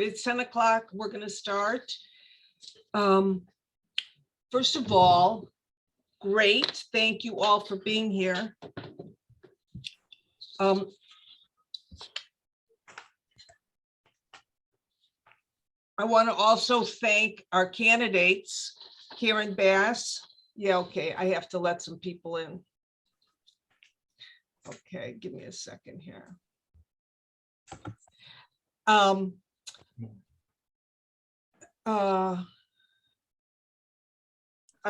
It's 10 o'clock. We're going to start. First of all, great. Thank you all for being here. I want to also thank our candidates, Karen Bass. Yeah, okay, I have to let some people in. Okay, give me a second here. I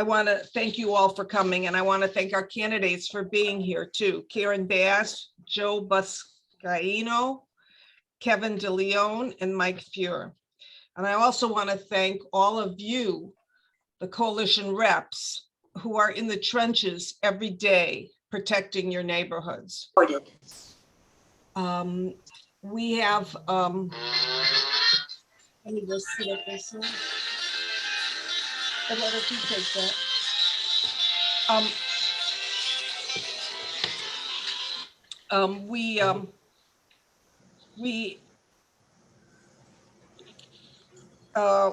want to thank you all for coming, and I want to thank our candidates for being here too. Karen Bass, Joe Buscaino, Kevin DeLeon, and Mike Feuer. And I also want to thank all of you, the coalition reps, who are in the trenches every day protecting your neighborhoods. We have, let me just see what this is. And let us take that.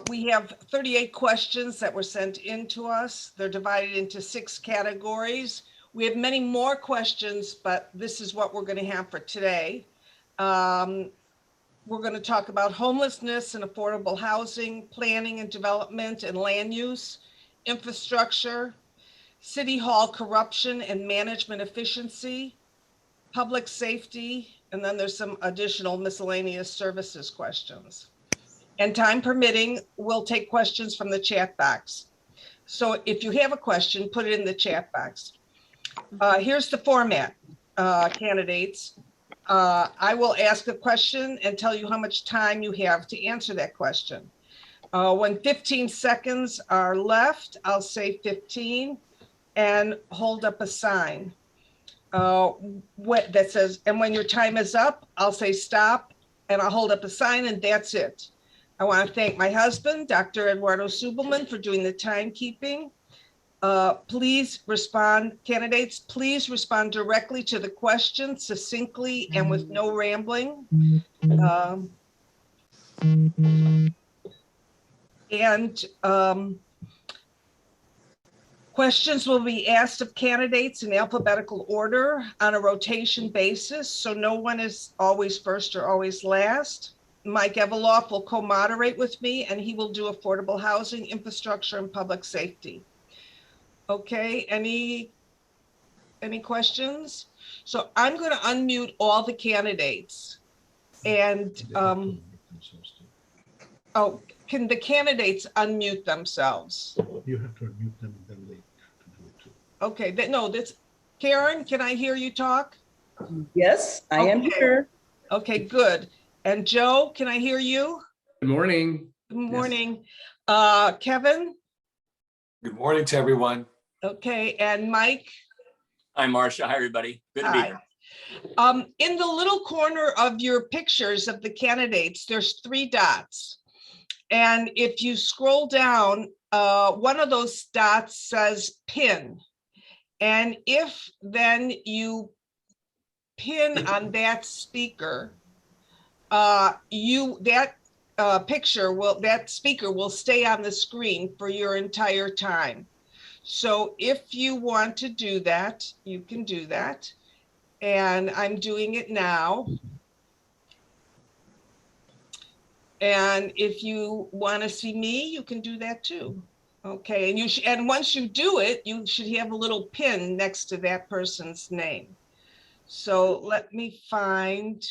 We have 38 questions that were sent in to us. They're divided into 6 categories. We have many more questions, but this is what we're going to have for today. We're going to talk about homelessness and affordable housing, planning and development and land use, infrastructure, city hall corruption and management efficiency, public safety, and then there's some additional miscellaneous services questions. And time permitting, we'll take questions from the chat box. So if you have a question, put it in the chat box. Here's the format, candidates. I will ask a question and tell you how much time you have to answer that question. When 15 seconds are left, I'll say 15 and hold up a sign that says, and when your time is up, I'll say stop and I'll hold up a sign and that's it. I want to thank my husband, Dr. Eduardo Subelman, for doing the timekeeping. Please respond, candidates, please respond directly to the question succinctly and with no rambling. Questions will be asked of candidates in alphabetical order on a rotation basis, so no one is always first or always last. Mike Eveloff will co-moderate with me and he will do affordable housing, infrastructure, and public safety. Okay, any questions? So I'm going to unmute all the candidates. And oh, can the candidates unmute themselves? You have to unmute them and then they have to do it too. Okay, no, that's Karen, can I hear you talk? Yes, I am here. Okay, good. And Joe, can I hear you? Good morning. Good morning. Yes. Kevin? Good morning to everyone. Okay, and Mike? Hi, Marcia. Hi, everybody. Good to be here. In the little corner of your pictures of the candidates, there's 3 dots. And if you scroll down, one of those dots says pin. And if then you pin on that speaker, that speaker will stay on the screen for your entire time. So if you want to do that, you can do that. And I'm doing it now. And if you want to see me, you can do that too. Okay, and once you do it, you should have a little pin next to that person's name. So let me find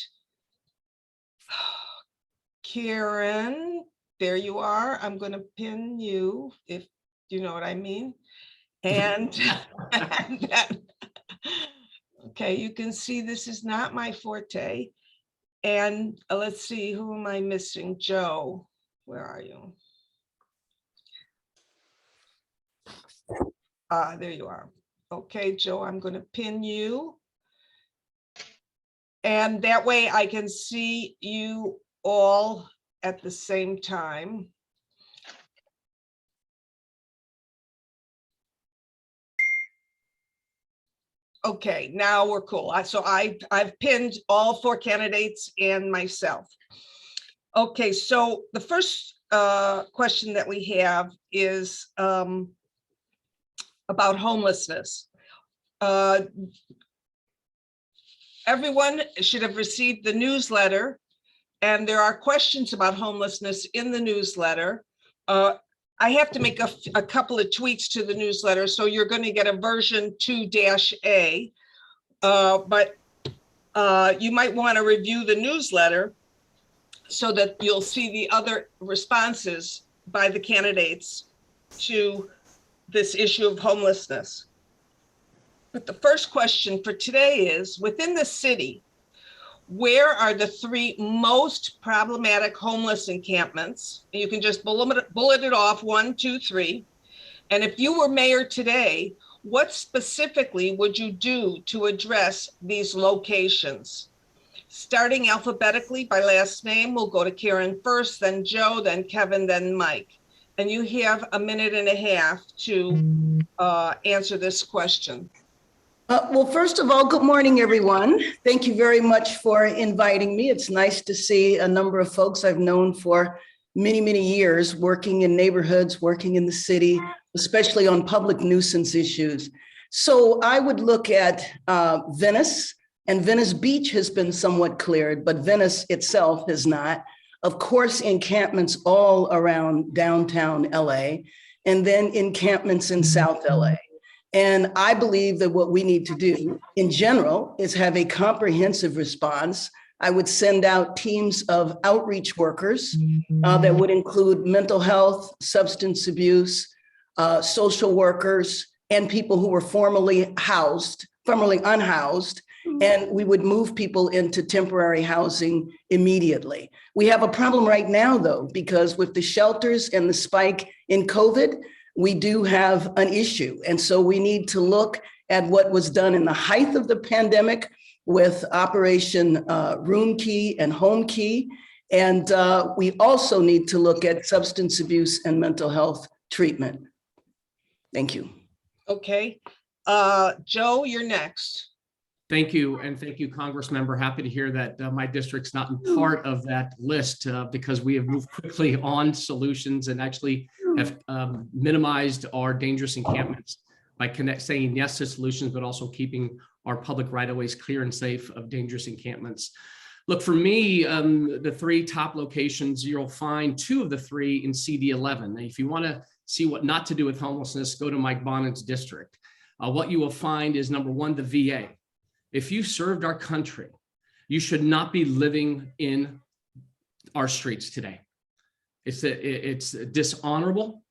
Karen. There you are. I'm going to pin you, if you know what I mean. And then, okay, you can see this is not my forte. And let's see, who am I missing? Joe, where are you? There you are. Okay, Joe, I'm going to pin you. And that way I can see you all at the same time. Okay, now we're cool. So I've pinned all 4 candidates and myself. Okay, so the first question that we have is about homelessness. Everyone should have received the newsletter, and there are questions about homelessness in the newsletter. I have to make a couple of tweaks to the newsletter, so you're going to get a version 2-A, but you might want to review the newsletter so that you'll see the other responses by the candidates to this issue of homelessness. But the first question for today is, within the city, where are the 3 most problematic homeless encampments? You can just bullet it off, 1, 2, 3. And if you were mayor today, what specifically would you do to address these locations? Starting alphabetically by last name, we'll go to Karen first, then Joe, then Kevin, then Mike. And you have a minute and a half to answer this question. Well, first of all, good morning, everyone. Thank you very much for inviting me. It's nice to see a number of folks I've known for many, many years working in neighborhoods, working in the city, especially on public nuisance issues. So I would look at Venice, and Venice Beach has been somewhat cleared, but Venice itself has not. Of course, encampments all around downtown LA, and then encampments in South LA. And I believe that what we need to do in general is have a comprehensive response. I would send out teams of outreach workers that would include mental health, substance abuse, social workers, and people who were formerly unhoused, and we would move people into temporary housing immediately. We have a problem right now, though, because with the shelters and the spike in COVID, we do have an issue. And so we need to look at what was done in the height of the pandemic with Operation Room Key and Home Key. And we also need to look at substance abuse and mental health treatment. Thank you. Okay. Joe, you're next. Thank you. And thank you, Congressmember. Happy to hear that my district's not in part of that list because we have moved quickly on solutions and actually have minimized our dangerous encampments by saying yes to solutions, but also keeping our public right-of-ways clear and safe of dangerous encampments. Look, for me, the 3 top locations, you'll find 2 of the 3 in CD11. And if you want to see what not to do with homelessness, go to Mike Bonnet's district. What you will find is, number 1, the VA. If you served our country, you should not be living in our streets today. It's dishonorable.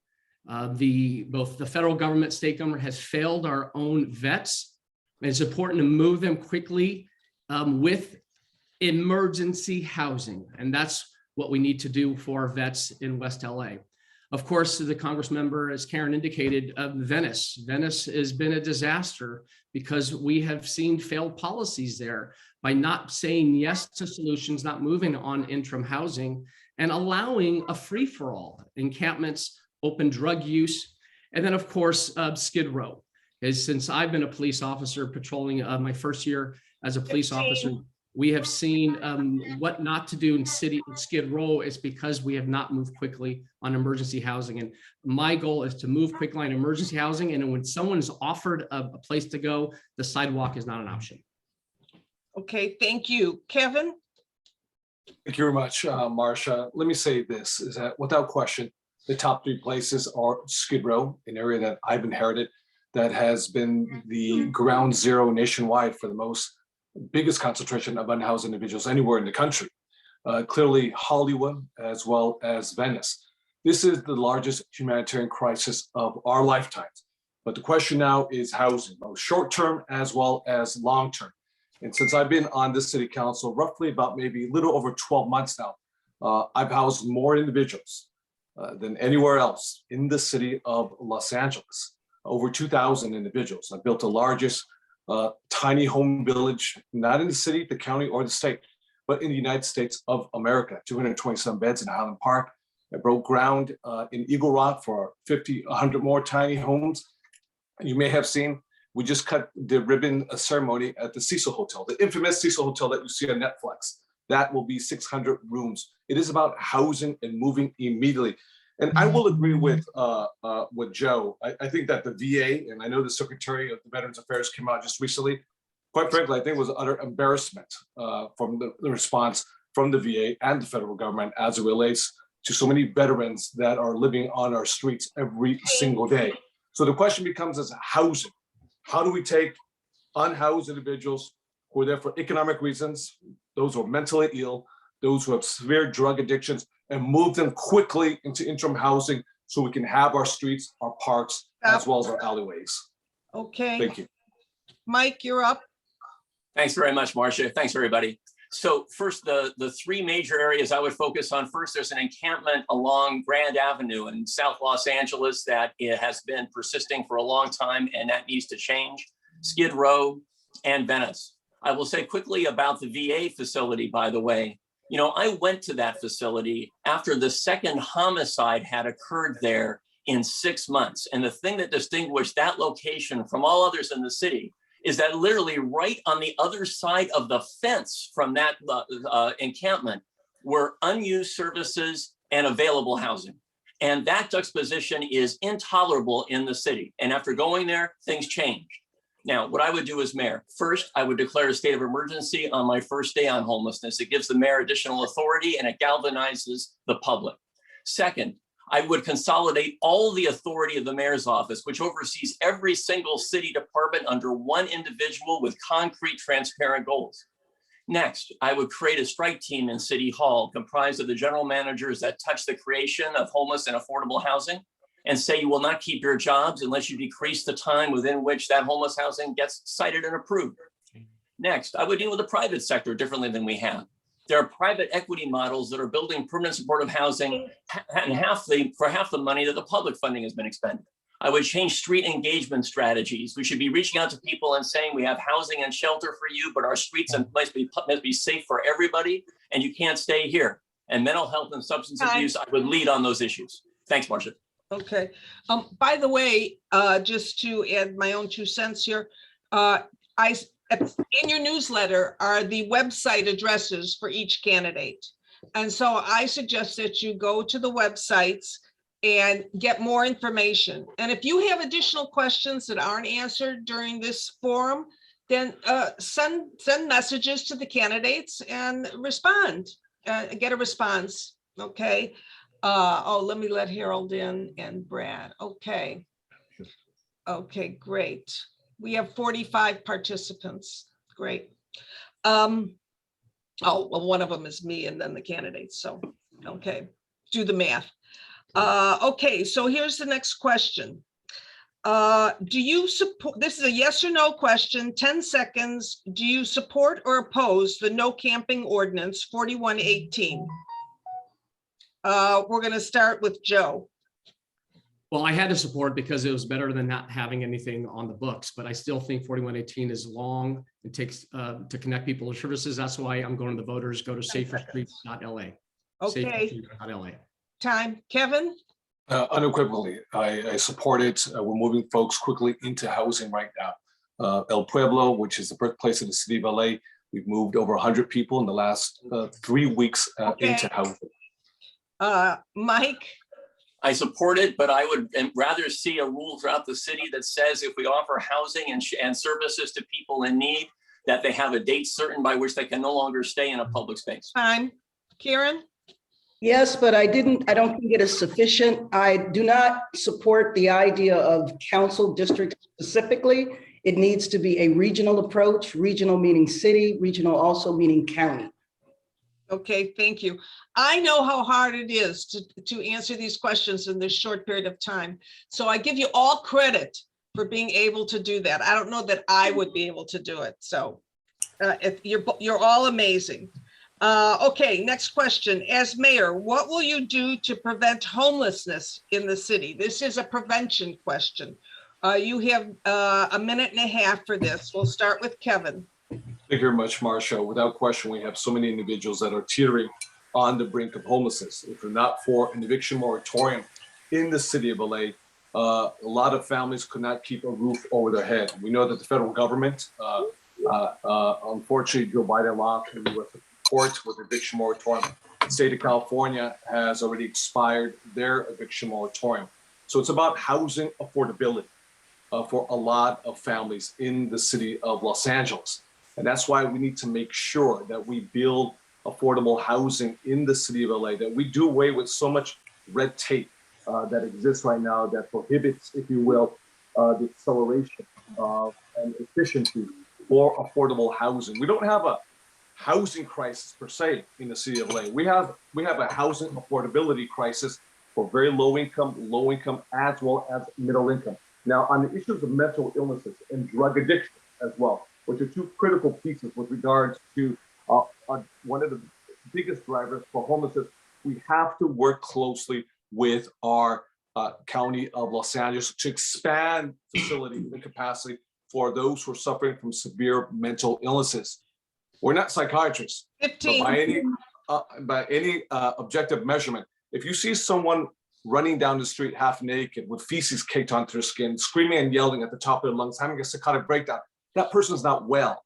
Both the federal government, state government has failed our own vets. And it's important to move them quickly with emergency housing. And that's what we need to do for our vets in West LA. Of course, the Congressmember, as Karen indicated, Venice. Venice has been a disaster because we have seen failed policies there by not saying yes to solutions, not moving on interim housing, and allowing a free-for-all, encampments, open drug use, and then, of course, Skid Row. Since I've been a police officer patrolling my first year as a police officer, we have seen what not to do in Skid Row is because we have not moved quickly on emergency housing. And my goal is to move quickly on emergency housing. And when someone is offered a place to go, the sidewalk is not an option. Okay, thank you. Kevin? Thank you very much, Marcia. Let me say this, is that without question, the top 3 places are Skid Row, an area that I've inherited that has been the ground zero nationwide for the biggest concentration of unhoused individuals anywhere in the country. Clearly Hollywood as well as Venice. This is the largest humanitarian crisis of our lifetimes. But the question now is housing, both short-term as well as long-term. And since I've been on this city council, roughly about maybe a little over 12 months now, I've housed more individuals than anywhere else in the city of Los Angeles, over 2,000 individuals. I built the largest tiny home village, not in the city, the county, or the state, but in the United States of America, 227 beds in Highland Park. I broke ground in Eagle Rock for 50, 100 more tiny homes. You may have seen, we just cut the ribbon ceremony at the Cecil Hotel, the infamous Cecil Hotel that you see on Netflix. that will be 600 rooms. It is about housing and moving immediately. And I will agree with Joe. I think that the VA, and I know the Secretary of the Veterans Affairs came out just recently, quite frankly, I think it was utter embarrassment from the response from the VA and the federal government as it relates to so many veterans that are living on our streets every single day. So the question becomes is housing. How do we take unhoused individuals who are there for economic reasons, those who are mentally ill, those who have severe drug addictions, and move them quickly into interim housing so we can have our streets, our parks, as well as our alleyways? Okay. Thank you. Mike, you're up. Thanks very much, Marcia. Thanks, everybody. So first, the three major areas I would focus on. First, there's an encampment along Grand Avenue in South Los Angeles that it has been persisting for a long time, and that needs to change. Skid Row and Venice. I will say quickly about the VA facility, by the way. You know, I went to that facility after the second homicide had occurred there in 6 months. And the thing that distinguished that location from all others in the city is that literally right on the other side of the fence from that encampment were unused services and available housing. And that juxtaposition is intolerable in the city. And after going there, things changed. Now, what I would do as mayor, first, I would declare a state of emergency on my first day on homelessness. It gives the mayor additional authority and it galvanizes the public. Second, I would consolidate all the authority of the mayor's office, which oversees every single city department under one individual with concrete, transparent goals. Next, I would create a strike team in City Hall comprised of the general managers that touch the creation of homeless and affordable housing and say you will not keep your jobs unless you decrease the time within which that homeless housing gets cited and approved. Next, I would deal with the private sector differently than we have. There are private equity models that are building permanent supportive housing and for half the money that the public funding has been expended. I would change street engagement strategies. We should be reaching out to people and saying we have housing and shelter for you, but our streets must be safe for everybody, and you can't stay here. And mental health and substance abuse, I would lead on those issues. Thanks, Marcia. Okay. By the way, just to add my own 2 cents here, in your newsletter are the website addresses for each candidate. And so I suggest that you go to the websites and get more information. And if you have additional questions that aren't answered during this forum, then send messages to the candidates and respond, get a response, okay? Let me let Harold in and Brad. Okay. Okay, great. We have 45 participants. Great. Well, one of them is me and then the candidates. So, okay, do the math. Okay, so here's the next question. Do you support, this is a yes or no question, 10 seconds. Do you support or oppose the no camping ordinance 4118? We're going to start with Joe. Well, I had to support because it was better than not having anything on the books, but I still think 4118 is long. It takes to connect people to services. That's why I'm going to the voters. Go to saferstreets.la. Okay. Saferstreets.la. Time. Kevin? Unequivocally, I support it. We're moving folks quickly into housing right now. El Pueblo, which is the birthplace of the city of LA, we've moved over 100 people in the last 3 weeks into housing. Mike? I support it, but I would rather see a rule throughout the city that says if we offer housing and services to people in need, that they have a date certain by which they can no longer stay in a public space. Time. Karen? Yes, but I don't think it is sufficient. I do not support the idea of council districts specifically. It needs to be a regional approach, regional meaning city, regional also meaning county. Okay, thank you. I know how hard it is to answer these questions in this short period of time. So I give you all credit for being able to do that. I don't know that I would be able to do it. So you're all amazing. Okay, next question. As mayor, what will you do to prevent homelessness in the city? This is a prevention question. You have a minute and a half for this. We'll start with Kevin. Thank you very much, Marcia. Without question, we have so many individuals that are teetering on the brink of homelessness. If we're not for an eviction moratorium in the city of LA, a lot of families could not keep a roof over their head. We know that the federal government, unfortunately, Joe Biden lost the courts with eviction moratorium. The state of California has already expired their eviction moratorium. So it's about housing affordability for a lot of families in the city of Los Angeles. And that's why we need to make sure that we build affordable housing in the city of LA, that we do away with so much red tape that exists right now that prohibits, if you will, the acceleration and efficiency for affordable housing. We don't have a housing crisis per se in the city of LA. We have a housing affordability crisis for very low income, as well as middle income. Now, on the issues of mental illnesses and drug addiction as well, which are two critical pieces with regards to one of the biggest drivers for homelessness, we have to work closely with our County of Los Angeles to expand facilities and capacity for those who are suffering from severe mental illnesses. We're not psychiatrists, but 15. by any objective measurement, if you see someone running down the street half naked with feces caked onto their skin, screaming and yelling at the top of their lungs, having a psychotic breakdown, that person's not well.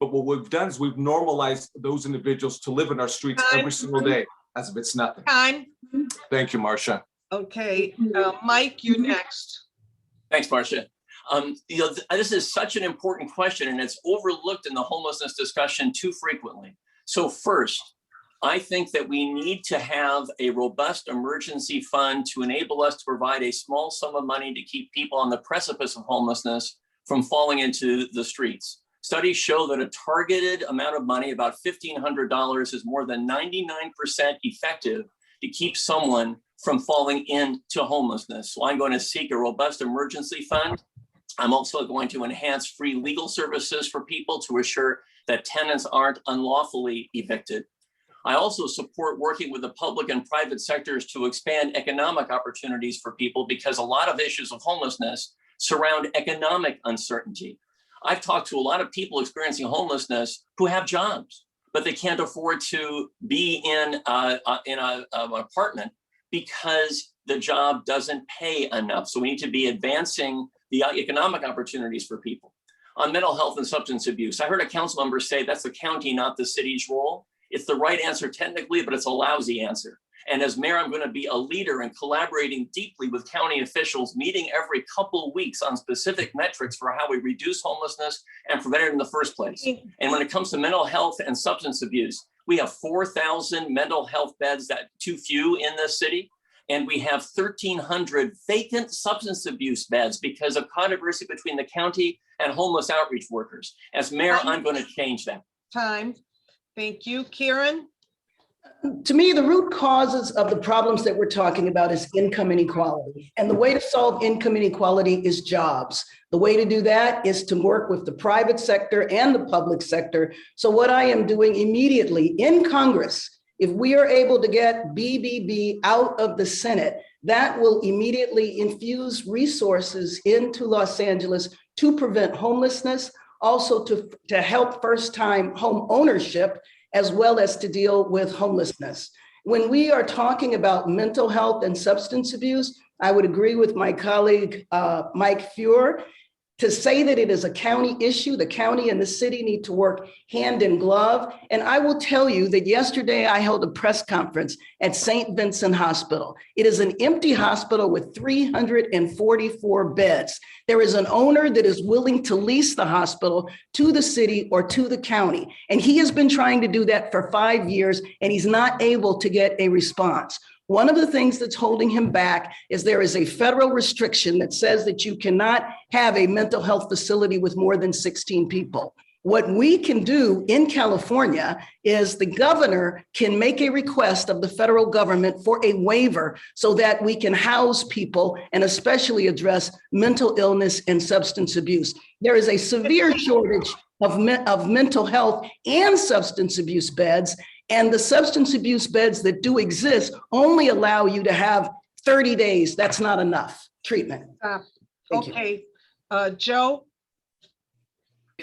But what we've done is we've normalized those individuals to live in our streets every single day as if it's nothing. Time. Thank you, Marcia. Okay, Mike, you next. Thanks, Marcia. This is such an important question, and it's overlooked in the homelessness discussion too frequently. So first, I think that we need to have a robust emergency fund to enable us to provide a small sum of money to keep people on the precipice of homelessness from falling into the streets. Studies show that a targeted amount of money, about $1,500, is more than 99% effective to keep someone from falling into homelessness. So I'm going to seek a robust emergency fund. I'm also going to enhance free legal services for people to assure that tenants aren't unlawfully evicted. I also support working with the public and private sectors to expand economic opportunities for people, because a lot of issues of homelessness surround economic uncertainty. I've talked to a lot of people experiencing homelessness who have jobs, but they can't afford to be in an apartment because the job doesn't pay enough. So we need to be advancing the economic opportunities for people. On mental health and substance abuse, I heard a council member say that's the county, not the city's role. It's the right answer technically, but it's a lousy answer. And as mayor, I'm going to be a leader in collaborating deeply with county officials, meeting every couple of weeks on specific metrics for how we reduce homelessness and prevent it in the first place. And when it comes to mental health and substance abuse, we have 4,000 mental health beds, that too few in this city. And we have 1,300 vacant substance abuse beds because of controversy between the county and homeless outreach workers. As mayor, I'm going to change that. Time. Thank you. Karen? To me, the root causes of the problems that we're talking about is income inequality. And the way to solve income inequality is jobs. The way to do that is to work with the private sector and the public sector. So what I am doing immediately in Congress, if we are able to get BBB out of the Senate, that will immediately infuse resources into Los Angeles to prevent homelessness, also to help first-time home ownership, as well as to deal with homelessness. When we are talking about mental health and substance abuse, I would agree with my colleague, Mike Feuer. To say that it is a county issue, the county and the city need to work hand in glove. And I will tell you that yesterday I held a press conference at St. Vincent Hospital. It is an empty hospital with 344 beds. There is an owner that is willing to lease the hospital to the city or to the county. And he has been trying to do that for 5 years, and he's not able to get a response. One of the things that's holding him back is there is a federal restriction that says that you cannot have a mental health facility with more than 16 people. What we can do in California is the governor can make a request of the federal government for a waiver so that we can house people and especially address mental illness and substance abuse. There is a severe shortage of mental health and substance abuse beds. And the substance abuse beds that do exist only allow you to have 30 days. That's not enough treatment. Thank you. Okay, Joe?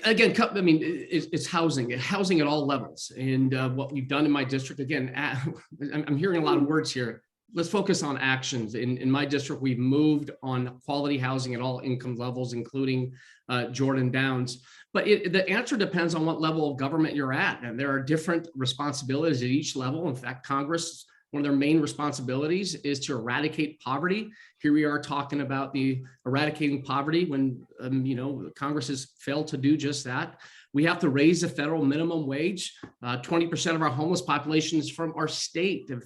Again, I mean, it's housing at all levels. And what we've done in my district, again, I'm hearing a lot of words here. let's focus on actions. In my district, we've moved on quality housing at all income levels, including Jordan Downs. But the answer depends on what level of government you're at. And there are different responsibilities at each level. In fact, Congress, one of their main responsibilities is to eradicate poverty. Here we are talking about the eradicating poverty when, Congress has failed to do just that. We have to raise the federal minimum wage. 20% of our homeless population is from our state. They're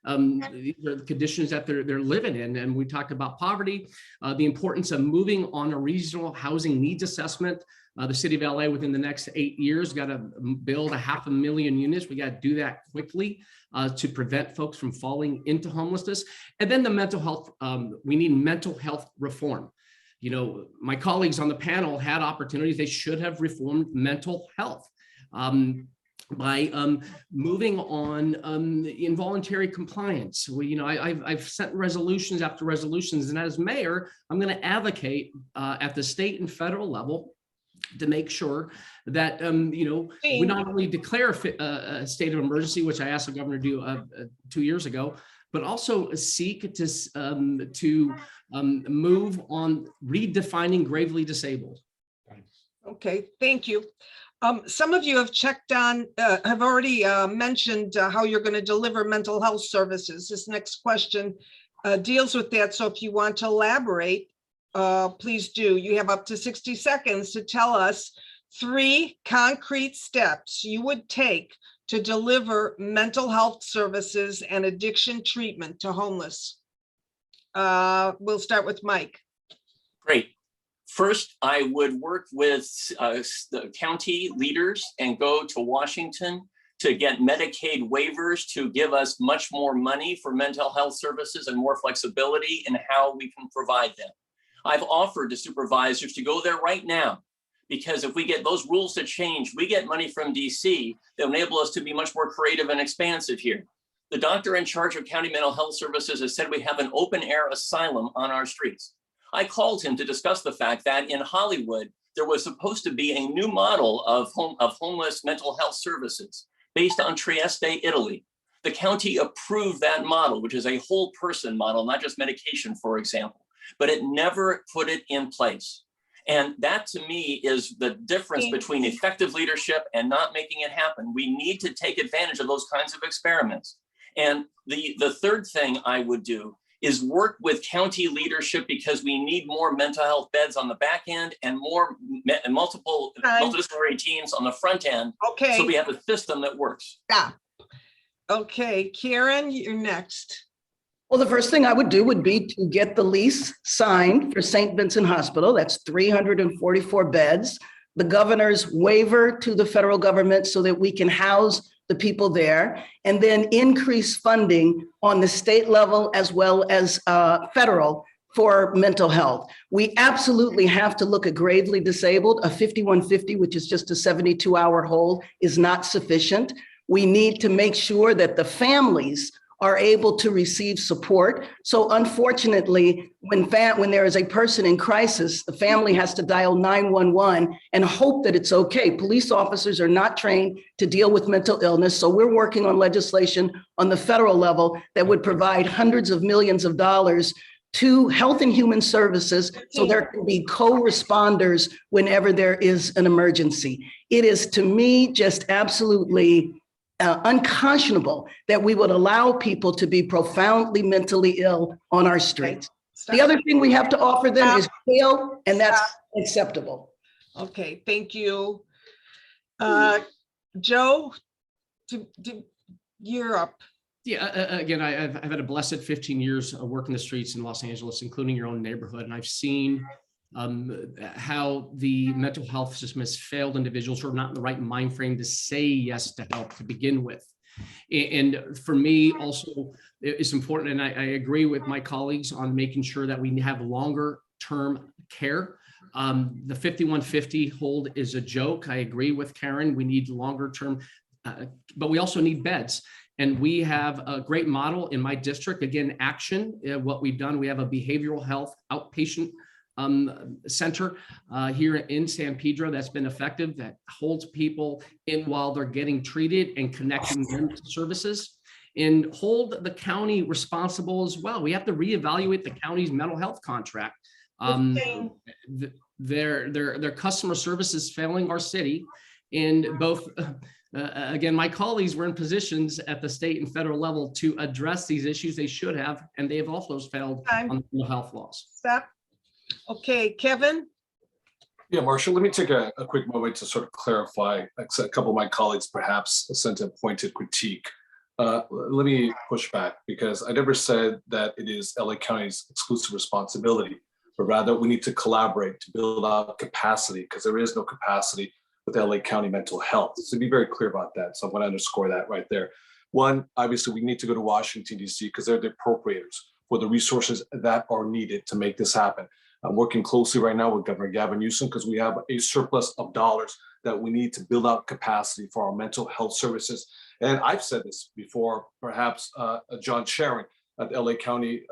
the conditions that they're living in. And we talked about poverty, the importance of moving on a regional housing needs assessment. The city of LA within the next 8 years got to build 500,000 units. We got to do that quickly to prevent folks from falling into homelessness. And then the mental health, we need mental health reform. My colleagues on the panel had opportunities. They should have reformed mental health by moving on involuntary compliance. I've sent resolutions after resolutions, and as mayor, I'm going to advocate at the state and federal level to make sure that we not only declare a state of emergency, which I asked the governor to do 2 years ago, but also seek to move on redefining gravely disabled. Okay, thank you. Some of you have have already mentioned how you're going to deliver mental health services. This next question deals with that. So if you want to elaborate, please do. You have up to 60 seconds to tell us 3 concrete steps you would take to deliver mental health services and addiction treatment to homeless. We'll start with Mike. Great. First, I would work with the county leaders and go to Washington to get Medicaid waivers to give us much more money for mental health services and more flexibility in how we can provide them. I've offered to supervisors to go there right now, because if we get those rules to change, we get money from DC that enable us to be much more creative and expansive here. The doctor in charge of county mental health services has said we have an open air asylum on our streets. I called him to discuss the fact that in Hollywood, there was supposed to be a new model of homeless mental health services based on Trieste, Italy. The county approved that model, which is a whole person model, not just medication, for example, but it never put it in place. And that to me is the difference between effective leadership and not making it happen. We need to take advantage of those kinds of experiments. And the third thing I would do is work with county leadership, because we need more mental health beds on the back end and more multidisciplinary teams on the front end. Okay. So we have a system that works. Yeah. Okay, Karen, you're next. Well, the first thing I would do would be to get the lease signed for St. Vincent Hospital. That's 344 beds. The governor's waiver to the federal government so that we can house the people there, and then increase funding on the state level as well as federal for mental health. We absolutely have to look at gravely disabled. A 5150, which is just a 72-hour hold, is not sufficient. We need to make sure that the families are able to receive support. So unfortunately, when there is a person in crisis, the family has to dial 911 and hope that it's okay. Police officers are not trained to deal with mental illness. So we're working on legislation on the federal level that would provide hundreds of millions of dollars to Health and Human Services so there can be co-responders whenever there is an emergency. It is, to me, just absolutely unconscionable that we would allow people to be profoundly mentally ill on our streets. The other thing we have to offer them is bail, and that's acceptable. Okay, thank you. Joe, you're up. Yeah, again, I've had a blessed 15 years of working the streets in Los Angeles, including your own neighborhood, and I've seen how the mental health system has failed individuals who are not in the right mind frame to say yes to help to begin with. And for me, also, it's important, and I agree with my colleagues on making sure that we have longer term care. The 5150 hold is a joke. I agree with Karen. We need longer term, but we also need beds. And we have a great model in my district. Again, Action, what we've done, we have a behavioral health outpatient center here in San Pedro that's been effective, that holds people in while they're getting treated and connecting them to services. and hold the county responsible as well. We have to reevaluate the county's mental health contract. Their customer service is failing our city, and both again, my colleagues were in positions at the state and federal level to address these issues. They should have, and they have also failed on the mental health laws. Stop. Okay, Kevin? Yeah, Marcia, let me take a quick moment to sort of clarify. A couple of my colleagues perhaps sent a pointed critique. Let me push back, because I never said that it is LA County's exclusive responsibility, but rather we need to collaborate to build out capacity, because there is no capacity with LA County mental health. So be very clear about that. So I want to underscore that right there. One, obviously we need to go to Washington, DC, because they're the appropriators for the resources that are needed to make this happen. I'm working closely right now with Governor Gavin Newsom, because we have a surplus of dollars that we need to build out capacity for our mental health services. And I've said this before, perhaps John Sharon at the LA County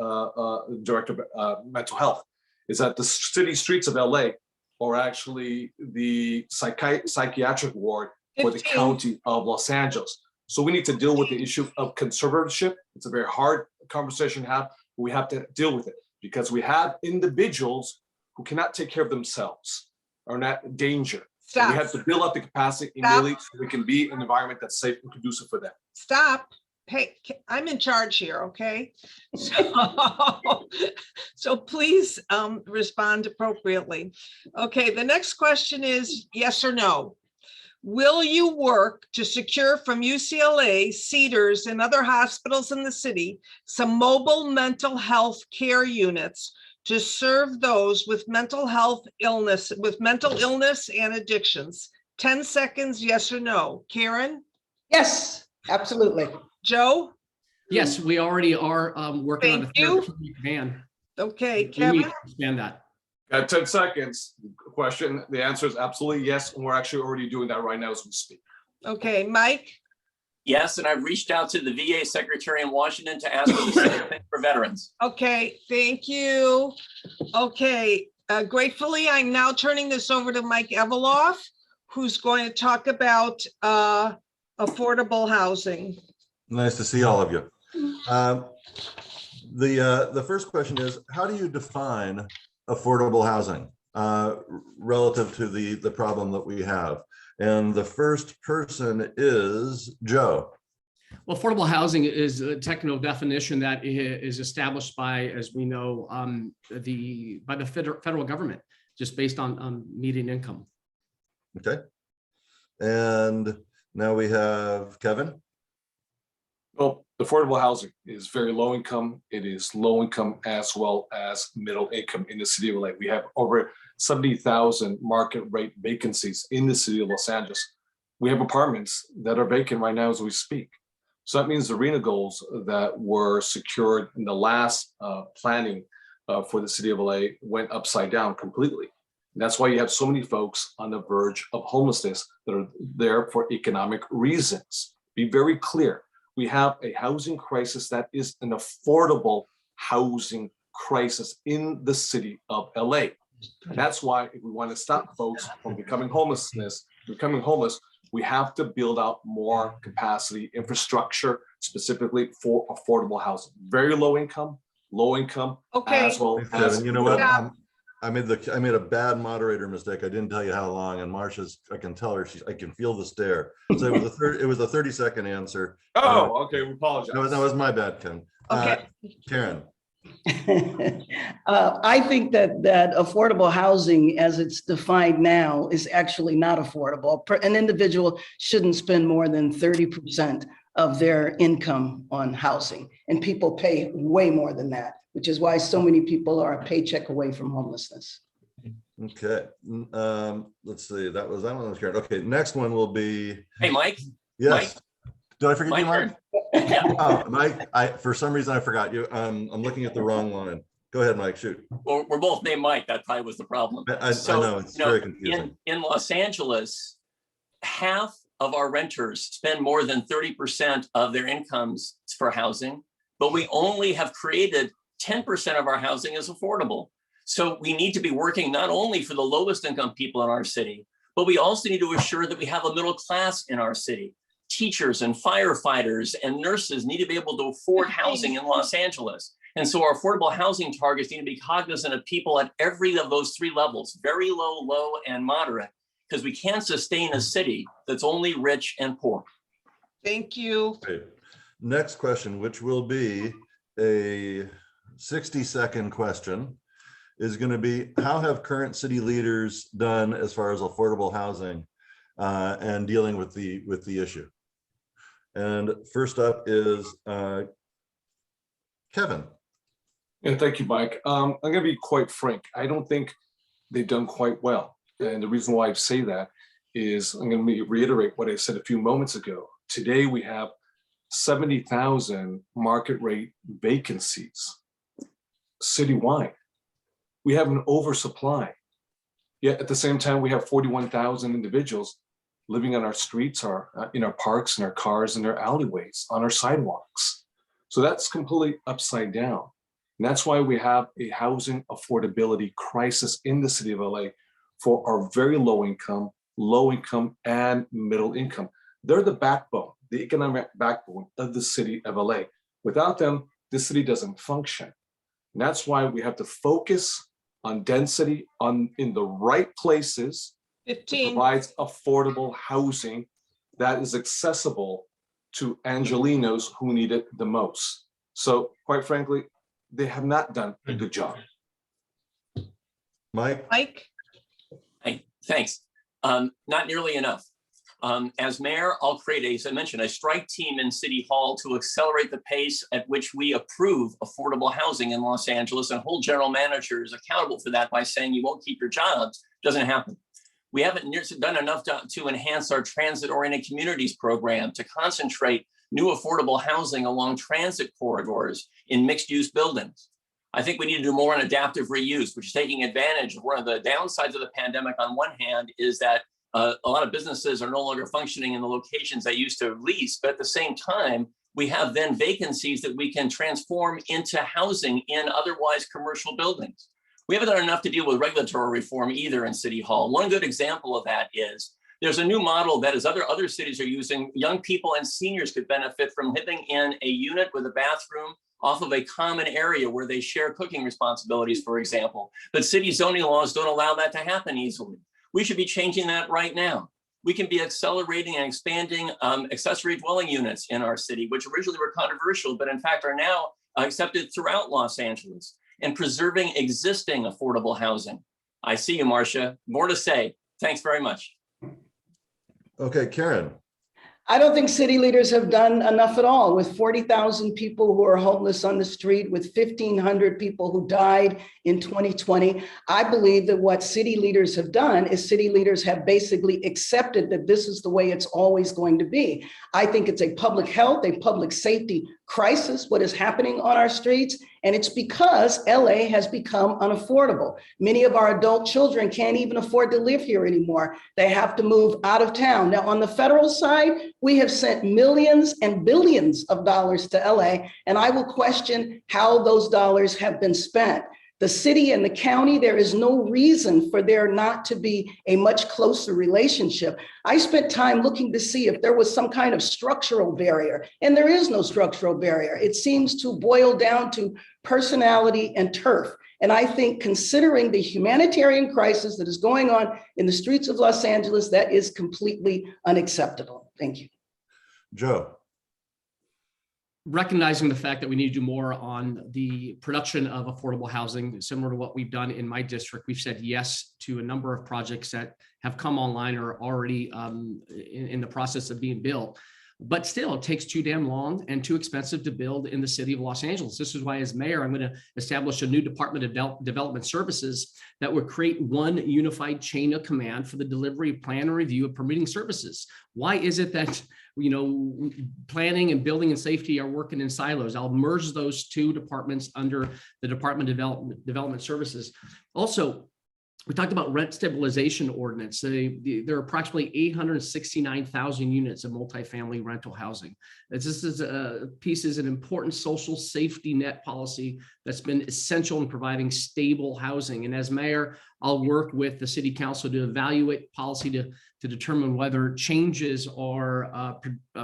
Director of Mental Health, is that the city streets of LA are actually the psychiatric ward for the 15. county of Los Angeles. So we need to deal with the issue of conservatorship. It's a very hard conversation to have, but we have to deal with it, because we have individuals who cannot take care of themselves, are in that danger. So we Stop. have to build up the capacity immediately so we can be in an environment that's safe and conducive for them. Stop. Hey, I'm in charge here, okay? So please respond appropriately. Okay, the next question is yes or no. Will you work to secure from UCLA, Cedars, and other hospitals in the city some mobile mental health care units to serve those with mental illness and addictions? 10 seconds, yes or no. Karen? Yes, absolutely. Joe? Yes, we already are working on a Thank you. therapeutic van. Okay, We need Kevin? to expand that. Got 10 seconds. Question. The answer is absolutely yes. And we're actually already doing that right now as we speak. Okay, Mike? Yes, and I've reached out to the VA secretary in Washington to ask for the same thing for veterans. Okay, thank you. Okay, gratefully, I'm now turning this over to Mike Eveloff, who's going to talk about affordable housing. Nice to see all of you. The first question is, how do you define affordable housing relative to the problem that we have? And the first person is Joe. Well, affordable housing is a technical definition that is established by, as we know, by the federal government, just based on median income. Okay. And now we have Kevin. Well, affordable housing is very low income. It is low income as well as middle income in the city of LA. We have over 70,000 market rate vacancies in the city of Los Angeles. We have apartments that are vacant right now as we speak. So that means the RENA goals that were secured in the last planning for the city of LA went upside down completely. And that's why you have so many folks on the verge of homelessness that are there for economic reasons. Be very clear. We have a housing crisis that is an affordable housing crisis in the city of LA. And that's why if we want to stop folks from becoming homeless, we have to build out more capacity infrastructure specifically for affordable housing. Very low income, Okay. as well Thanks, as Kevin. You know what? Yeah. I made a bad moderator mistake. I didn't tell you how long, and Marcia's, I can tell her, I can feel the stare. So it was a 30-second answer. Oh, okay, we apologize. No, that was my bad, Ken. Okay. Karen. I think that affordable housing as it's defined now is actually not affordable. An individual shouldn't spend more than 30% of their income on housing, and people pay way more than that, which is why so many people are a paycheck away from homelessness. Okay. Let's see. That one. Karen. Okay. Next one will be. Hey, Mike. Yes. Mike? Did I forget My you, Mike? turn. Yeah. Oh, Mike. For some reason I forgot you. I'm looking at the wrong line. Go ahead, Mike. Shoot. Well, we're both named Mike. That probably was the problem. I know it's very confusing. In Los Angeles, half of our renters spend more than 30% of their incomes for housing, but we only have created 10% of our housing is affordable. So we need to be working not only for the lowest income people in our city, but we also need to assure that we have a middle class in our city. teachers and firefighters and nurses need to be able to afford housing in Los Angeles. And so our affordable housing targets need to be cognizant of people at every of those three levels, very low, low, and moderate, because we can't sustain a city that's only rich and poor. Thank you. Great. Next question, which will be a 60-second question, is going to be, how have current city leaders done as far as affordable housing and dealing with the issue? And first up is Kevin. And thank you, Mike. I'm going to be quite frank. I don't think they've done quite well. And the reason why I say that is I'm going to reiterate what I said a few moments ago. Today, we have 70,000 market rate vacancies citywide. We have an oversupply. Yet at the same time, we have 41,000 individuals living on our streets, in our parks, in our cars, in our alleyways, on our sidewalks. So that's completely upside down. And that's why we have a housing affordability crisis in the city of LA for our very low income, and middle income. They're the backbone, the economic backbone of the city of LA. Without them, this city doesn't function. And that's why we have to focus on density in the right places. 15. Provides affordable housing that is accessible to Angelenos who need it the most. So quite frankly, they have not done a good job. Mike? Mike? Hey, thanks. Not nearly enough. As mayor, I'll create, as I mentioned, a strike team in City Hall to accelerate the pace at which we approve affordable housing in Los Angeles and hold general managers accountable for that by saying you won't keep your jobs. Doesn't happen. We haven't done enough to enhance our transit-oriented communities program to concentrate new affordable housing along transit corridors in mixed-use buildings. I think we need to do more on adaptive reuse, which is taking advantage of one of the downsides of the pandemic. On one hand, is that a lot of businesses are no longer functioning in the locations they used to lease, but at the same time, we have then vacancies that we can transform into housing in otherwise commercial buildings. We haven't done enough to deal with regulatory reform either in City Hall. One good example of that is there's a new model that as other cities are using, young people and seniors could benefit from living in a unit with a bathroom off of a common area where they share cooking responsibilities, for example. But city zoning laws don't allow that to happen easily. We should be changing that right now. We can be accelerating and expanding accessory dwelling units in our city, which originally were controversial, but in fact are now accepted throughout Los Angeles, and preserving existing affordable housing. I see you, Marcia. More to say. Thanks very much. Okay, Karen. I don't think city leaders have done enough at all, with 40,000 people who are homeless on the street, with 1,500 people who died in 2020. I believe that what city leaders have done is city leaders have basically accepted that this is the way it's always going to be. I think it's a public health, a public safety crisis, what is happening on our streets. And it's because LA has become unaffordable. Many of our adult children can't even afford to live here anymore. They have to move out of town. Now, on the federal side, we have sent millions and billions of dollars to LA, and I will question how those dollars have been spent. The city and the county, there is no reason for there not to be a much closer relationship. I spent time looking to see if there was some kind of structural barrier, and there is no structural barrier. It seems to boil down to personality and turf. And I think, considering the humanitarian crisis that is going on in the streets of Los Angeles, that is completely unacceptable. Thank you. Joe. Recognizing the fact that we need to do more on the production of affordable housing, similar to what we've done in my district. We've said yes to a number of projects that have come online or are already in the process of being built. But still, it takes too damn long and too expensive to build in the city of Los Angeles. This is why, as mayor, I'm going to establish a new Department of Development Services that would create one unified chain of command for the delivery, plan, and review of permitting services. Why is it that planning and building and safety are working in silos? I'll merge those two departments under the Department of Development Services. Also, we talked about rent stabilization ordinance. There are approximately 869,000 units of multifamily rental housing. This is an important social safety net policy that's been essential in providing stable housing. And as mayor, I'll work with the city council to evaluate policy to determine whether changes are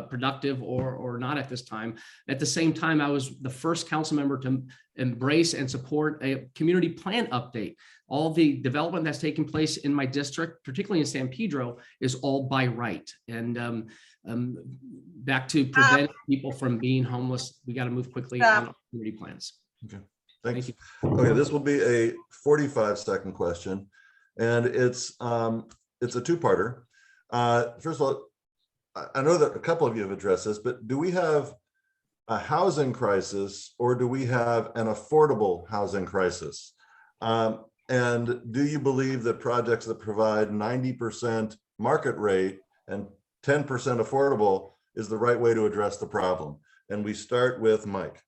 productive or not at this time. At the same time, I was the first council member to embrace and support a community plan update. All the development that's taking place in my district, particularly in San Pedro, is all by right. And back to prevent people from being homeless, we got to move quickly on community plans. Okay, thanks. Thank Okay, this will be a 45-second question, and it's a two-parter. First of all, I know that a couple of you have addressed this, but do we have a housing crisis or do we have an affordable housing crisis? And do you believe that projects that provide 90% market rate and 10% affordable is the right way to address the problem? And we start with Mike.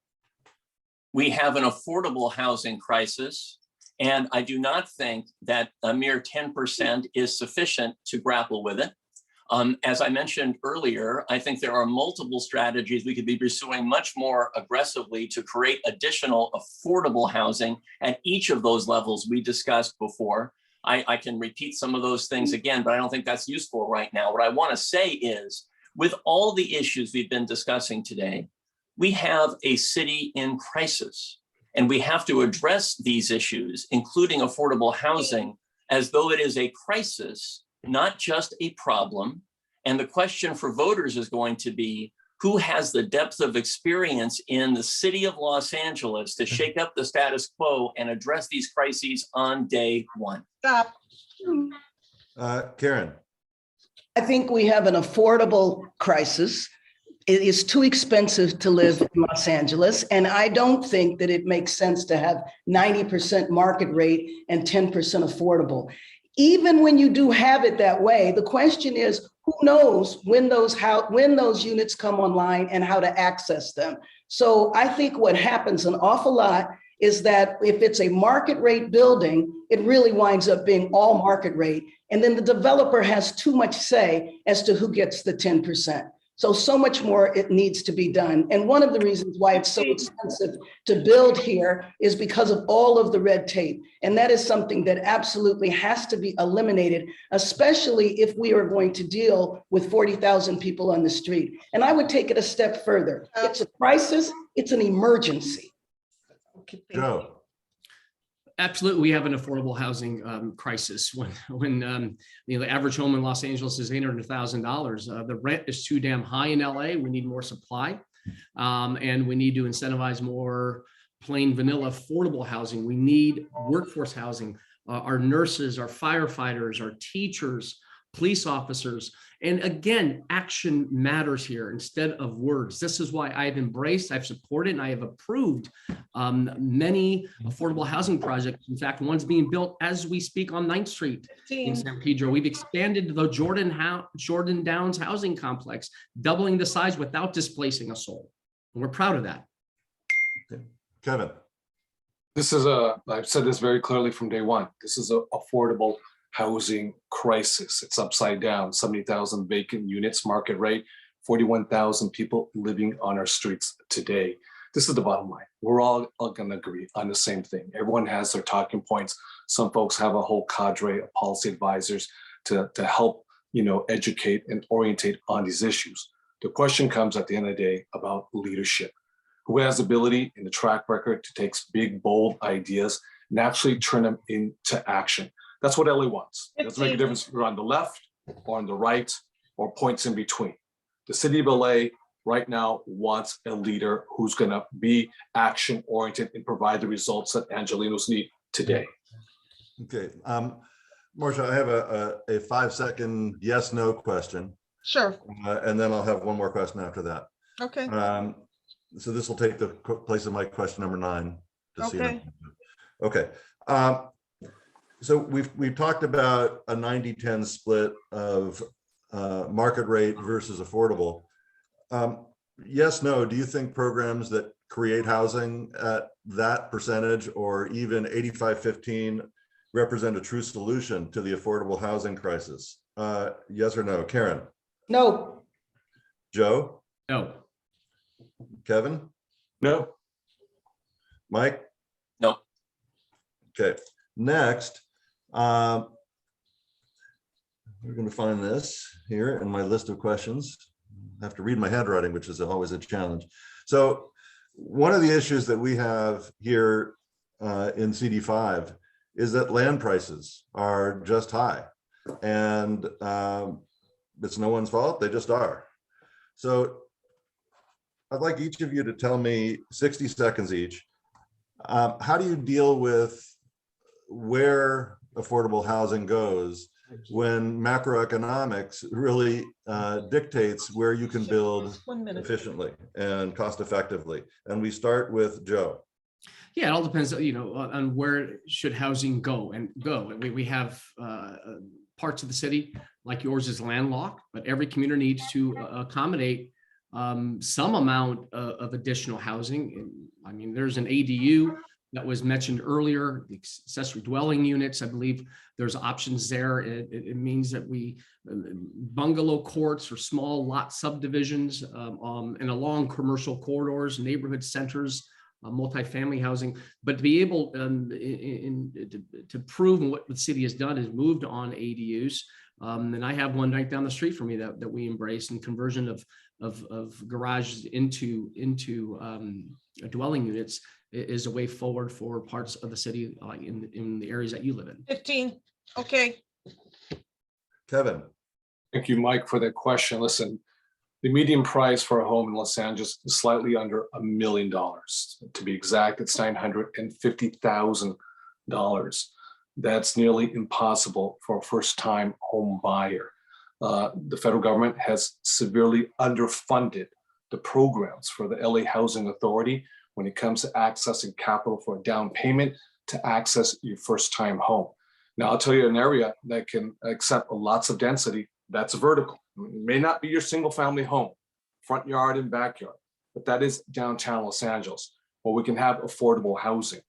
We have an affordable housing crisis, and I do not think that a mere 10% is sufficient to grapple with it. As I mentioned earlier, I think there are multiple strategies we could be pursuing much more aggressively to create additional affordable housing at each of those levels we discussed before. I can repeat some of those things again, but I don't think that's useful right now. What I want to say is, with all the issues we've been discussing today, we have a city in crisis, and we have to address these issues, including affordable housing, as though it is a crisis, not just a problem. And the question for voters is going to be, who has the depth of experience in the city of Los Angeles to shake up the status quo and address these crises on day one? Stop. Karen. I think we have an affordable crisis. It is too expensive to live in Los Angeles, and I don't think that it makes sense to have 90% market rate and 10% affordable. Even when you do have it that way, the question is, who knows when those units come online and how to access them? So I think what happens an awful lot is that if it's a market rate building, it really winds up being all market rate. And then the developer has too much say as to who gets the 10%. So much more it needs to be done. And one of the reasons why it's so expensive to build here is because of all of the red tape. And that is something that absolutely has to be eliminated, especially if we are going to deal with 40,000 people on the street. And I would take it a step further. It's a crisis, it's an emergency. Joe. Absolutely, we have an affordable housing crisis. When the average home in Los Angeles is $800,000, the rent is too damn high in LA. We need more supply, and we need to incentivize more plain vanilla affordable housing. We need workforce housing. Our nurses, our firefighters, our teachers, police officers. And again, action matters here instead of words. This is why I've embraced, I've supported, and I have approved many affordable housing projects. In fact, one's being built as we speak on 9th Street in San Pedro. We've expanded the Jordan Downs housing complex, doubling the size without displacing a soul. And we're proud of that. Okay. Kevin. I've said this very clearly from day one. This is an affordable housing crisis. It's upside down. 70,000 vacant units, market rate, 41,000 people living on our streets today. This is the bottom line. We're all going to agree on the same thing. Everyone has their talking points. Some folks have a whole cadre of policy advisors to help, educate and orientate on these issues. The question comes at the end of the day about leadership. Who has the ability and the track record to take big, bold ideas and actually turn them into action? That's what LA wants. It doesn't make a difference if you're on the left or on the right or points in between. The city of LA right now wants a leader who's going to be action oriented and provide the results that Angelenos need today. Okay. Marcia, I have a 5-second yes, no question. Sure. And then I'll have one more question after that. Okay. So this will take the place of my question number 9. Okay. Okay. So we've talked about a 90-10 split of market rate versus affordable. Yes, no, do you think programs that create housing at that percentage or even 85-15 represent a true solution to the affordable housing crisis? Yes or no? Karen? No. Joe? No. Kevin? No. Mike? No. Okay. Next, We're going to find this here in my list of questions. I have to read my handwriting, which is always a challenge. So one of the issues that we have here in CD5 is that land prices are just high, and it's no one's fault, they just are. So I'd like each of you to tell me 60 seconds each. How do you deal with where affordable housing goes when macroeconomics really dictates where you can build efficiently and cost effectively? And we start with Joe. Yeah, it all depends, on where should housing go. We have parts of the city like yours is landlocked, but every community needs to accommodate some amount of additional housing. I mean, there's an ADU that was mentioned earlier, the accessory dwelling units. I believe there's options there. It means that we bungalow courts or small lot subdivisions and along commercial corridors, neighborhood centers, multifamily housing. But to be able to prove what the city has done is moved on ADUs. And I have one right down the street from me that we embrace, and conversion of garages into dwelling units is a way forward for parts of the city in the areas that you live in. 15. Okay. Kevin. Thank you, Mike, for that question. Listen, the median price for a home in Los Angeles is slightly under $1 million. To be exact, it's $950,000. That's nearly impossible for a first-time home buyer. The federal government has severely underfunded the programs for the LA Housing Authority when it comes to accessing capital for a down payment to access your first-time home. Now, I'll tell you an area that can accept lots of density, that's vertical. It may not be your single-family home, front yard and backyard, but that is downtown Los Angeles, where we can have affordable housing.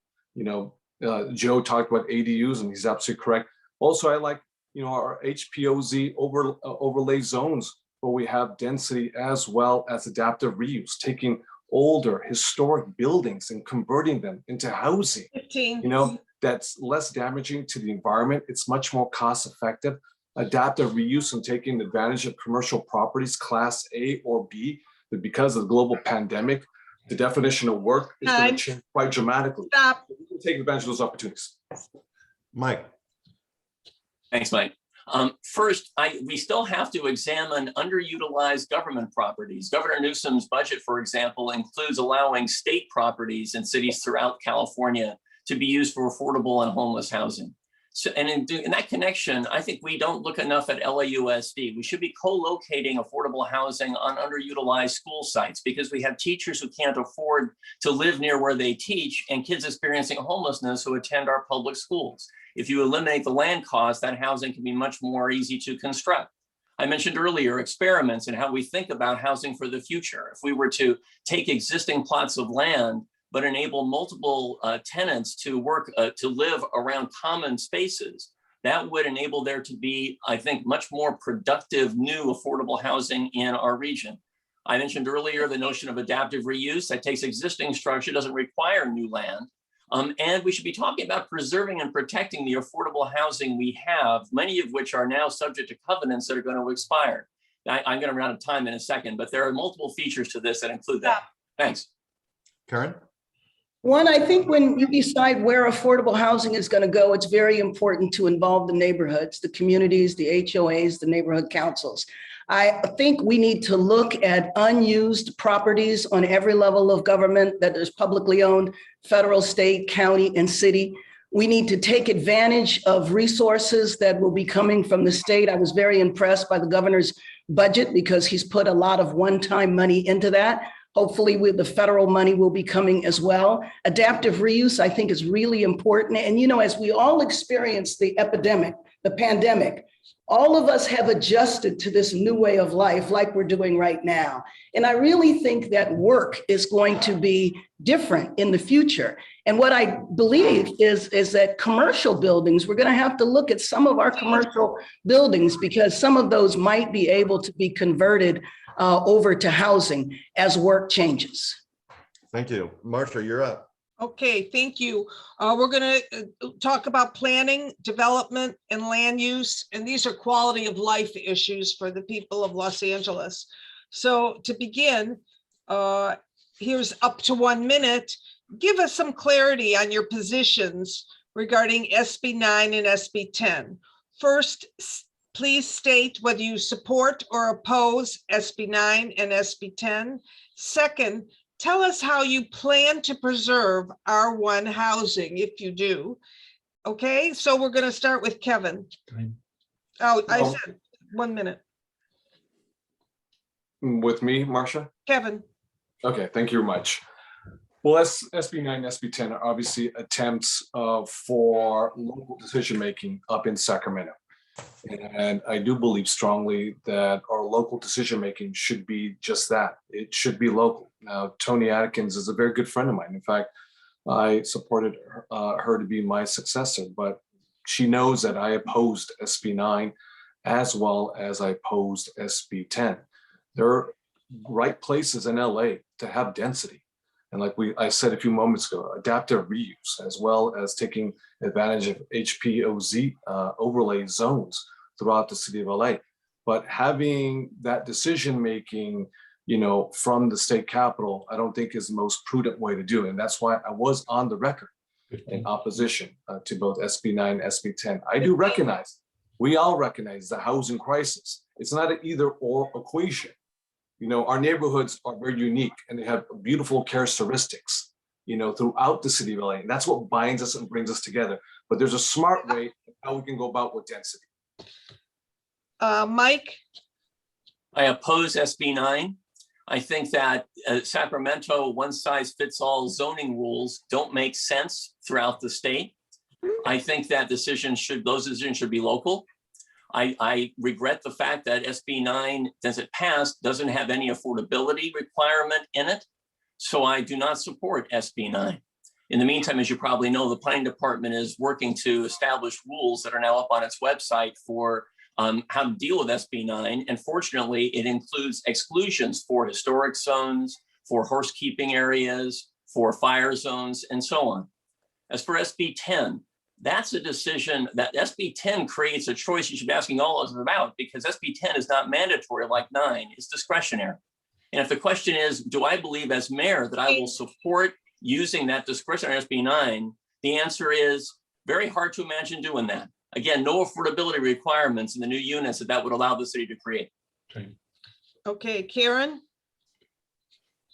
Joe talked about ADUs, and he's absolutely correct. Also, I like, our HPOZ overlay zones where we have density as well as adaptive reuse, taking older historic buildings and converting them into housing. 15. That's less damaging to the environment. It's much more cost effective. Adaptive reuse and taking advantage of commercial properties, class A or B, but because of the global pandemic, the definition of work is going to change quite dramatically. Stop. We can take advantage of those opportunities. Mike. Thanks, Mike. First, we still have to examine underutilized government properties. Governor Newsom's budget, for example, includes allowing state properties in cities throughout California to be used for affordable and homeless housing. So, and in that connection, I think we don't look enough at LAUSD. We should be co-locating affordable housing on underutilized school sites, because we have teachers who can't afford to live near where they teach and kids experiencing homelessness who attend our public schools. If you eliminate the land cost, that housing can be much more easy to construct. I mentioned earlier experiments in how we think about housing for the future. If we were to take existing plots of land but enable multiple tenants to live around common spaces, that would enable there to be, I think, much more productive new affordable housing in our region. I mentioned earlier the notion of adaptive reuse that takes existing structure, doesn't require new land. And we should be talking about preserving and protecting the affordable housing we have, many of which are now subject to covenants that are going to expire. I'm going to run out of time in a second, but there are multiple features to this that include that. Thanks. Karen? One, I think when you decide where affordable housing is going to go, it's very important to involve the neighborhoods, the communities, the HOAs, the neighborhood councils. I think we need to look at unused properties on every level of government that is publicly owned, federal, state, county, and city. We need to take advantage of resources that will be coming from the state. I was very impressed by the governor's budget because he's put a lot of one-time money into that. Hopefully the federal money will be coming as well. Adaptive reuse, I think, is really important. And, as we all experience the epidemic, the pandemic, all of us have adjusted to this new way of life like we're doing right now. And I really think that work is going to be different in the future. And what I believe is that commercial buildings, we're going to have to look at some of our commercial buildings because some of those might be able to be converted over to housing as work changes. Thank you. Marcia, you're up. Okay, thank you. We're going to talk about planning, development, and land use, and these are quality of life issues for the people of Los Angeles. So to begin, here's up to 1 minute. Give us some clarity on your positions regarding SB 9 and SB 10. First, please state whether you support or oppose SB 9 and SB 10. Second, tell us how you plan to preserve R1 housing if you do. Okay, so we're going to start with Kevin. Time. Oh, I Oh. said 1 minute. With me, Marcia? Kevin. Okay, thank you very much. Well, SB 9, SB 10 are obviously attempts for local decision-making up in Sacramento. And I do believe strongly that our local decision-making should be just that. It should be local. Now, Tony Atkins is a very good friend of mine. In fact, I supported her to be my successor, but she knows that I opposed SB 9 as well as I opposed SB 10. There are right places in LA to have density. And like I said a few moments ago, adaptive reuse, as well as taking advantage of HPOZ overlay zones throughout the city of LA. But having that decision-making, from the state capitol, I don't think is the most prudent way to do it. And that's why I was on the record in opposition to both SB 9 and SB 10. I do recognize, we all recognize the housing crisis. It's not an either or equation. Our neighborhoods are very unique and they have beautiful characteristics, throughout the city of LA. And that's what binds us and brings us together. But there's a smart way how we can go about with density. Mike? I oppose SB 9. I think that Sacramento one-size-fits-all zoning rules don't make sense throughout the state. I think that those decisions should be local. I regret the fact that SB 9, as it passed, doesn't have any affordability requirement in it. So I do not support SB 9. In the meantime, as you probably know, the planning department is working to establish rules that are now up on its website for how to deal with SB 9. And fortunately, it includes exclusions for historic zones, for horse keeping areas, for fire zones, and so on. As for SB 10, that's a decision that SB 10 creates a choice you should be asking all of us about, because SB 10 is not mandatory like 9, it's discretionary. And if the question is, do I believe as mayor that I will support using that discretionary SB 9, the answer is very hard to imagine doing that. Again, no affordability requirements in the new units that would allow the city to create. Time. Okay, Karen?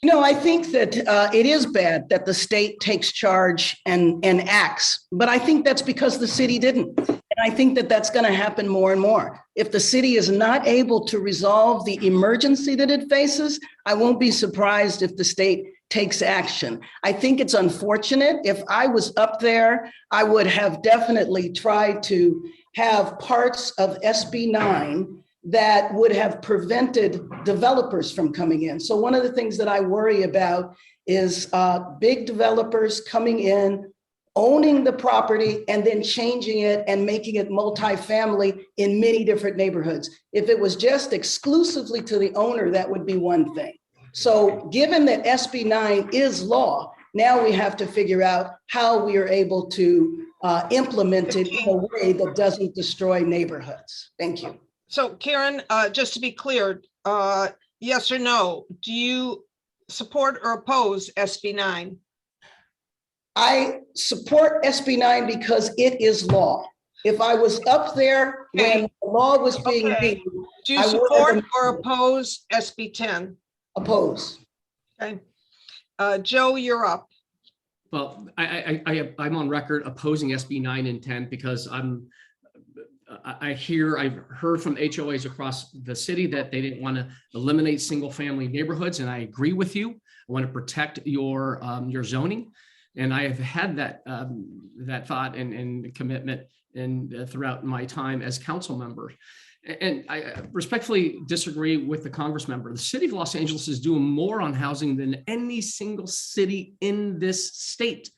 I think that it is bad that the state takes charge and acts, but I think that's because the city didn't. And I think that that's going to happen more and more. If the city is not able to resolve the emergency that it faces, I won't be surprised if the state takes action. I think it's unfortunate. If I was up there, I would have definitely tried to have parts of SB 9 that would have prevented developers from coming in. So one of the things that I worry about is big developers coming in, owning the property, and then changing it and making it multifamily in many different neighborhoods. If it was just exclusively to the owner, that would be one thing. So given that SB 9 is law, now we have to figure out how we are able to implement it in a way that doesn't destroy neighborhoods. Thank you. So Karen, just to be clear, yes or no, do you support or oppose SB 9? I support SB 9 because it is law. If I was up there when the law was being made, Do you I would support have or oppose SB 10? oppose. Okay. Joe, you're up. Well, I'm on record opposing SB 9 and 10 because I've heard from HOAs across the city that they didn't want to eliminate single family neighborhoods. And I agree with you. I want to protect your zoning. And I have had that thought and commitment throughout my time as council member. And I respectfully disagree with the Congress member. The city of Los Angeles is doing more on housing than any single city in this state.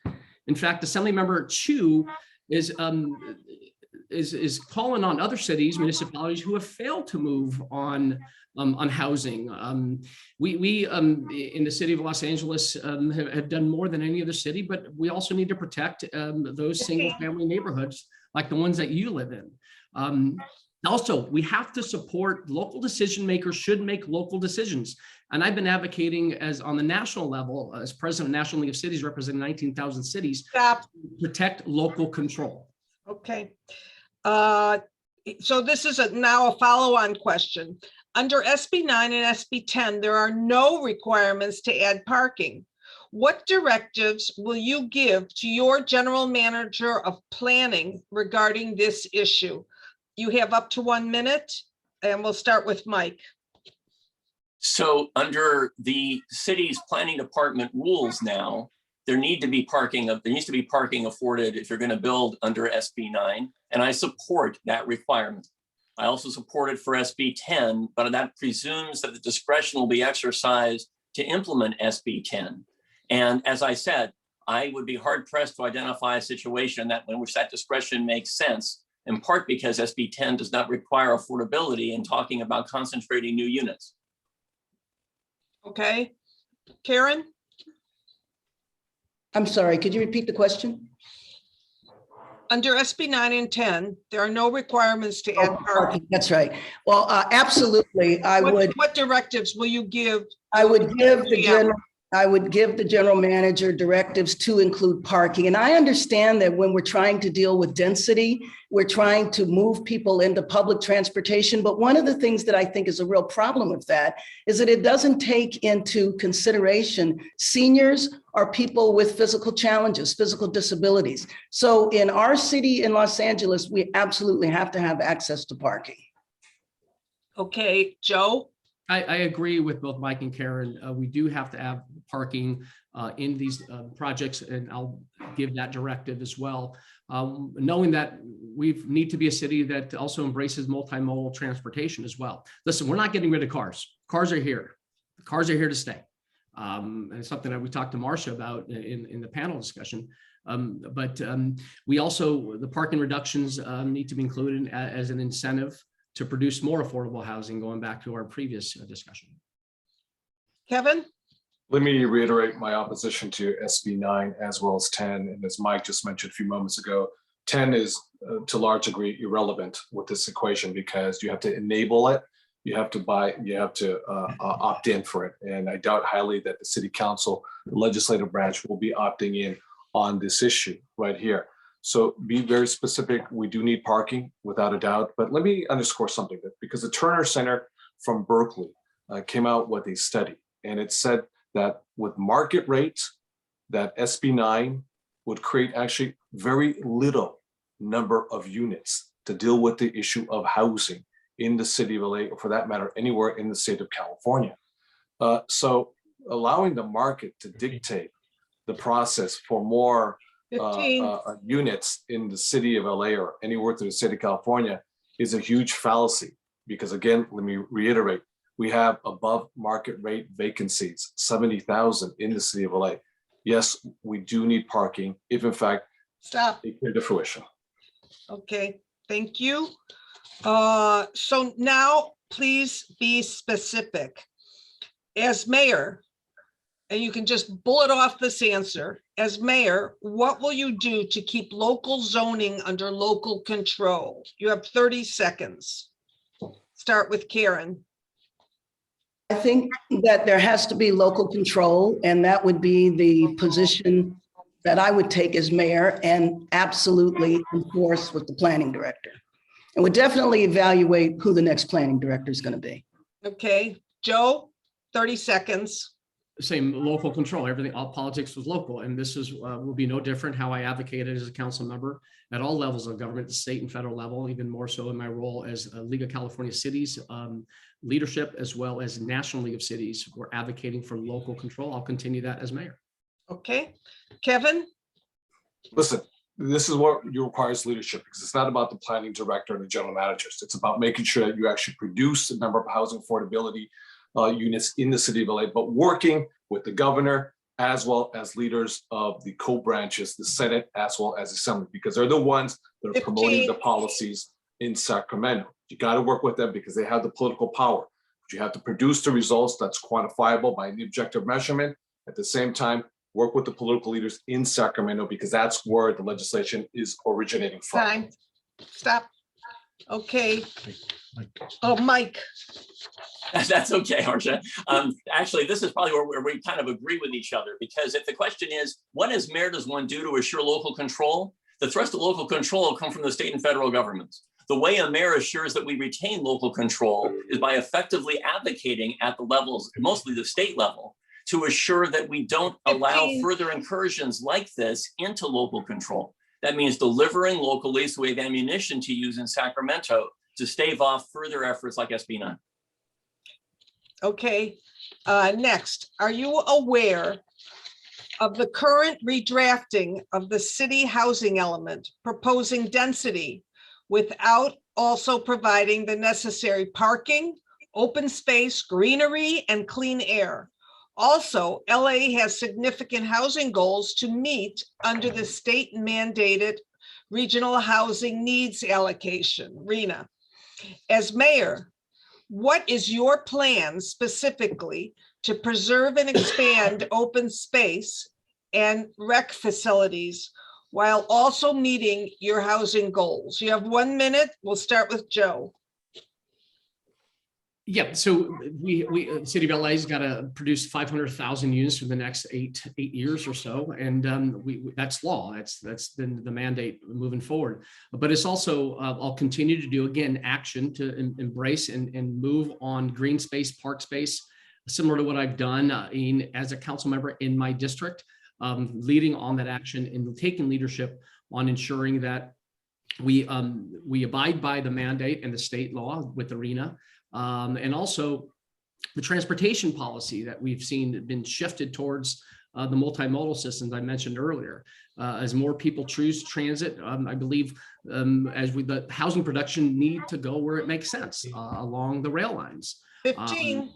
In fact, Assembly Member Chu is is calling on other cities, municipalities who have failed to move on housing. We in the city of Los Angeles have done more than any other city, but we also need to protect those single family neighborhoods like the ones that you live in. Also, we have to support local decision makers should make local decisions. And I've been advocating as on the national level, as president of National League of Cities representing 19,000 cities, Stop. protect local control. Okay. So this is now a follow-on question. Under SB 9 and SB 10, there are no requirements to add parking. What directives will you give to your general manager of planning regarding this issue? You have up to 1 minute, and we'll start with Mike. So under the city's planning department rules now, there needs to be parking afforded if you're going to build under SB 9, and I support that requirement. I also support it for SB 10, but that presumes that the discretion will be exercised to implement SB 10. And as I said, I would be hard pressed to identify a situation in which that discretion makes sense, in part because SB 10 does not require affordability in talking about concentrating new units. Okay. Karen? I'm sorry, could you repeat the question? Under SB 9 and 10, there are no requirements to add parking. That's right. Well, absolutely, What directives will you give? I would give the general manager directives to include parking. And I understand that when we're trying to deal with density, we're trying to move people into public transportation. But one of the things that I think is a real problem with that is that it doesn't take into consideration seniors or people with physical challenges, physical disabilities. So in our city in Los Angeles, we absolutely have to have access to parking. Okay, Joe? I agree with both Mike and Karen. We do have to have parking in these projects, and I'll give that directive as well. Knowing that we need to be a city that also embraces multimodal transportation as well. Listen, we're not getting rid of cars. Cars are here. Cars are here to stay. And it's something that we talked to Marcia about in the panel discussion. But we also, the parking reductions need to be included as an incentive to produce more affordable housing, going back to our previous discussion. Kevin? Let me reiterate my opposition to SB 9 as well as 10. And as Mike just mentioned a few moments ago, 10 is to a large degree irrelevant with this equation because you have to enable it, you have to opt in for it. And I doubt highly that the city council, the legislative branch will be opting in on this issue right here. So be very specific. We do need parking without a doubt, but let me underscore something because the Turner Center from Berkeley came out with a study and it said that with market rates, that SB 9 would create actually very little number of units to deal with the issue of housing in the city of LA, or for that matter, anywhere in the state of California. So allowing the market to dictate the process for more units in the city of LA or anywhere through the state of California is a huge fallacy. Because again, let me reiterate, we have above market rate vacancies, 70,000 in the city of LA. Yes, we do need parking if in fact they came to fruition. Okay, thank you. So now please be specific. As mayor, and you can just bullet off this answer. As mayor, what will you do to keep local zoning under local control? You have 30 seconds. Start with Karen. I think that there has to be local control, and that would be the position that I would take as mayor and absolutely enforce with the planning director. And would definitely evaluate who the next planning director is going to be. Okay, Joe, 30 seconds. Same local control, everything, all politics was local. And this is will be no different how I advocated as a council member at all levels of government, the state and federal level, even more so in my role as a League of California Cities leadership, as well as National League of Cities. We're advocating for local control. I'll continue that as mayor. Okay, Kevin? Listen, this is what requires leadership because it's not about the planning director and the general managers. It's about making sure that you actually produce the number of housing affordability units in the city of LA, but working with the governor as well as leaders of the co-branches, the Senate, as well as the Assembly, because they're the ones that are promoting the 15. policies in Sacramento. You got to work with them because they have the political power. But you have to produce the results that's quantifiable by the objective measurement. At the same time, work with the political leaders in Sacramento because that's where the legislation is originating from. Time. Stop. Okay. Mike. Oh, Mike. That's okay, Harsha. Actually, this is probably where we kind of agree with each other, because if the question is, what as mayor does one do to assure local control? The thrust of local control will come from the state and federal governments. The way a mayor assures that we retain local control is by effectively advocating at the levels, mostly the state level, to assure that we don't allow 15. further incursions like this into local control. That means delivering locally so we have ammunition to use in Sacramento to stave off further efforts like SB 9. Okay, next, are you aware of the current redrafting of the city housing element proposing density without also providing the necessary parking, open space, greenery, and clean air? Also, LA has significant housing goals to meet under the state mandated regional housing needs allocation, RHNA. As mayor, what is your plan specifically to preserve and expand open space and rec facilities while also meeting your housing goals? You have 1 minute. We'll start with Joe. Yeah, so City of LA's got to produce 500,000 units for the next eight years or so, and that's law. That's been the mandate moving forward. But it's also I'll continue to do again action to embrace and move on green space, park space, similar to what I've done as a council member in my district, leading on that action and taking leadership on ensuring that we abide by the mandate and the state law with the RHNA. And also the transportation policy that we've seen been shifted towards the multimodal systems I mentioned earlier. As more people choose transit, I believe the housing production need to go where it makes sense along the rail lines. 15.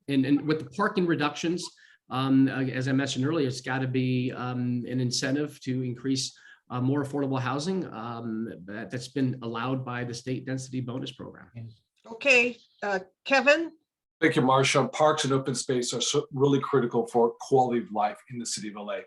And with the parking reductions, as I mentioned earlier, it's got to be an incentive to increase more affordable housing that's been allowed by the state density bonus program. Okay, Kevin. Thank you, Marcia. Parks and open space are really critical for quality of life in the city of LA.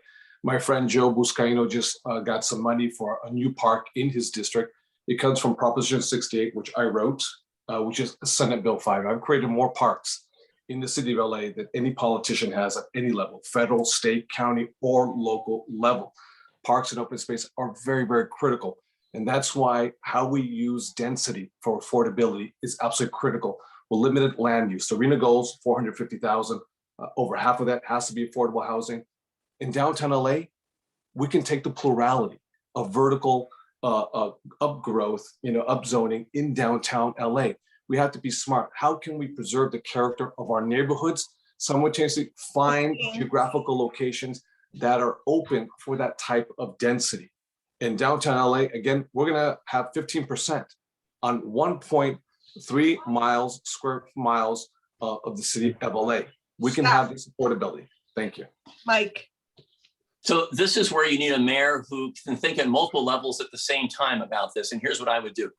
My friend Joe Buscaino just got some money for a new park in his district. It comes from Proposition 68, which I wrote, which is Senate Bill 5. I've created more parks in the city of LA that any politician has at any level, federal, state, county, or local level. Parks and open space are very, very critical. And that's why how we use density for affordability is absolutely critical. With limited land use. So RHNA goals, 450,000, over half of that has to be affordable housing. In downtown LA, we can take the plurality of vertical upgrowth, upzoning in downtown LA. We have to be smart. How can we preserve the character of our neighborhoods, simultaneously find geographical locations that are open for that type of density? In downtown LA, again, we're gonna have 15% on 1.3 square miles of the city of LA. We can have this affordability. Thank you. Mike. So this is where you need a mayor who can think at multiple levels at the same time about this. And here's what I would do.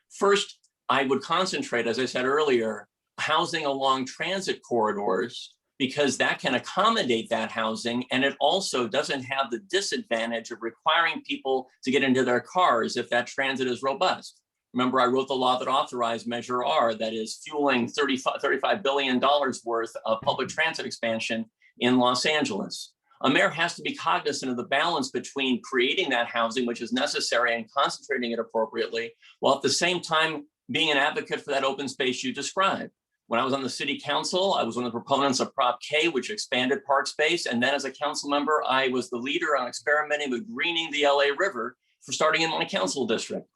First, I would concentrate, as I said earlier, housing along transit corridors, because that can accommodate that housing. And it also doesn't have the disadvantage of requiring people to get into their cars if that transit is robust. Remember, I wrote the law that authorized Measure R, that is fueling $35 billion worth of public transit expansion in Los Angeles. A mayor has to be cognizant of the balance between creating that housing, which is necessary, and concentrating it appropriately, while at the same time being an advocate for that open space you described. When I was on the city council, I was one of the proponents of Prop K, which expanded park space. And then as a council member, I was the leader on experimenting with greening the LA River for starting in my council district.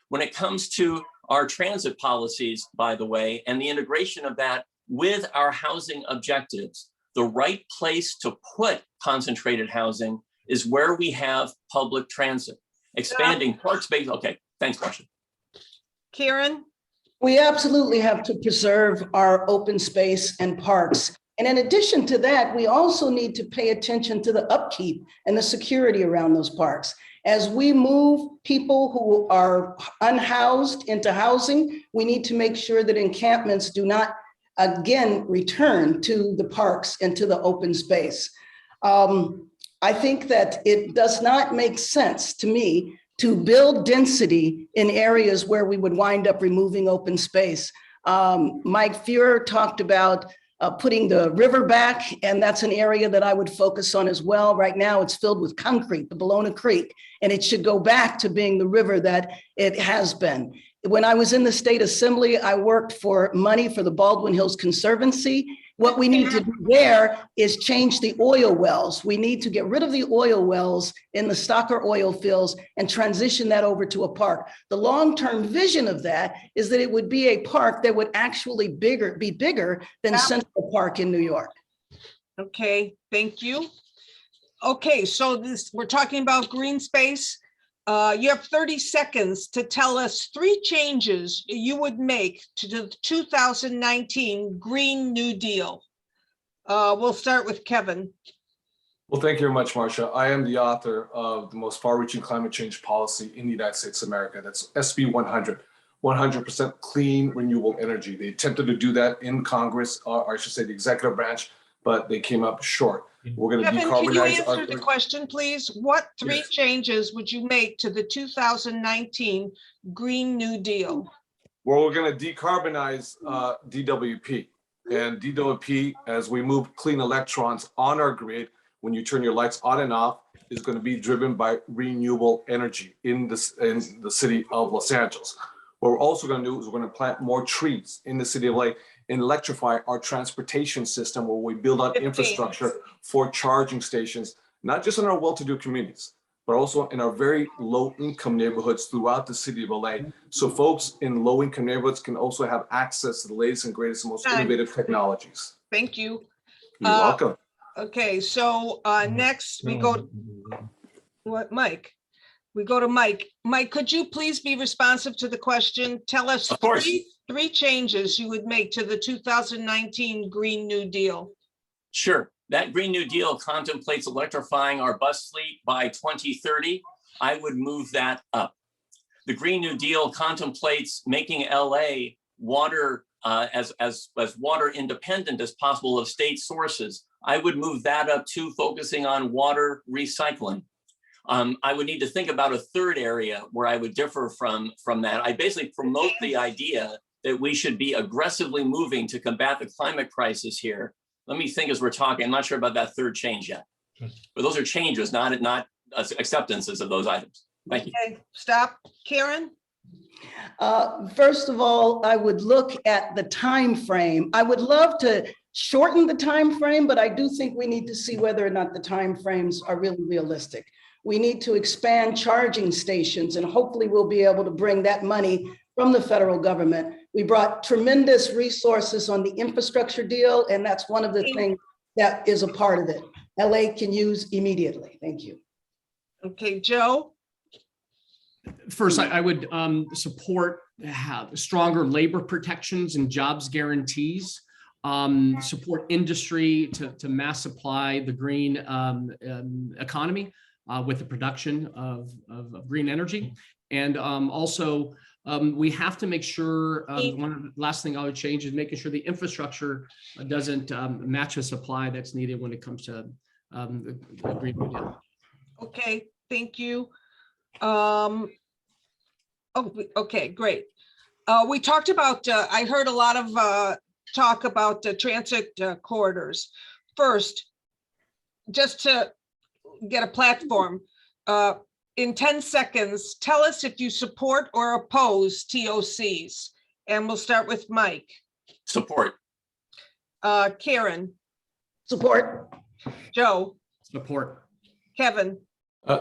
When it comes to our transit policies, by the way, and the integration of that with our housing objectives, the right place to put concentrated housing is where we have public transit. Expanding park space. Okay, thanks, Marcia. Karen. We absolutely have to preserve our open space and parks. And in addition to that, we also need to pay attention to the upkeep and the security around those parks. As we move people who are unhoused into housing, we need to make sure that encampments do not again return to the parks and to the open space. I think that it does not make sense to me to build density in areas where we would wind up removing open space. Mike Feuer talked about putting the river back, and that's an area that I would focus on as well. Right now, it's filled with concrete, the Bologna Creek, and it should go back to being the river that it has been. When I was in the state assembly, I worked for money for the Baldwin Hills Conservancy. What we need to do there is change the oil wells. We need to get rid of the oil wells in the Stocker oil fields and transition that over to a park. The long-term vision of that is that it would be a park that would actually be bigger than Central Park in New York. Okay, thank you. Okay, so we're talking about green space. You have 30 seconds to tell us 3 changes you would make to the 2019 Green New Deal. We'll start with Kevin. Well, thank you very much, Marcia. I am the author of the most far-reaching climate change policy in the United States of America. That's SB 100, 100% clean, renewable energy. They attempted to do that in Congress, or I should say the executive branch, but they came up short. We're going to Kevin, can you decarbonize answer the question, please? What 3 Yes. changes would you make to the 2019 Green New Deal? Well, we're going to decarbonize DWP. And DWP, as we move clean electrons on our grid, when you turn your lights on and off, is going to be driven by renewable energy in the city of Los Angeles. What we're also going to do is we're going to plant more trees in the city of LA and electrify our transportation system, where we build out infrastructure for charging stations, not just in our well-to-do communities, but also in our very low-income neighborhoods throughout the city of LA. So folks in low-income neighborhoods can also have access to the latest and greatest and most innovative technologies. Thank you. You're welcome. Okay, so next we go, Mike? We go to Mike. Mike, could you please be responsive to the question? Tell us Of course. three changes you would make to the 2019 Green New Deal. Sure. That Green New Deal contemplates electrifying our bus fleet by 2030. I would move that up. The Green New Deal contemplates making LA water as water independent as possible of state sources. I would move that up to focusing on water recycling. I would need to think about a third area where I would differ from that. I basically promote the idea that we should be aggressively moving to combat the climate crisis here. Let me think as we're talking. I'm not sure about that third change yet, but those are changes, not acceptances of those items. Thank you. Okay, stop. Karen? First of all, I would look at the time frame. I would love to shorten the time frame, but I do think we need to see whether or not the time frames are really realistic. We need to expand charging stations, and hopefully we'll be able to bring that money from the federal government. We brought tremendous resources on the infrastructure deal, and that's one of the things that is a part of it. LA can use immediately. Thank you. Okay, Joe? First, I would support stronger labor protections and jobs guarantees. Support industry to mass supply the green economy with the production of green energy. And also, we have to make sure, one of the last thing I would change is making sure the infrastructure doesn't match the supply that's needed when it comes to the Green New Deal. Okay, thank you. Okay, great. We talked about, I heard a lot of talk about the transit corridors. First, just to get a platform, in 10 seconds, tell us if you support or oppose TOCs. And we'll start with Mike. Support. Karen. Support. Joe. Support. Kevin.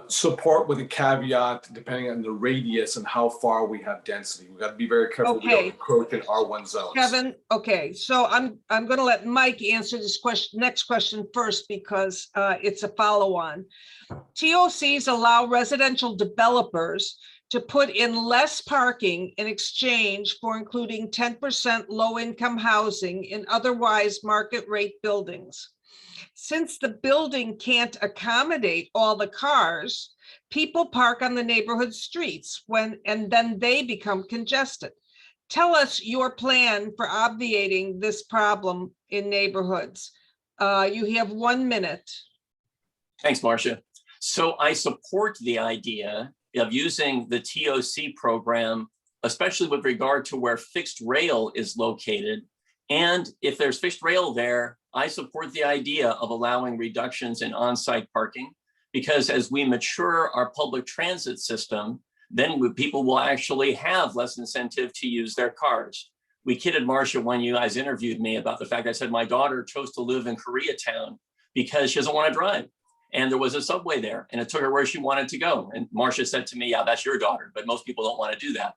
Support with a caveat, depending on the radius and how far we have density. We got to be very careful. We don't encroach in R1 zones. Kevin, okay, so I'm going to let Mike answer this next question first, because it's a follow-on. TOCs allow residential developers to put in less parking in exchange for including 10% low-income housing in otherwise market rate buildings. Since the building can't accommodate all the cars, people park on the neighborhood streets and then they become congested. Tell us your plan for obviating this problem in neighborhoods. You have 1 minute. Thanks, Marcia. So I support the idea of using the TOC program, especially with regard to where fixed rail is located. And if there's fixed rail there, I support the idea of allowing reductions in on-site parking, because as we mature our public transit system, then people will actually have less incentive to use their cars. We kidded Marcia when you guys interviewed me about the fact I said my daughter chose to live in Koreatown because she doesn't want to drive. And there was a subway there and it took her where she wanted to go. And Marcia said to me, yeah, that's your daughter, but most people don't want to do that.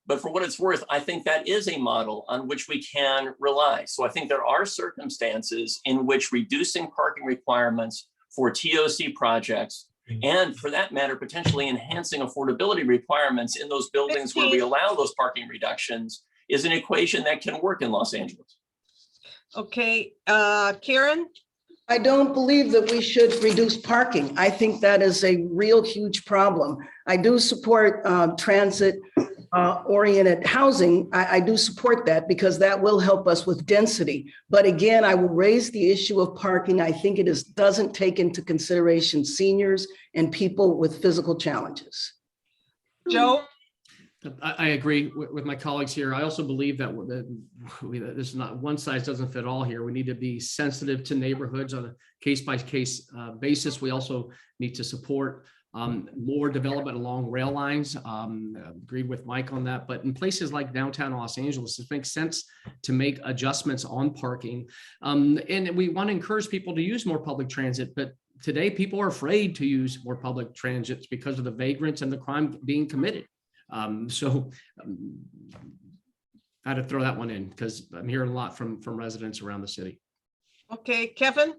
But for what it's worth, I think that is a model on which we can rely. So I think there are circumstances in which reducing parking requirements for TOC projects, and for that matter, potentially enhancing affordability requirements in those buildings where we allow those parking reductions is an equation that can work in Los Angeles. Okay, Karen? I don't believe that we should reduce parking. I think that is a real huge problem. I do support transit oriented housing. I do support that because that will help us with density. But again, I will raise the issue of parking. I think it doesn't take into consideration seniors and people with physical challenges. Joe? I agree with my colleagues here. I also believe that this is not one size doesn't fit all here. We need to be sensitive to neighborhoods on a case-by-case basis. We also need to support more development along rail lines. Agreed with Mike on that. But in places like downtown Los Angeles, it makes sense to make adjustments on parking. And we want to encourage people to use more public transit, but today people are afraid to use more public transit because of the vagrants and the crime being committed. I had to throw that one in because I'm hearing a lot from residents around the city. Okay, Kevin?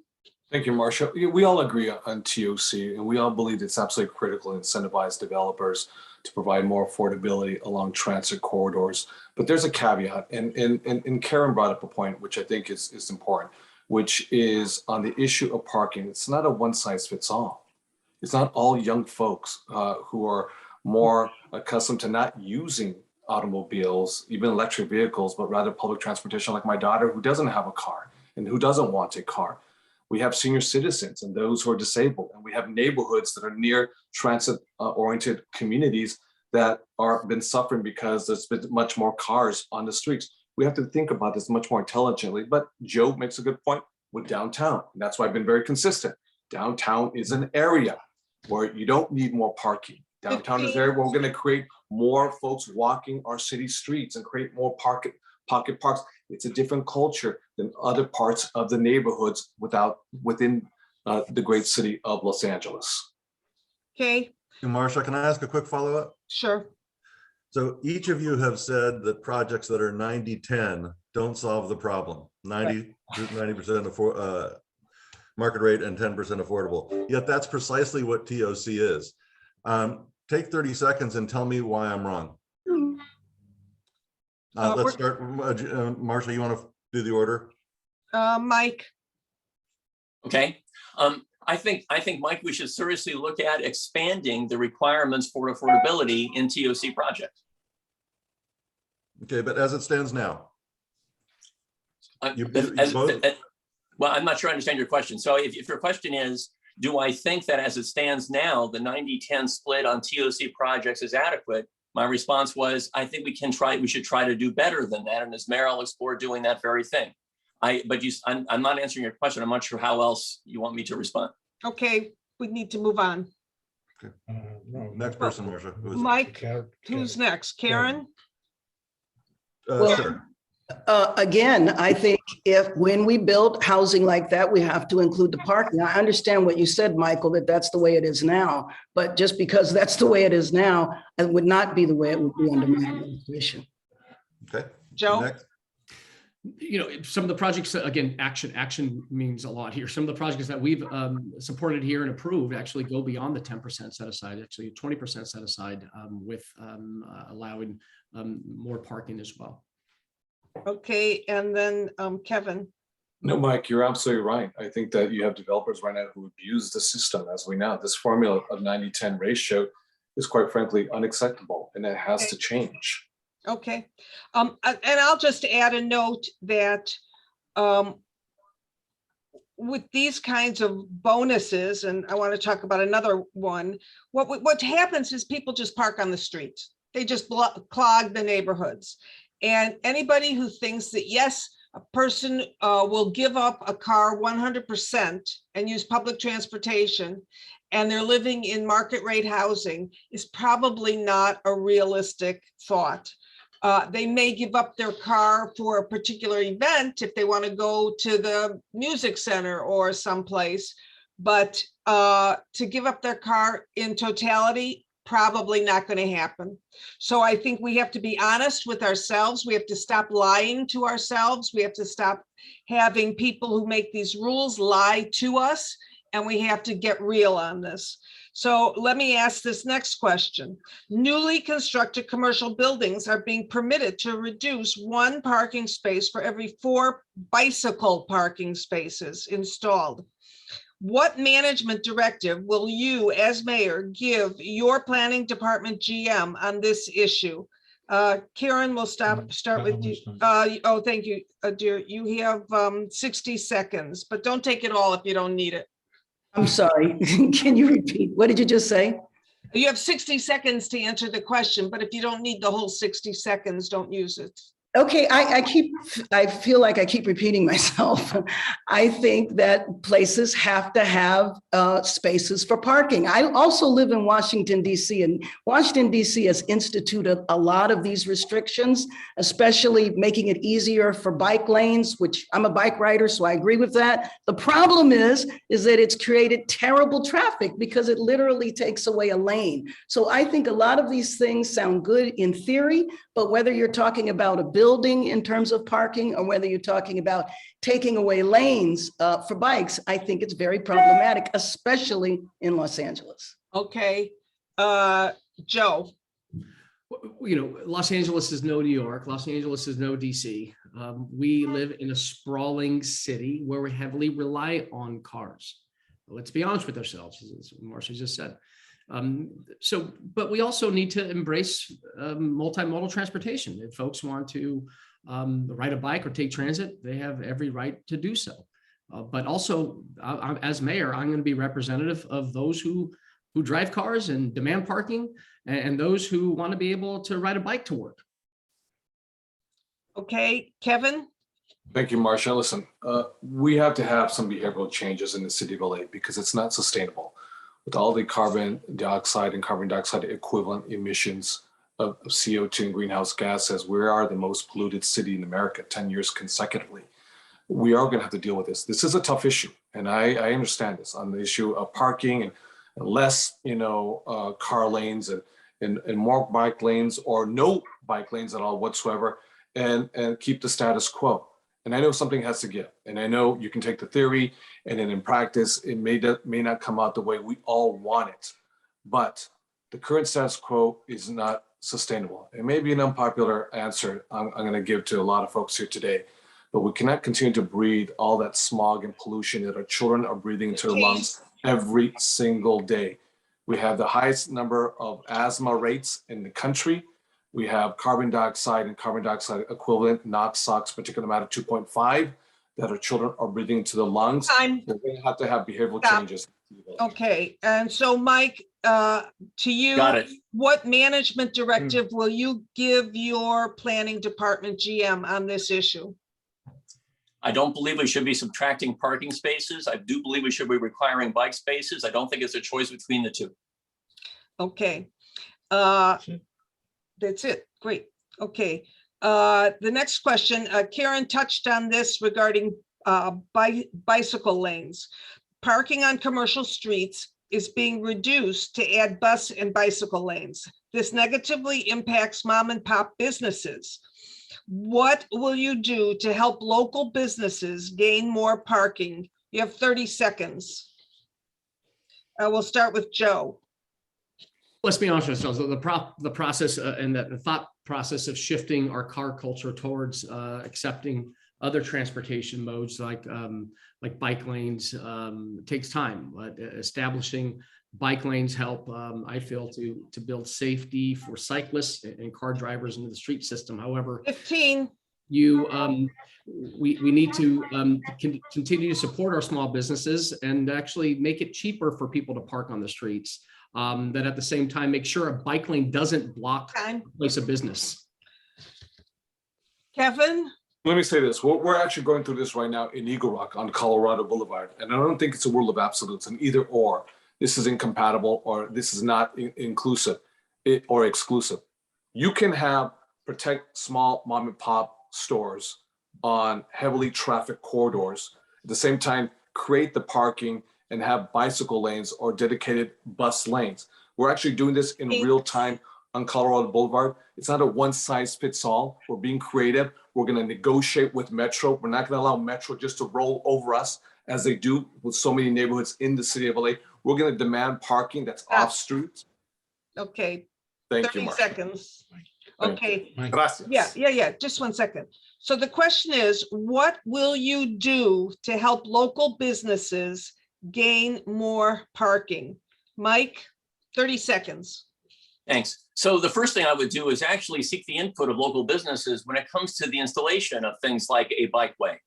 Thank you, Marcia. We all agree on TOC, and we all believe it's absolutely critical to incentivize developers to provide more affordability along transit corridors. But there's a caveat, and Karen brought up a point which I think is important, which is on the issue of parking. It's not a one size fits all. It's not all young folks who are more accustomed to not using automobiles, even electric vehicles, but rather public transportation, like my daughter who doesn't have a car and who doesn't want a car. We have senior citizens and those who are disabled, and we have neighborhoods that are near transit-oriented communities that are been suffering because there's been much more cars on the streets. We have to think about this much more intelligently, but Joe makes a good point with downtown. And that's why I've been very consistent. Downtown is an area where you don't need more parking. Downtown is there where we're going to create more folks walking our city streets and create more pocket parks. It's a different culture than other parts of the neighborhoods within the great city of Los Angeles. Okay, Marcia, can I ask a quick follow-up? sure. So each of you have said that projects that are 90-10 don't solve the problem. 90% of market rate and 10% affordable. Yet that's precisely what TOC is. Take 30 seconds and tell me why I'm wrong. Let's start. Marcia, you want to do the order? Mike? Okay. I think, Mike, we should seriously look at expanding the requirements for affordability in TOC projects. Okay, but as it stands now. Well, I'm not sure I understand your question. So if your question is, do I think that as it stands now, the 90-10 split on TOC projects is adequate? My response was, I think we should try to do better than that. And as Mayoral explored doing that very thing. I'm not answering your question. I'm not sure how else you want me to respond. Okay, we need to move on. Okay. Next person, Marcia. Mike, who's next? Karen? Sure. Again, I think when we build housing like that, we have to include the parking. I understand what you said, Michael, that that's the way it is now. But just because that's the way it is now, it would not be the way it would be under my administration. Okay. Joe? Next. Some of the projects, again, action means a lot here. Some of the projects that we've supported here and approved actually go beyond the 10% set aside, actually 20% set aside, with allowing more parking as well. Okay, and then Kevin. No, Mike, you're absolutely right. I think that you have developers right now who abuse the system as we know. This formula of 90-10 ratio is quite frankly unacceptable, and it has to change. Okay, and I'll just add a note that with these kinds of bonuses, and I want to talk about another one, what happens is people just park on the streets. They just clog the neighborhoods. And anybody who thinks that, yes, a person will give up a car 100% and use public transportation, and they're living in market rate housing, is probably not a realistic thought. They may give up their car for a particular event if they want to go to the music center or someplace, but to give up their car in totality, probably not going to happen. So I think we have to be honest with ourselves. We have to stop lying to ourselves. We have to stop having people who make these rules lie to us, and we have to get real on this. So let me ask this next question. Newly constructed commercial buildings are being permitted to reduce 1 parking space for every 4 bicycle parking spaces installed. What management directive will you, as mayor, give your planning department GM on this issue? Karen, we'll start with you. Oh, thank you, dear. You have 60 seconds, but don't take it all if you don't need it. I'm sorry. Can you repeat? What did you just say? You have 60 seconds to answer the question, but if you don't need the whole 60 seconds, don't use it. Okay, I feel like I keep repeating myself. I think that places have to have spaces for parking. I also live in Washington, D.C., and Washington, D.C. has instituted a lot of these restrictions, especially making it easier for bike lanes, which I'm a bike rider, so I agree with that. The problem is that it's created terrible traffic because it literally takes away a lane. So I think a lot of these things sound good in theory, but whether you're talking about a building in terms of parking or whether you're talking about taking away lanes for bikes, I think it's very problematic, especially in Los Angeles. Okay, Joe. Los Angeles is no New York. Los Angeles is no DC. We live in a sprawling city where we heavily rely on cars. Let's be honest with ourselves, as Marcia just said. But we also need to embrace multimodal transportation. If folks want to ride a bike or take transit, they have every right to do so. But also, as mayor, I'm going to be representative of those who drive cars and demand parking, and those who want to be able to ride a bike to work. Okay, Kevin? Thank you, Marcia. Listen, we have to have some behavioral changes in the city of LA because it's not sustainable. With all the carbon dioxide and carbon dioxide equivalent emissions of CO2 and greenhouse gases, we are the most polluted city in America 10 years consecutively. We are going to have to deal with this. This is a tough issue, and I understand this on the issue of parking and less, car lanes and more bike lanes or no bike lanes at all whatsoever, and keep the status quo. And I know something has to give, and I know you can take the theory, and then in practice, it may not come out the way we all want it. But the current status quo is not sustainable. It may be an unpopular answer I'm going to give to a lot of folks here today, but we cannot continue to breathe all that smog and pollution that our children are breathing into their lungs every single day. We have the highest number of asthma rates in the country. We have carbon dioxide and carbon dioxide equivalent, NOx, SOx, particulate matter 2.5 that our children are breathing into the lungs. We're going to have behavioral changes. Okay, and so Mike, to you, Got it. What management directive will you give your planning department GM on this issue? I don't believe we should be subtracting parking spaces. I do believe we should be requiring bike spaces. I don't think it's a choice between the two. Okay. That's it. Great. Okay. The next question, Karen touched on this regarding bicycle lanes. Parking on commercial streets is being reduced to add bus and bicycle lanes. This negatively impacts mom and pop businesses. What will you do to help local businesses gain more parking? You have 30 seconds. We'll start with Joe. Let's be honest with ourselves. The process and the thought process of shifting our car culture towards accepting other transportation modes like bike lanes takes time. But establishing bike lanes help, I feel, to build safety for cyclists and car drivers into the street system. However, 15. We need to continue to support our small businesses and actually make it cheaper for people to park on the streets. That at the same time, make sure a bike lane doesn't block a place of business. Kevin? Let me say this. We're actually going through this right now in Eagle Rock on Colorado Boulevard. And I don't think it's a world of absolutes and either or. This is incompatible or this is not inclusive or exclusive. You can protect small mom and pop stores on heavily trafficked corridors. At the same time, create the parking and have bicycle lanes or dedicated bus lanes. We're actually doing this in real time on Colorado Boulevard. It's not a one size fits all. We're being creative. We're gonna negotiate with Metro. We're not gonna allow Metro just to roll over us as they do with so many neighborhoods in the city of LA. We're gonna demand parking that's off street. Okay. Thank you, 30 Mark. seconds. Okay. Gracias. Yeah. Just 1 second. So the question is, what will you do to help local businesses gain more parking? Mike, 30 seconds. Thanks. So the first thing I would do is actually seek the input of local businesses when it comes to the installation of things like a bikeway.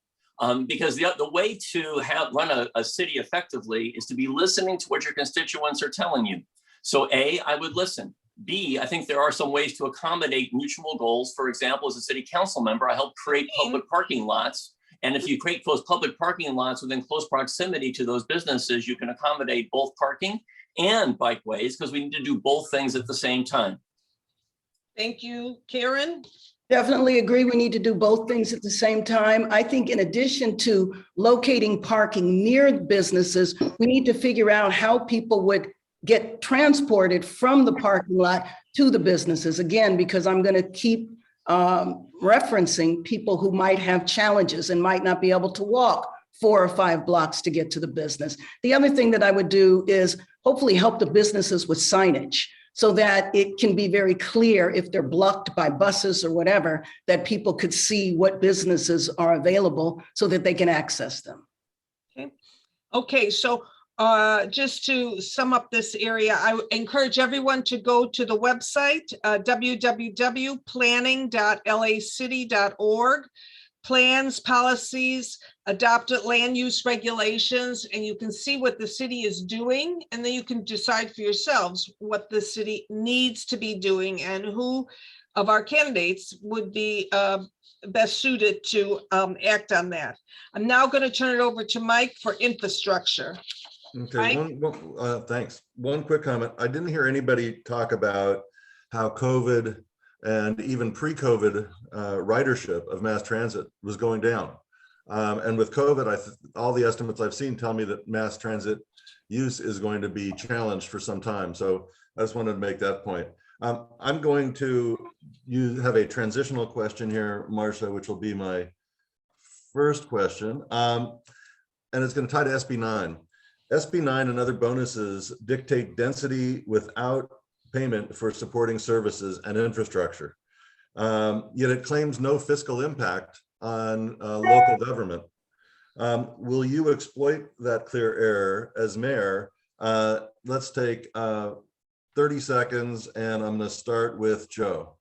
Because the way to run a city effectively is to be listening to what your constituents are telling you. So A, I would listen. B, I think there are some ways to accommodate mutual goals. For example, as a city council member, I help create public parking lots. And if you create those public parking lots within close proximity to those businesses, you can accommodate both parking and bikeways because we need to do both things at the same time. Thank you. Karen? Definitely agree. We need to do both things at the same time. I think in addition to locating parking near businesses, we need to figure out how people would get transported from the parking lot to the businesses. Again, because I'm going to keep referencing people who might have challenges and might not be able to walk 4 or 5 blocks to get to the business. The other thing that I would do is hopefully help the businesses with signage so that it can be very clear if they're blocked by buses or whatever, that people could see what businesses are available so that they can access them. Okay, so just to sum up this area, I encourage everyone to go to the website, www.planning.lacity.org. Plans, policies, adopted land use regulations, and you can see what the city is doing, and then you can decide for yourselves what the city needs to be doing and who of our candidates would be best suited to act on that. I'm now going to turn it over to Mike for infrastructure. Okay, thanks. One quick comment. I didn't hear anybody talk about how COVID and even pre-COVID ridership of mass transit was going down. And with COVID, all the estimates I've seen tell me that mass transit use is going to be challenged for some time. So I just wanted to make that point. I'm going to have a transitional question here, Marcia, which will be my first question. And it's going to tie to SB 9. SB 9 and other bonuses dictate density without payment for supporting services and infrastructure. Yet it claims no fiscal impact on local government. Will you exploit that clear error as mayor? Let's take 30 seconds and I'm going to start with Joe.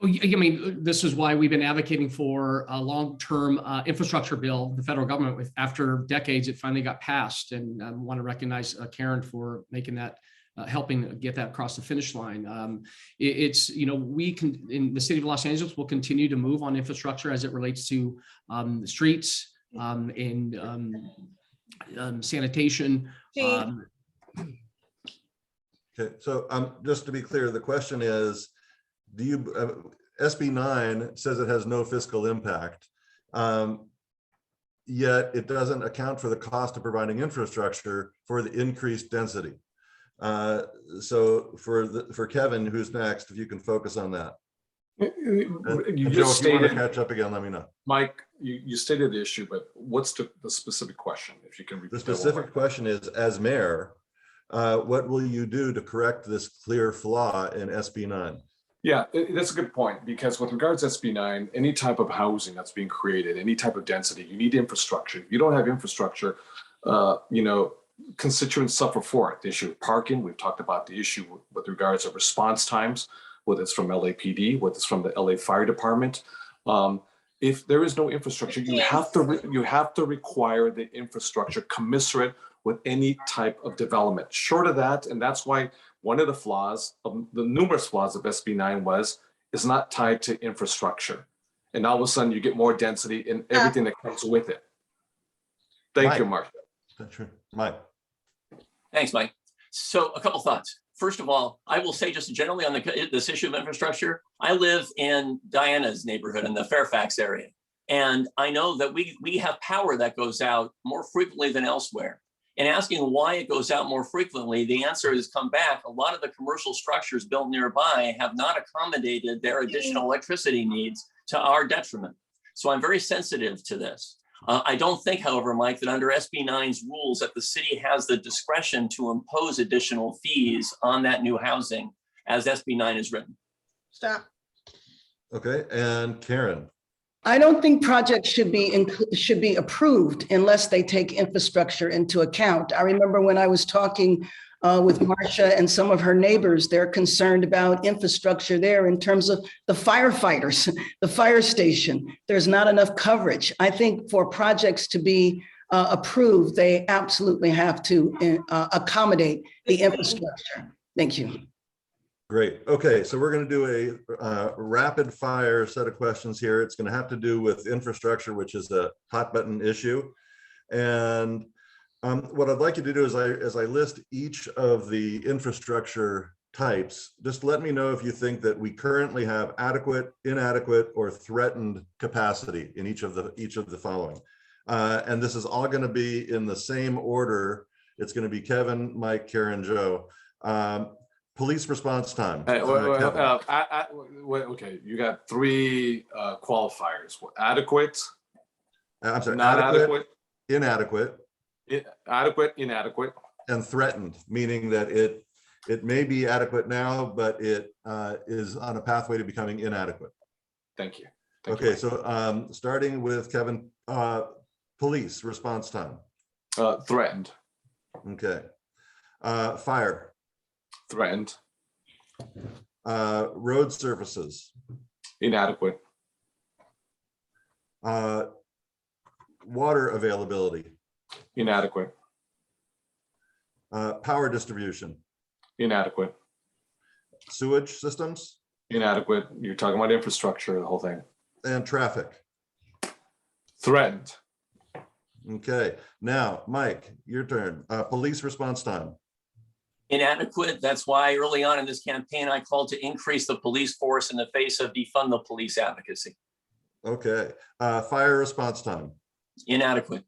I mean, this is why we've been advocating for a long-term infrastructure bill, the federal government, with after decades, it finally got passed. And I want to recognize Karen for making that, helping get that across the finish line. It's, we can, in the city of Los Angeles, will continue to move on infrastructure as it relates to the streets and sanitation. Okay, so just to be clear, the question is, do you, SB 9 says it has no fiscal impact, yet it doesn't account for the cost of providing infrastructure for the increased density. So for Kevin, who's next, if you can focus on that. You And Joe, just if you want to stated, catch up again, let me know. Mike, you stated the issue, but what's the specific question? If you can repeat The that one more specific question is, as mayor, what will you do to correct this clear flaw in SB 9? Yeah, that's a good point, because with regards to SB 9, any type of housing that's being created, any type of density, you need infrastructure. If you don't have infrastructure, constituents suffer for it. The issue of parking, we've talked about the issue with regards to response times, whether it's from LAPD, whether it's from the LA Fire Department. If there is no infrastructure, you have to require the infrastructure commensurate with any type of development. Short of that, and that's why one of the flaws, of the numerous flaws of SB 9 is not tied to infrastructure. And all of a sudden you get more density in everything that comes with it. Thank you, Mark. That's true. Mike. Thanks, Mike. So a couple thoughts. First of all, I will say just generally on this issue of infrastructure, I live in Diana's neighborhood in the Fairfax area. And I know that we have power that goes out more frequently than elsewhere. And asking why it goes out more frequently, the answer has come back. A lot of the commercial structures built nearby have not accommodated their additional electricity needs to our detriment. So I'm very sensitive to this. I don't think, however, Mike, that under SB 9's rules that the city has the discretion to impose additional fees on that new housing as SB 9 is written. Stop. Okay, and Karen. I don't think projects should be approved unless they take infrastructure into account. I remember when I was talking with Marcia and some of her neighbors, they're concerned about infrastructure there in terms of the firefighters, the fire station. There's not enough coverage. I think for projects to be approved, they absolutely have to accommodate the infrastructure. Thank you. Great. Okay, so we're going to do a rapid fire set of questions here. It's going to have to do with infrastructure, which is a hot button issue. And what I'd like you to do is as I list each of the infrastructure types, just let me know if you think that we currently have adequate, inadequate, or threatened capacity in each of the following. And this is all going to be in the same order. It's going to be Kevin, Mike, Karen, Joe. Police response time. Okay, you got three qualifiers. Adequate. I'm sorry, Not adequate. Inadequate. Adequate, inadequate. And threatened, meaning that it may be adequate now, but it is on a pathway to becoming inadequate. Thank you. Okay, so starting with Kevin, police response time. Threatened. Okay. Fire. Threatened. Road surfaces. Inadequate. Water availability. Inadequate. Power distribution. Inadequate. Sewage systems. Inadequate. You're talking about infrastructure, the whole thing. And traffic. Threatened. Okay, now, Mike, your turn. Police response time. Inadequate. That's why early on in this campaign, I called to increase the police force in the face of defund the police advocacy. Okay, fire response time. Inadequate.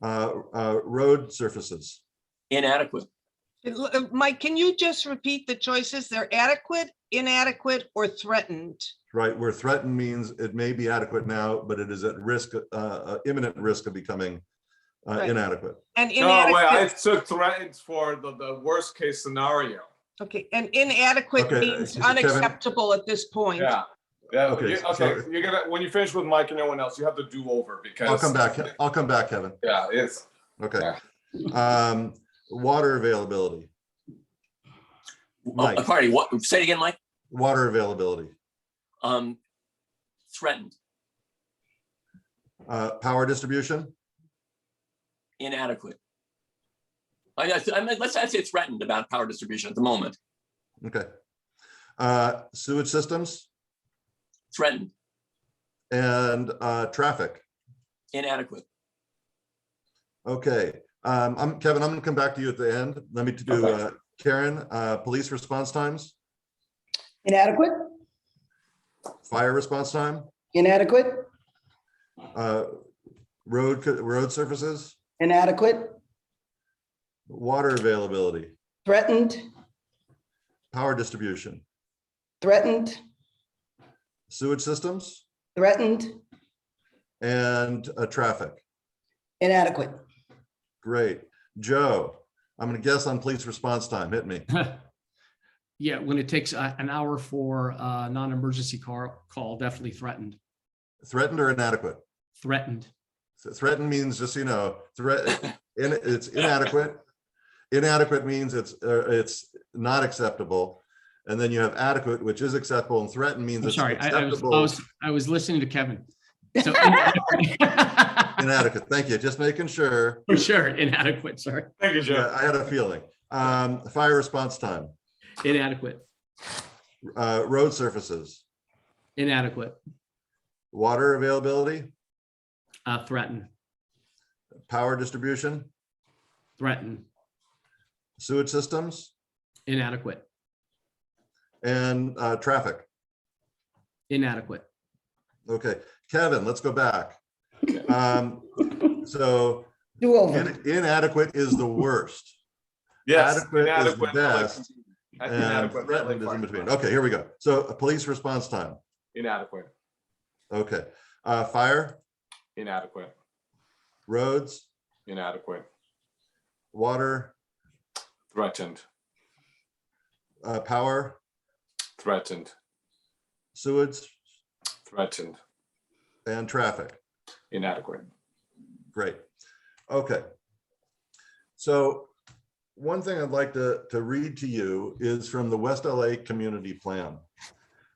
Road surfaces. Inadequate. Mike, can you just repeat the choices? They're adequate, inadequate, or threatened. Right, where threatened means it may be adequate now, but it is at risk, imminent risk of becoming inadequate. And No, inadequate. wait, I took threatened for the worst case scenario. Okay, and inadequate Okay, means Kevin. unacceptable at this point. Yeah. Yeah. Okay, You're gonna, when you finish with Mike and no one else, you have to do over because I'll come back, Kevin. Yeah, it's Okay. Water availability. Mike. Pardon, what? Say it again, Mike. Water availability. Threatened. Power distribution. Inadequate. Let's say threatened about power distribution at the moment. Okay. Sewage systems. Threatened. And traffic. Inadequate. Okay. Kevin, I'm going to come back to you at the end. Let me do Okay. Karen, police response times. Inadequate, Fire response time. inadequate, Road surfaces. inadequate, Water availability. threatened, Power distribution. threatened, Sewage systems, threatened, and traffic. inadequate. Great. Joe, I'm going to guess on police response time. Hit me. Yeah, when it takes an hour for a non-emergency call, definitely threatened. Threatened or inadequate? Threatened. So threatened means, just so you know, it's inadequate. Inadequate means it's not acceptable. And then you have adequate, which is acceptable, and threatened means I'm it's sorry, acceptable. I was listening to Kevin. So Inadequate. Thank you. Just making sure. for sure, inadequate. Sorry, Thank you, Yeah, I had a feeling. Fire response time, inadequate, road surfaces, inadequate, water availability, threatened, power distribution, threatened, sewage systems, inadequate, and traffic. inadequate. Okay, Kevin, let's go back. So Do over. inadequate is the worst. Yes. Adequate is the inadequate, best, and Inadequate. threatened is in between. Okay, here we go. So a police response time. Inadequate. Okay, fire, Inadequate. roads, Inadequate. water, Threatened. power, Threatened. sewage, Threatened. and traffic. Inadequate. Great. Okay. So one thing I'd like to read to you is from the West LA Community Plan.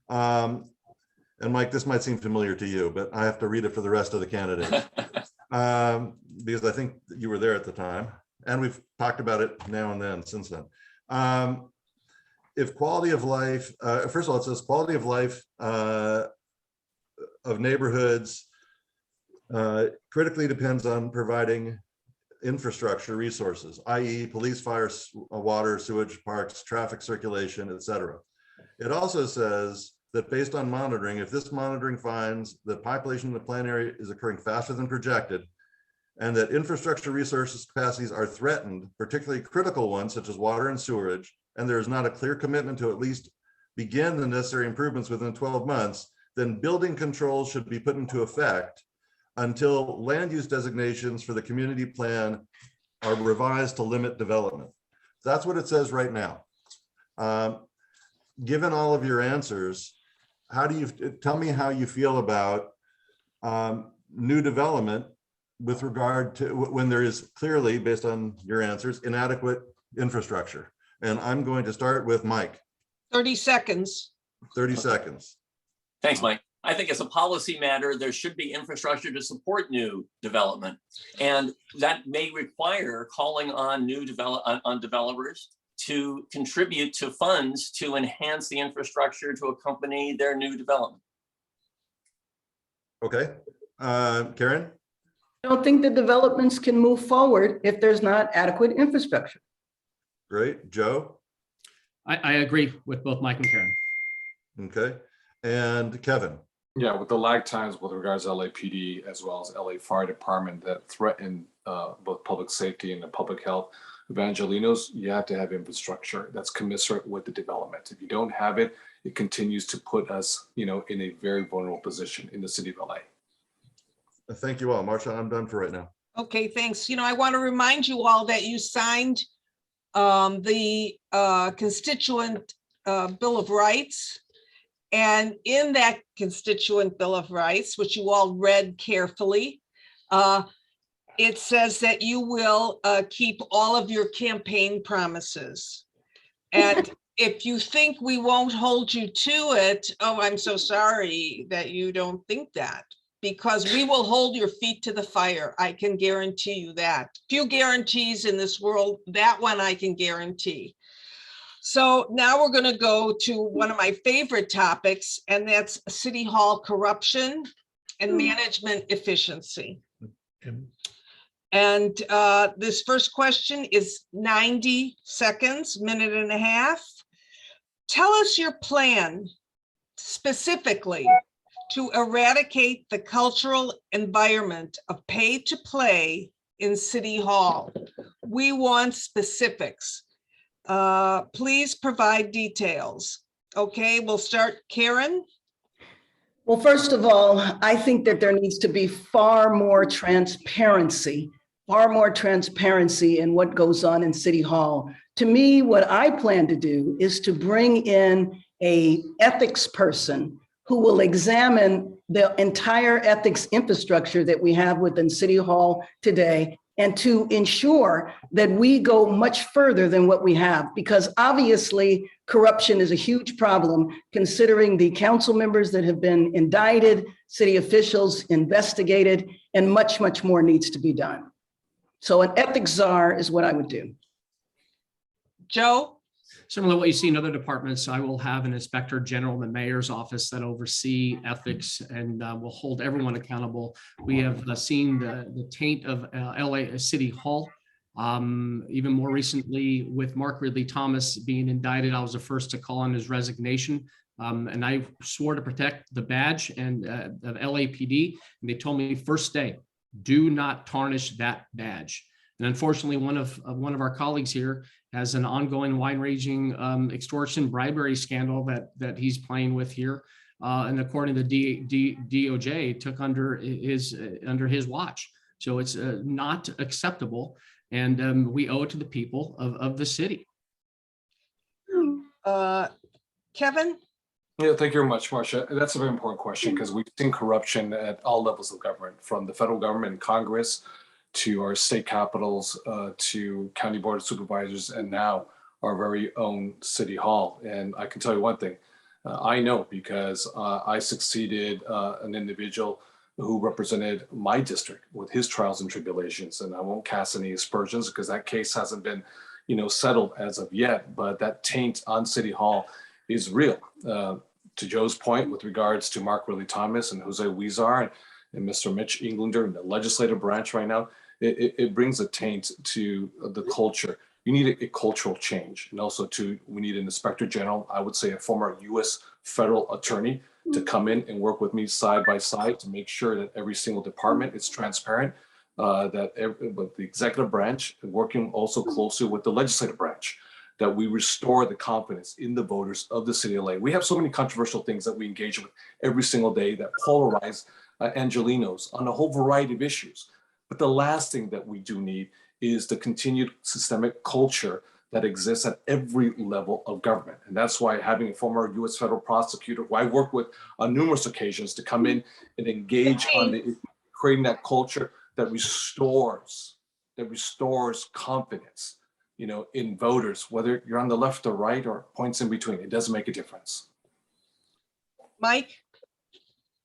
And Mike, this might seem familiar to you, but I have to read it for the rest of the candidates. Because I think you were there at the time, and we've talked about it now and then since then. If quality of life, first of all, it says quality of life of neighborhoods critically depends on providing infrastructure resources, i.e. police, fire, water, sewage, parks, traffic circulation, etc. It also says that based on monitoring, if this monitoring finds that population in the plan area is occurring faster than projected, and that infrastructure resources capacities are threatened, particularly critical ones such as water and sewerage, and there is not a clear commitment to at least begin the necessary improvements within 12 months, then building controls should be put into effect until land use designations for the community plan are revised to limit development. That's what it says right now. Given all of your answers, how do you tell me how you feel about new development with regard to when there is clearly, based on your answers, inadequate infrastructure? And I'm going to start with Mike. 30 seconds. 30 seconds. Thanks, Mike. I think as a policy matter, there should be infrastructure to support new development. And that may require calling on developers to contribute to funds to enhance the infrastructure to accompany their new development. Okay. Karen? I don't think the developments can move forward if there's not adequate infrastructure. Great. Joe? I agree with both Mike and Karen. Okay. And Kevin? Yeah, with the lag times with regards to LAPD as well as LA Fire Department that threaten both public safety and the public health, Evangelinos, you have to have infrastructure that's commensurate with the development. If you don't have it, it continues to put us, in a very vulnerable position in the city of LA. Thank you all. Marsha, I'm done for right now. Okay, thanks. I want to remind you all that you signed the constituent Bill of Rights. And in that constituent Bill of Rights, which you all read carefully, it says that you will keep all of your campaign promises. And if you think we won't hold you to it, oh, I'm so sorry that you don't think that, because we will hold your feet to the fire. I can guarantee you that. Few guarantees in this world, that one I can guarantee. So now we're going to go to one of my favorite topics, and that's City Hall corruption and management efficiency. And this first question is 90 seconds, minute and a half. Tell us your plan specifically to eradicate the cultural environment of pay to play in City Hall. We want specifics. Please provide details. Okay, we'll start. Karen? Well, first of all, I think that there needs to be far more transparency in what goes on in City Hall. To me, what I plan to do is to bring in an ethics person who will examine the entire ethics infrastructure that we have within City Hall today, and to ensure that we go much further than what we have, because obviously corruption is a huge problem considering the council members that have been indicted, city officials investigated, and much, much more needs to be done. So an ethics czar is what I would do. Joe? Similar to what you see in other departments, I will have an inspector general in the mayor's office that oversee ethics and will hold everyone accountable. We have seen the taint of LA City Hall. Even more recently with Mark Ridley Thomas being indicted, I was the first to call on his resignation. And I swore to protect the badge and of LAPD. And they told me first day, do not tarnish that badge. And unfortunately, one of our colleagues here has an ongoing wide-ranging extortion bribery scandal that he's playing with here. And according to the DOJ, took under his watch. So it's not acceptable. And we owe it to the people of the city. Kevin? Yeah, thank you very much, Marcia. That's a very important question because we've seen corruption at all levels of government, from the federal government and Congress to our state capitals, to county board of supervisors, and now our very own city hall. And I can tell you one thing, I know because I succeeded an individual who represented my district with his trials and tribulations. And I won't cast any aspersions because that case hasn't been, settled as of yet, but that taint on City Hall is real. To Joe's point, with regards to Mark Ridley Thomas and Jose Huizar and Mr. Mitch Englander in the legislative branch right now, it brings a taint to the culture. You need a cultural change. And also we need an inspector general, I would say a former US federal attorney, to come in and work with me side by side to make sure that every single department is transparent, with the executive branch and working also closely with the legislative branch, that we restore the confidence in the voters of the city of LA. We have so many controversial things that we engage with every single day that polarize Angelinos on a whole variety of issues. But the last thing that we do need is the continued systemic culture that exists at every level of government. And that's why having a former US federal prosecutor, who I worked with on numerous occasions, to come in and engage on creating that culture that restores confidence, in voters, whether you're on the left or right or points in between, it doesn't make a difference. Mike?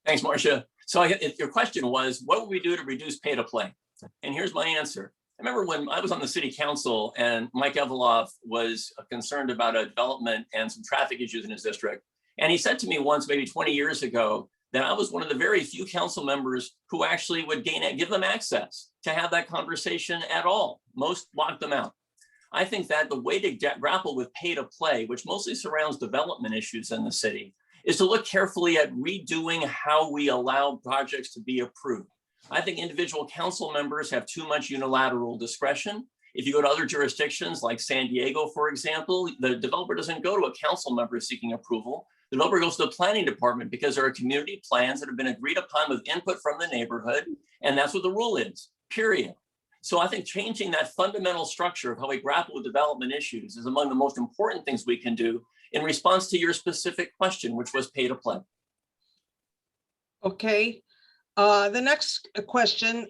Thanks, Marcia. So your question was, what would we do to reduce pay to play? And here's my answer. I remember when I was on the city council and Mike Eveloff was concerned about a development and some traffic issues in his district. And he said to me once, maybe 20 years ago, that I was one of the very few council members who actually would give them access to have that conversation at all. Most locked them out. I think that the way to grapple with pay to play, which mostly surrounds development issues in the city, is to look carefully at redoing how we allow projects to be approved. I think individual council members have too much unilateral discretion. If you go to other jurisdictions like San Diego, for example, the developer doesn't go to a council member seeking approval. The developer goes to the planning department because there are community plans that have been agreed upon with input from the neighborhood. And that's what the rule is, period. So I think changing that fundamental structure of how we grapple with development issues is among the most important things we can do in response to your specific question, which was pay to play. Okay. The next question,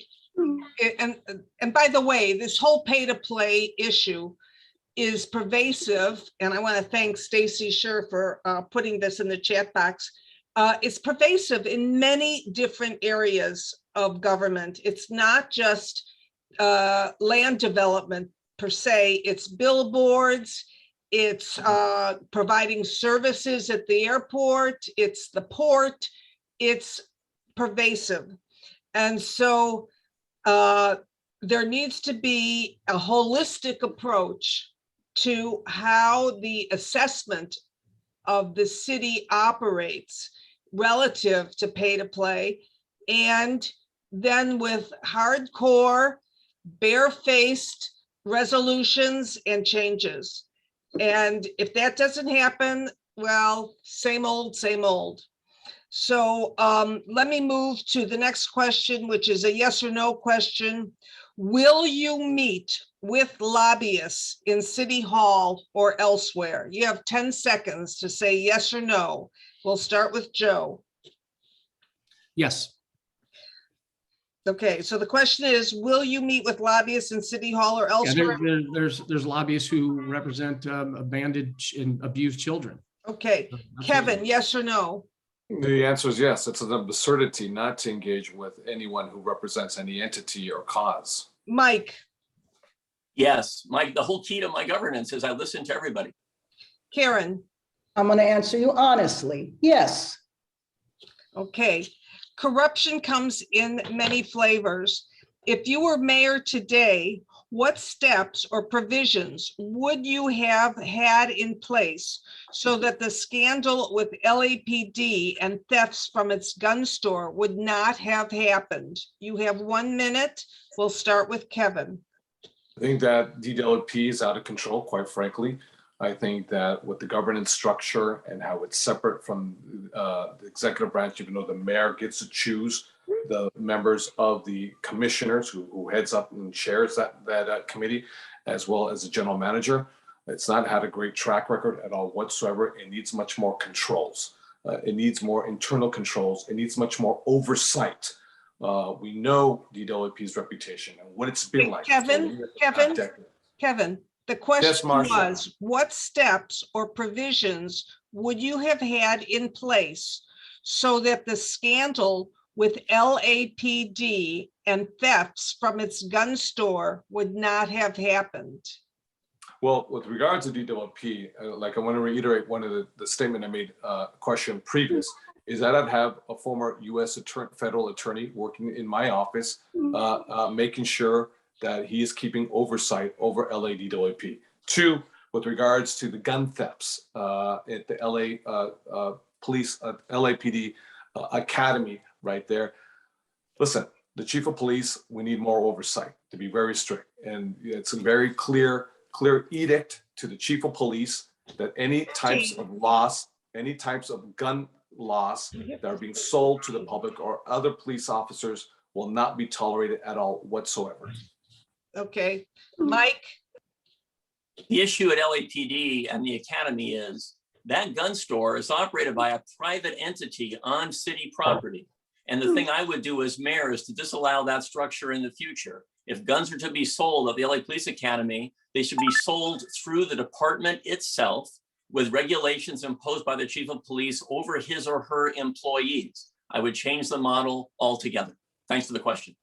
and by the way, this whole pay to play issue is pervasive, and I want to thank Stacy Scher for putting this in the chat box. It's pervasive in many different areas of government. It's not just land development per se, it's billboards, it's providing services at the airport, it's the port, it's pervasive. And so there needs to be a holistic approach to how the assessment of the city operates relative to pay to play, and then with hardcore, barefaced resolutions and changes. And if that doesn't happen, well, same old, same old. So let me move to the next question, which is a yes or no question. Will you meet with lobbyists in City Hall or elsewhere? You have 10 seconds to say yes or no. We'll start with Joe. Yes. Okay, so the question is, will you meet with lobbyists in City Hall or Yeah, elsewhere? there's lobbyists who represent abandoned and abused children. Okay, Kevin, yes or no? The answer is yes. It's an absurdity not to engage with anyone who represents any entity or cause. Mike, Yes, the whole key to my governance is I listen to everybody. Karen, I'm going to answer you honestly. Yes. okay. Corruption comes in many flavors. If you were mayor today, what steps or provisions would you have had in place so that the scandal with LAPD and thefts from its gun store would not have happened? You have 1 minute. We'll start with Kevin. I think that DWP is out of control, quite frankly. I think that with the governance structure and how it's separate from the executive branch, even though the mayor gets to choose the members of the commissioners who heads up and chairs that committee, as well as the general manager, it's not had a great track record at all whatsoever. It needs much more controls. It needs more internal controls. It needs much more oversight. We know DWP's reputation and what it's been like. Kevin, the question was, what steps or provisions would you have had in place so that the scandal with LAPD and thefts from its gun store would not have happened? Well, with regards to DWP, like I want to reiterate one of the statement I made question previous, is that I'd have a former U.S. federal attorney working in my office, making sure that he is keeping oversight over LADWP. Two, with regards to the gun thefts at the LAPD Academy right there. Listen, the chief of police, we need more oversight, to be very strict. And it's a very clear edict to the chief of police that any types of loss, any types of gun loss that are being sold to the public or other police officers will not be tolerated at all whatsoever. Okay, Mike? The issue at LAPD and the academy is that gun store is operated by a private entity on city property. And the thing I would do as mayor is to disallow that structure in the future. If guns are to be sold at the LA Police Academy, they should be sold through the department itself with regulations imposed by the chief of police over his or her employees. I would change the model altogether. Thanks for the question.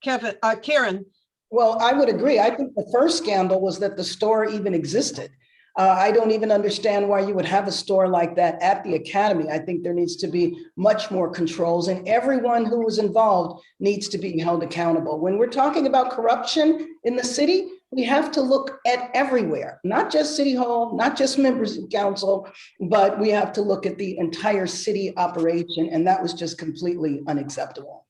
Karen? Well, I would agree. I think the first scandal was that the store even existed. I don't even understand why you would have a store like that at the academy. I think there needs to be much more controls, and everyone who was involved needs to be held accountable. When we're talking about corruption in the city, we have to look at everywhere, not just City Hall, not just members of council, but we have to look at the entire city operation, and that was just completely unacceptable.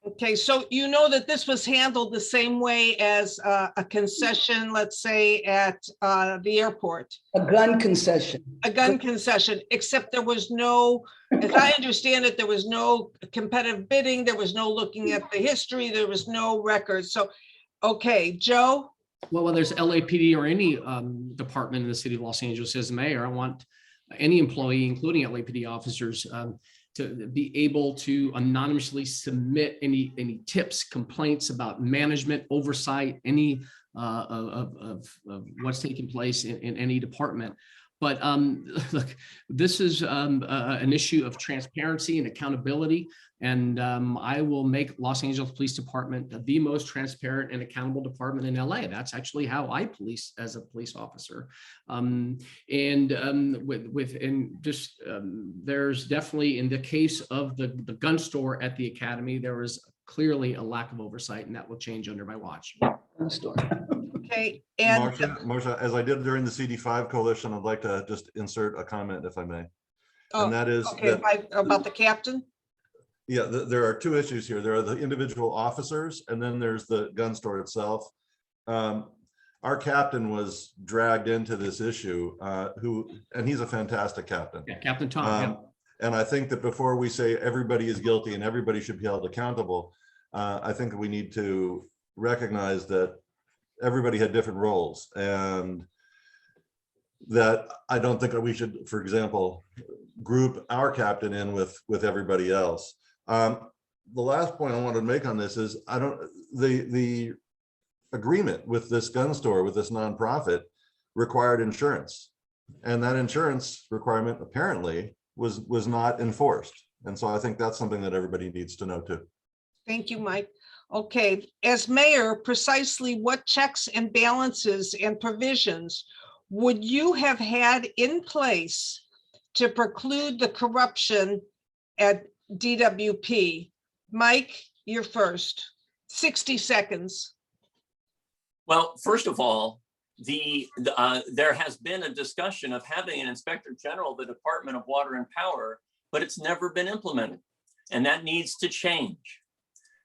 Okay, so you know that this was handled the same way as a concession, let's say at the airport. A gun concession. A gun concession, except there was no, as I understand it, there was no competitive bidding, there was no looking at the history, there was no records. So, okay, Joe? Well, whether it's LAPD or any department in the city of Los Angeles, as mayor, I want any employee, including LAPD officers, to be able to anonymously submit any tips, complaints about management, oversight, any of what's taking place in any department. But look, this is an issue of transparency and accountability. And I will make Los Angeles Police Department the most transparent and accountable department in LA. That's actually how I police as a police officer. There's definitely, in the case of the gun store at the academy, there was clearly a lack of oversight, and that will change under my watch. Okay, and Marcia, as I did during the CD5 coalition, I'd like to just insert a comment, if I may. And that is about the captain. Yeah, there are two issues here. There are the individual officers, and then there's the gun store itself. Our captain was dragged into this issue, and he's a fantastic captain. Yeah, Captain Tom. And I think that before we say everybody is guilty and everybody should be held accountable, I think we need to recognize that everybody had different roles, and that I don't think that we should, for example, group our captain in with everybody else. The last point I wanted to make on this is the agreement with this gun store, with this nonprofit, required insurance, and that insurance requirement apparently was not enforced. And so I think that's something that everybody needs to know too. Thank you, Mike. Okay, as mayor, precisely what checks and balances and provisions would you have had in place to preclude the corruption at DWP? Mike, you're first. 60 seconds. Well, first of all, there has been a discussion of having an inspector general of the Department of Water and Power, but it's never been implemented, and that needs to change.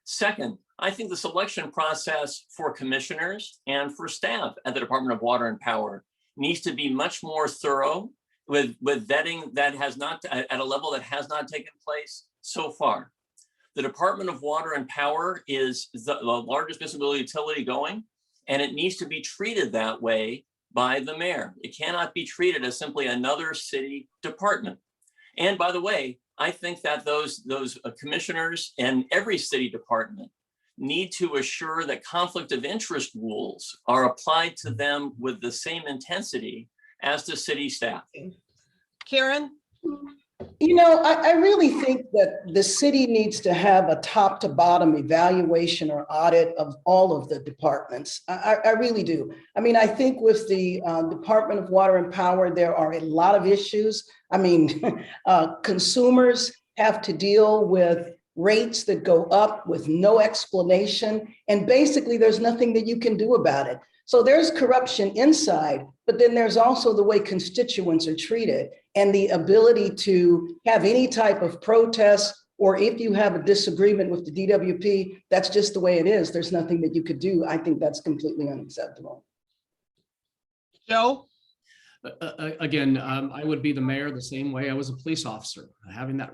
Second, I think the selection process for commissioners and for staff at the Department of Water and Power needs to be much more thorough with vetting that has not, at a level that has not taken place so far. The Department of Water and Power is the largest municipal utility going, and it needs to be treated that way by the mayor. It cannot be treated as simply another city department. And by the way, I think that those commissioners and every city department need to assure that conflict of interest rules are applied to them with the same intensity as to city staff. Karen? You know, I really think that the city needs to have a top to bottom evaluation or audit of all of the departments. I really do. I mean, I think with the Department of Water and Power, there are a lot of issues. I mean, consumers have to deal with rates that go up with no explanation. And basically, there's nothing that you can do about it. So there's corruption inside, but then there's also the way constituents are treated and the ability to have any type of protest, or if you have a disagreement with the DWP, that's just the way it is. There's nothing that you could do. I think that's completely unacceptable. Joe? Again, I would be the mayor the same way I was a police officer, having that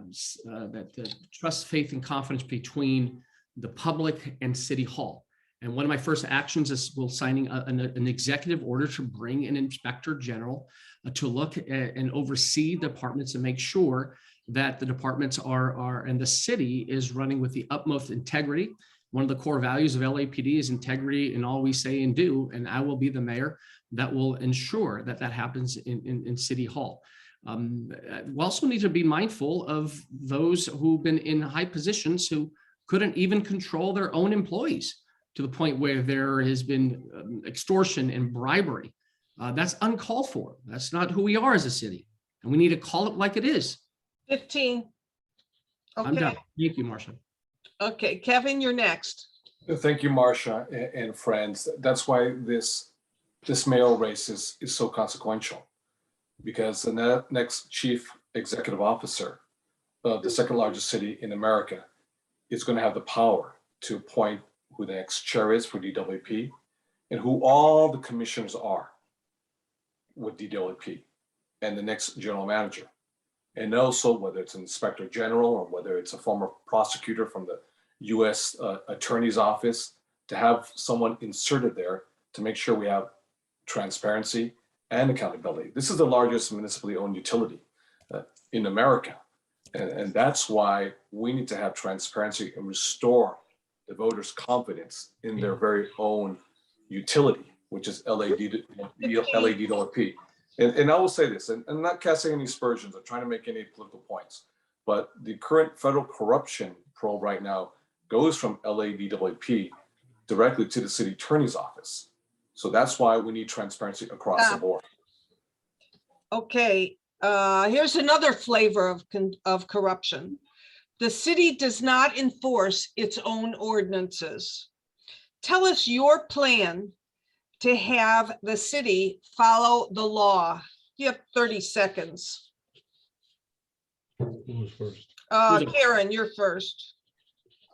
trust, faith, and confidence between the public and City Hall. And one of my first actions is signing an executive order to bring an inspector general to look at and oversee departments and make sure that the departments are and the city is running with the utmost integrity. One of the core values of LAPD is integrity in all we say and do, and I will be the mayor that will ensure that that happens in City Hall. We also need to be mindful of those who've been in high positions who couldn't even control their own employees, to the point where there has been extortion and bribery. That's uncalled for. That's not who we are as a city. And we need to call it like it is. 15. I'm done. Okay. Thank you, Marcia. Okay, Kevin, you're next. Thank you, Marcia and friends. That's why this mayoral race is so consequential, because the next chief executive officer of the second largest city in America is going to have the power to appoint who the next chair is for DWP and who all the commissioners are with DWP and the next general manager. And also whether it's an inspector general or whether it's a former prosecutor from the US Attorney's Office, to have someone inserted there to make sure we have transparency and accountability. This is the largest municipally owned utility in America. And that's why we need to have transparency and restore the voters' confidence in their very own utility, which is LADWP. And I will say this, and I'm not casting any aspersions or trying to make any political points, but the current federal corruption probe right now goes from LADWP directly to the city attorney's office. So that's why we need transparency across the board. Okay, here's another flavor of corruption. The city does not enforce its own ordinances. Tell us your plan to have the city follow the law. You have 30 seconds. Who was first? Karen, you're first.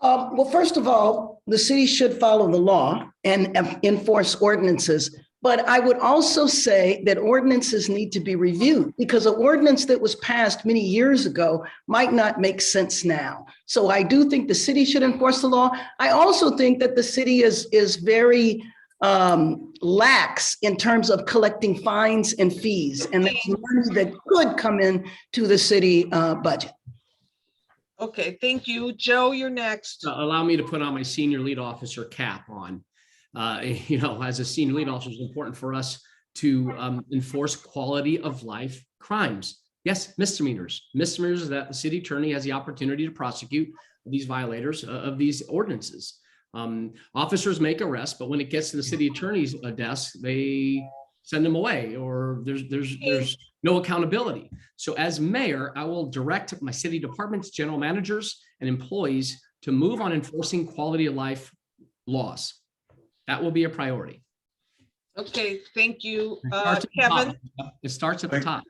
Well, first of all, the city should follow the law and enforce ordinances. But I would also say that ordinances need to be reviewed because an ordinance that was passed many years ago might not make sense now. So I do think the city should enforce the law. I also think that the city is very lax in terms of collecting fines and fees, and that's money that could come in to the city budget. Okay, thank you. Joe, you're next. Allow me to put on my senior lead officer cap on. You know, as a senior lead officer, it's important for us to enforce quality of life crimes. Yes, misdemeanors that the city attorney has the opportunity to prosecute these violators of these ordinances. Officers make arrests, but when it gets to the city attorney's desk, they send them away, or there's no accountability. So as mayor, I will direct my city departments, general managers, and employees to move on enforcing quality of life laws. That will be a priority. Okay, thank you. It starts at the Kevin? top. It starts at the top.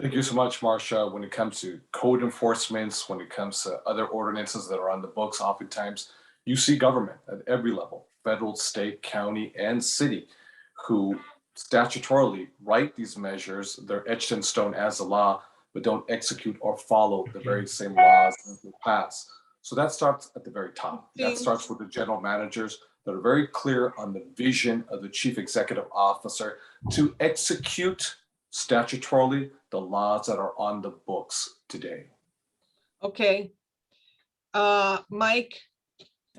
Thank you so much, Marcia. When it comes to code enforcements, when it comes to other ordinances that are on the books, oftentimes you see government at every level, federal, state, county, and city, who statutorily write these measures. They're etched in stone as a law, but don't execute or follow the very same laws that they pass. So that starts at the very top. That starts with the general managers that are very clear on the vision of the chief executive officer to execute statutorily the laws that are on the books today. Okay. Mike?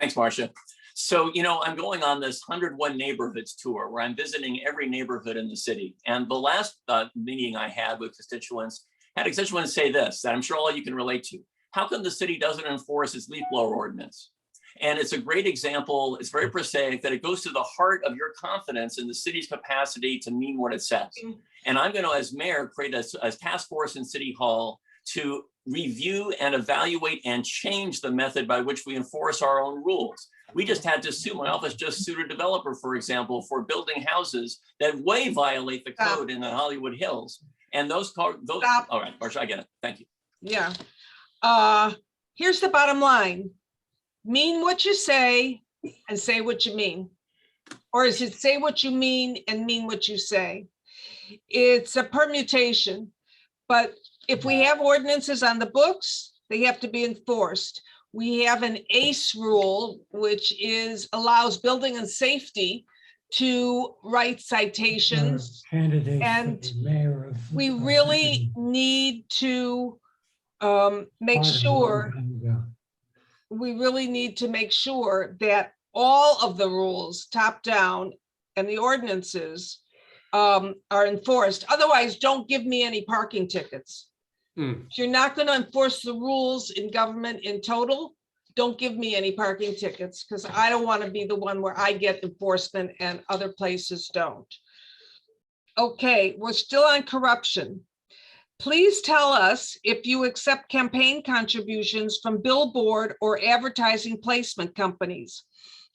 Thanks, Marcia. So, you know, I'm going on this 101 neighborhoods tour where I'm visiting every neighborhood in the city. And the last meeting I had with constituents had constituents say this, that I'm sure all you can relate to. How come the city doesn't enforce its leaf blower ordinance? And it's a great example. It's very prosaic that it goes to the heart of your confidence in the city's capacity to mean what it says. And I'm going to, as mayor, create a task force in City Hall to review and evaluate and change the method by which we enforce our own rules. We just had to sue, my office just sued a developer, for example, for building houses that way violate the code in the Hollywood Hills. And those, all right, Marcia, I get it. Thank you. Yeah. Here's the bottom line. Mean what you say and say what you mean. Or is it say what you mean and mean what you say? It's a permutation, but if we have ordinances on the books, they have to be enforced. We have an ACE rule, which allows building and safety to write citations. And we really need to make sure that all of the rules, top down, and the ordinances are enforced. Otherwise, don't give me any parking tickets. If you're not going to enforce the rules in government in total, don't give me any parking tickets, because I don't want to be the one where I get enforcement and other places don't. Okay, we're still on corruption. Please tell us if you accept campaign contributions from billboard or advertising placement companies.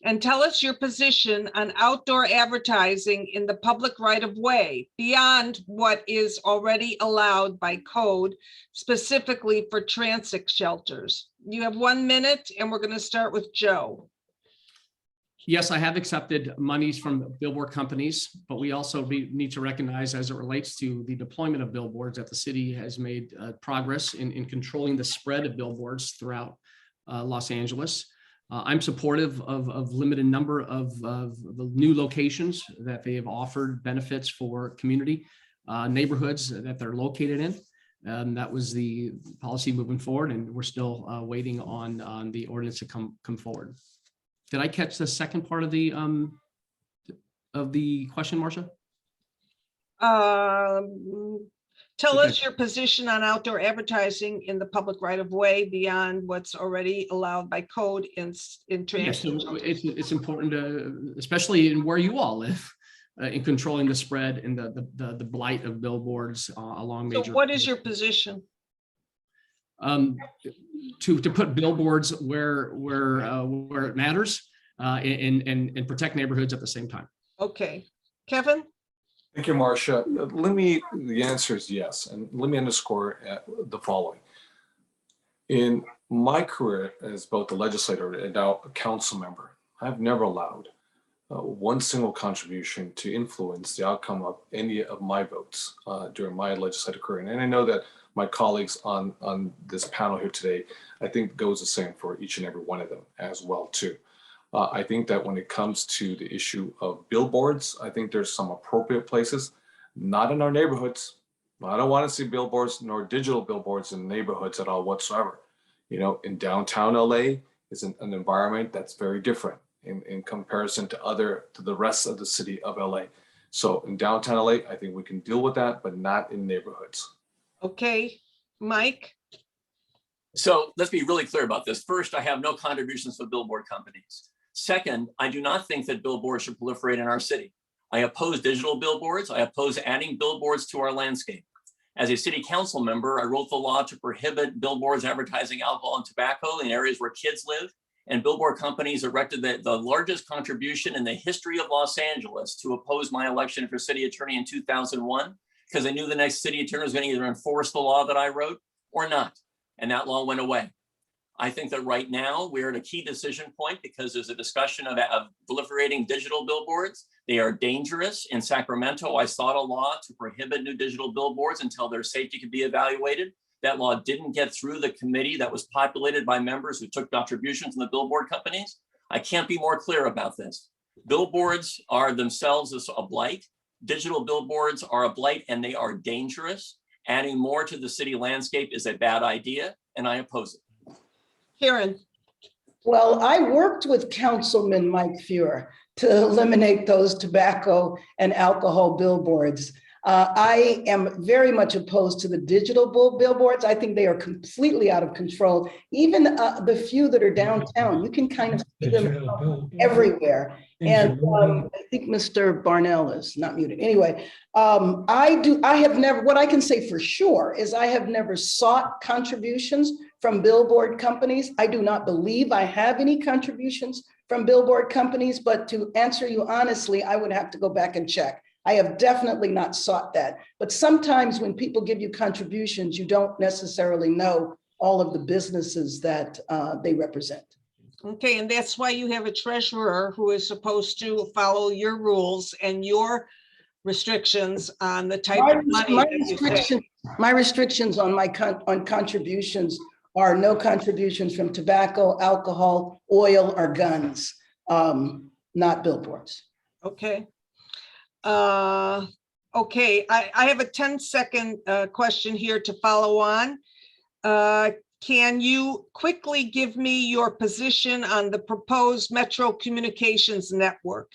And tell us your position on outdoor advertising in the public right of way beyond what is already allowed by code, specifically for transit shelters. You have 1 minute and we're going to start with Joe. Yes, I have accepted monies from billboard companies, but we also need to recognize, as it relates to the deployment of billboards, that the city has made progress in controlling the spread of billboards throughout Los Angeles. I'm supportive of limited number of the new locations that they have offered benefits for community neighborhoods that they're located in. That was the policy moving forward, and we're still waiting on the ordinance to come forward. Did I catch the second part of the question, Marcia? Tell us your position on outdoor advertising in the public right of way beyond what's already allowed by code in transit. Yes, so it's important to, especially in where you all live, in controlling the spread and the blight of billboards along major. So what is your position? To put billboards where it matters and protect neighborhoods at the same time. Okay, Kevin? Thank you, Marcia. The answer is yes. And let me underscore the following. In my career as both a legislator and now a council member, I've never allowed one single contribution to influence the outcome of any of my votes during my legislative career. And I know that my colleagues on this panel here today, I think goes the same for each and every one of them as well too. I think that when it comes to the issue of billboards, I think there's some appropriate places, not in our neighborhoods. I don't want to see billboards nor digital billboards in neighborhoods at all whatsoever. You know, in downtown LA is an environment that's very different in comparison to the rest of the city of LA. So in downtown LA, I think we can deal with that, but not in neighborhoods. Okay, Mike? So let's be really clear about this. First, I have no contributions to billboard companies. Second, I do not think that billboards should proliferate in our city. I oppose digital billboards. I oppose adding billboards to our landscape. As a city council member, I wrote the law to prohibit billboards advertising alcohol and tobacco in areas where kids live. And billboard companies erected the largest contribution in the history of Los Angeles to oppose my election for city attorney in 2001, because I knew the next city attorney was going to either enforce the law that I wrote or not. And that law went away. I think that right now we're at a key decision point because there's a discussion of proliferating digital billboards. They are dangerous. In Sacramento, I sought a law to prohibit new digital billboards until their safety could be evaluated. That law didn't get through the committee that was populated by members who took contributions from the billboard companies. I can't be more clear about this. Billboards are themselves a blight. Digital billboards are a blight and they are dangerous. Adding more to the city landscape is a bad idea and I oppose it. Karen? Well, I worked with Councilman Mike Feuer to eliminate those tobacco and alcohol billboards. I am very much opposed to the digital billboards. I think they are completely out of control. Even the few that are downtown, you can kind of see them everywhere. And I think Mr. Barnell is not muted. Anyway, what I can say for sure is I have never sought contributions from billboard companies. I do not believe I have any contributions from billboard companies, but to answer you honestly, I would have to go back and check. I have definitely not sought that. But sometimes when people give you contributions, you don't necessarily know all of the businesses that they represent. Okay, and that's why you have a treasurer who is supposed to follow your rules and your restrictions on the type of money that you take. My restrictions on on contributions are no contributions from tobacco, alcohol, oil, or guns, not billboards. Okay. Okay, I have a 10-second question here to follow on. Can you quickly give me your position on the proposed Metro Communications Network?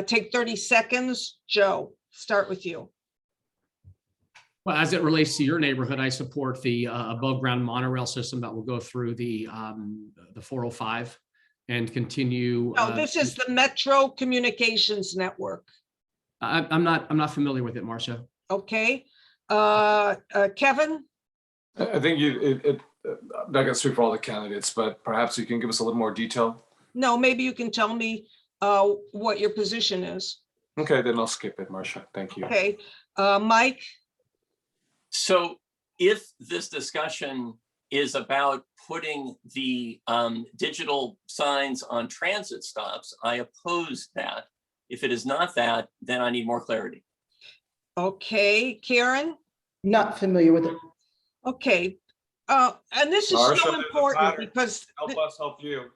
Take 30 seconds. Joe, start with you. Well, as it relates to your neighborhood, I support the above ground monorail system that will go through the 405 and continue. No, this is the Metro Communications Network. I'm not familiar with it, Marcia. Okay. Kevin? I think I'm not going to speak for all the candidates, but perhaps you can give us a little more detail. No, maybe you can tell me what your position is. Okay, then I'll skip it, Marcia. Thank you. Okay. Mike? So if this discussion is about putting the digital signs on transit stops, I oppose that. If it is not that, then I need more clarity. Okay, Karen? Not familiar with it. Okay. And this is Marsha, so doesn't important matter. because Help us help you.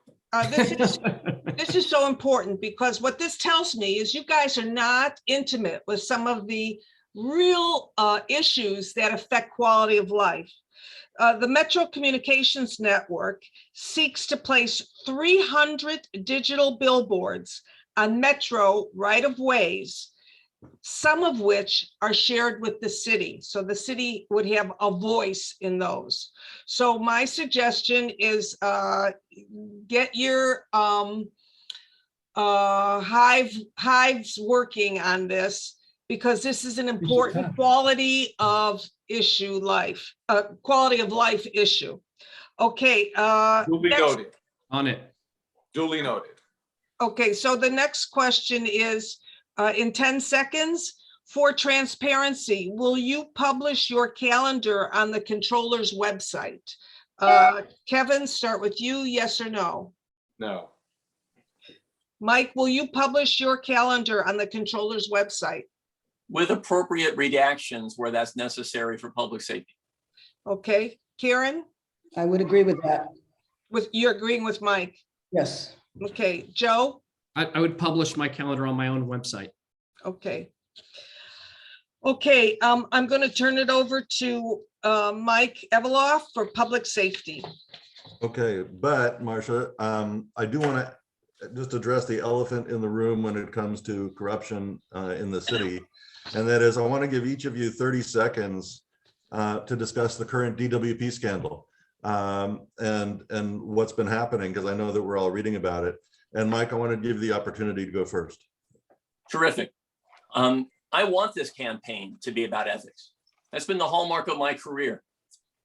this is so important because what this tells me is you guys are not intimate with some of the real issues that affect quality of life. The Metro Communications Network seeks to place 300 digital billboards on Metro right-of-ways, some of which are shared with the city. So the city would have a voice in those. So my suggestion is get your hives working on this, because this is an important quality of life issue. Okay. Duly noted. On it. Duly noted. Okay, so the next question is, in 10 seconds, for transparency, will you publish your calendar on the controller's website? Kevin, start with you, yes or no? No. Mike, will you publish your calendar on the controller's website? With appropriate redactions where that's necessary for public safety. Okay, Karen, I would agree with that. you're agreeing with Mike. Yes. Okay, Joe? I would publish my calendar on my own website. Okay. Okay, I'm going to turn it over to Mike Eveloff for public safety. Okay, but Marcia, I do want to just address the elephant in the room when it comes to corruption in the city. And that is, I want to give each of you 30 seconds to discuss the current DWP scandal and what's been happening, because I know that we're all reading about it. And Mike, I want to give you the opportunity to go first. Terrific. I want this campaign to be about ethics. That's been the hallmark of my career.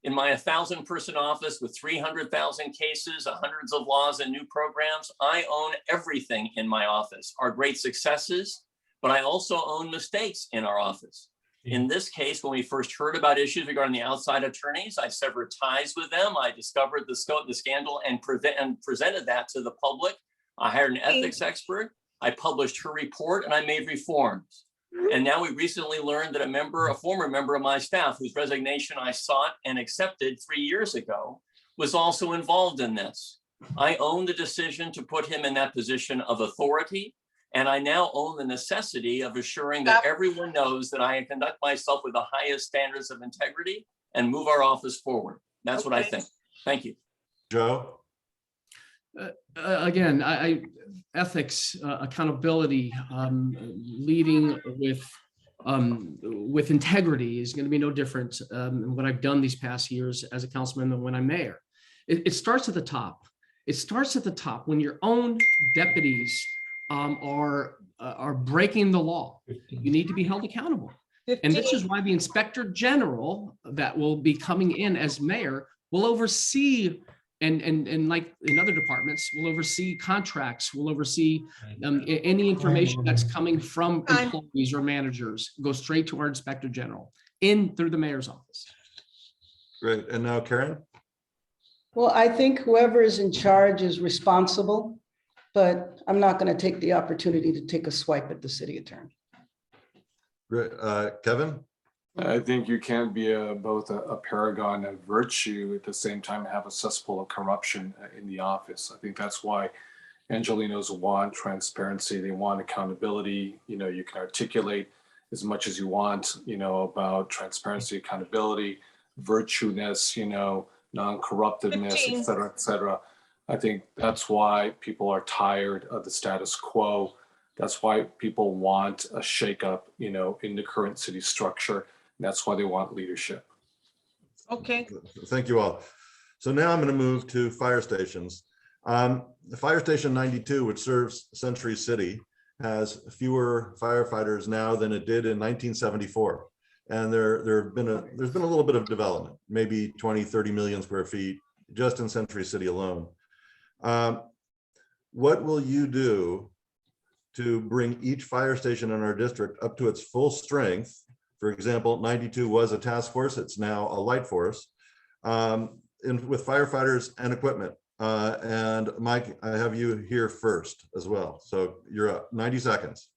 In my 1,000-person office with 300,000 cases, hundreds of laws and new programs, I own everything in my office, our great successes, but I also own mistakes in our office. In this case, when we first heard about issues regarding the outside attorneys, I severed ties with them. I discovered the scandal and presented that to the public. I hired an ethics expert. I published her report and I made reforms. And now we recently learned that a former member of my staff, whose resignation I sought and accepted 3 years ago, was also involved in this. I own the decision to put him in that position of authority. And I now own the necessity of assuring that everyone knows that I conduct myself with the highest standards of integrity and move our office forward. That's what I think. Thank you. Joe? Again, ethics, accountability, leading with integrity is going to be no different in what I've done these past years as a councilman than when I'm mayor. It starts at the top. It starts at the top when your own deputies are breaking the law. You need to be held accountable. And this is why the inspector general that will be coming in as mayor will oversee and like in other departments, will oversee contracts, will oversee any information that's coming from employees or managers, go straight to our inspector general through the mayor's office. Great. And now Karen? Well, I think whoever is in charge is responsible, but I'm not going to take the opportunity to take a swipe at the city attorney. Great. Kevin? I think you can't be both a paragon of virtue at the same time have a cesspool of corruption in the office. I think that's why Angelinos want transparency. They want accountability. You know, you can articulate as much as you want, you know, about transparency, accountability, virtueness, you know, non-corruptiveness, et cetera, et cetera. I think that's why people are tired of the status quo. That's why people want a shakeup, you know, in the current city structure. That's why they want leadership. Okay. Thank you all. So now I'm going to move to fire stations. The Fire Station 92, which serves Century City, has fewer firefighters now than it did in 1974. And there's been a little bit of development, maybe 20, 30 million square feet just in Century City alone. What will you do to bring each fire station in our district up to its full strength? For example, 92 was a task force, it's now a light force, with firefighters and equipment. And Mike, I have you here first as well. So you're up, 90 seconds.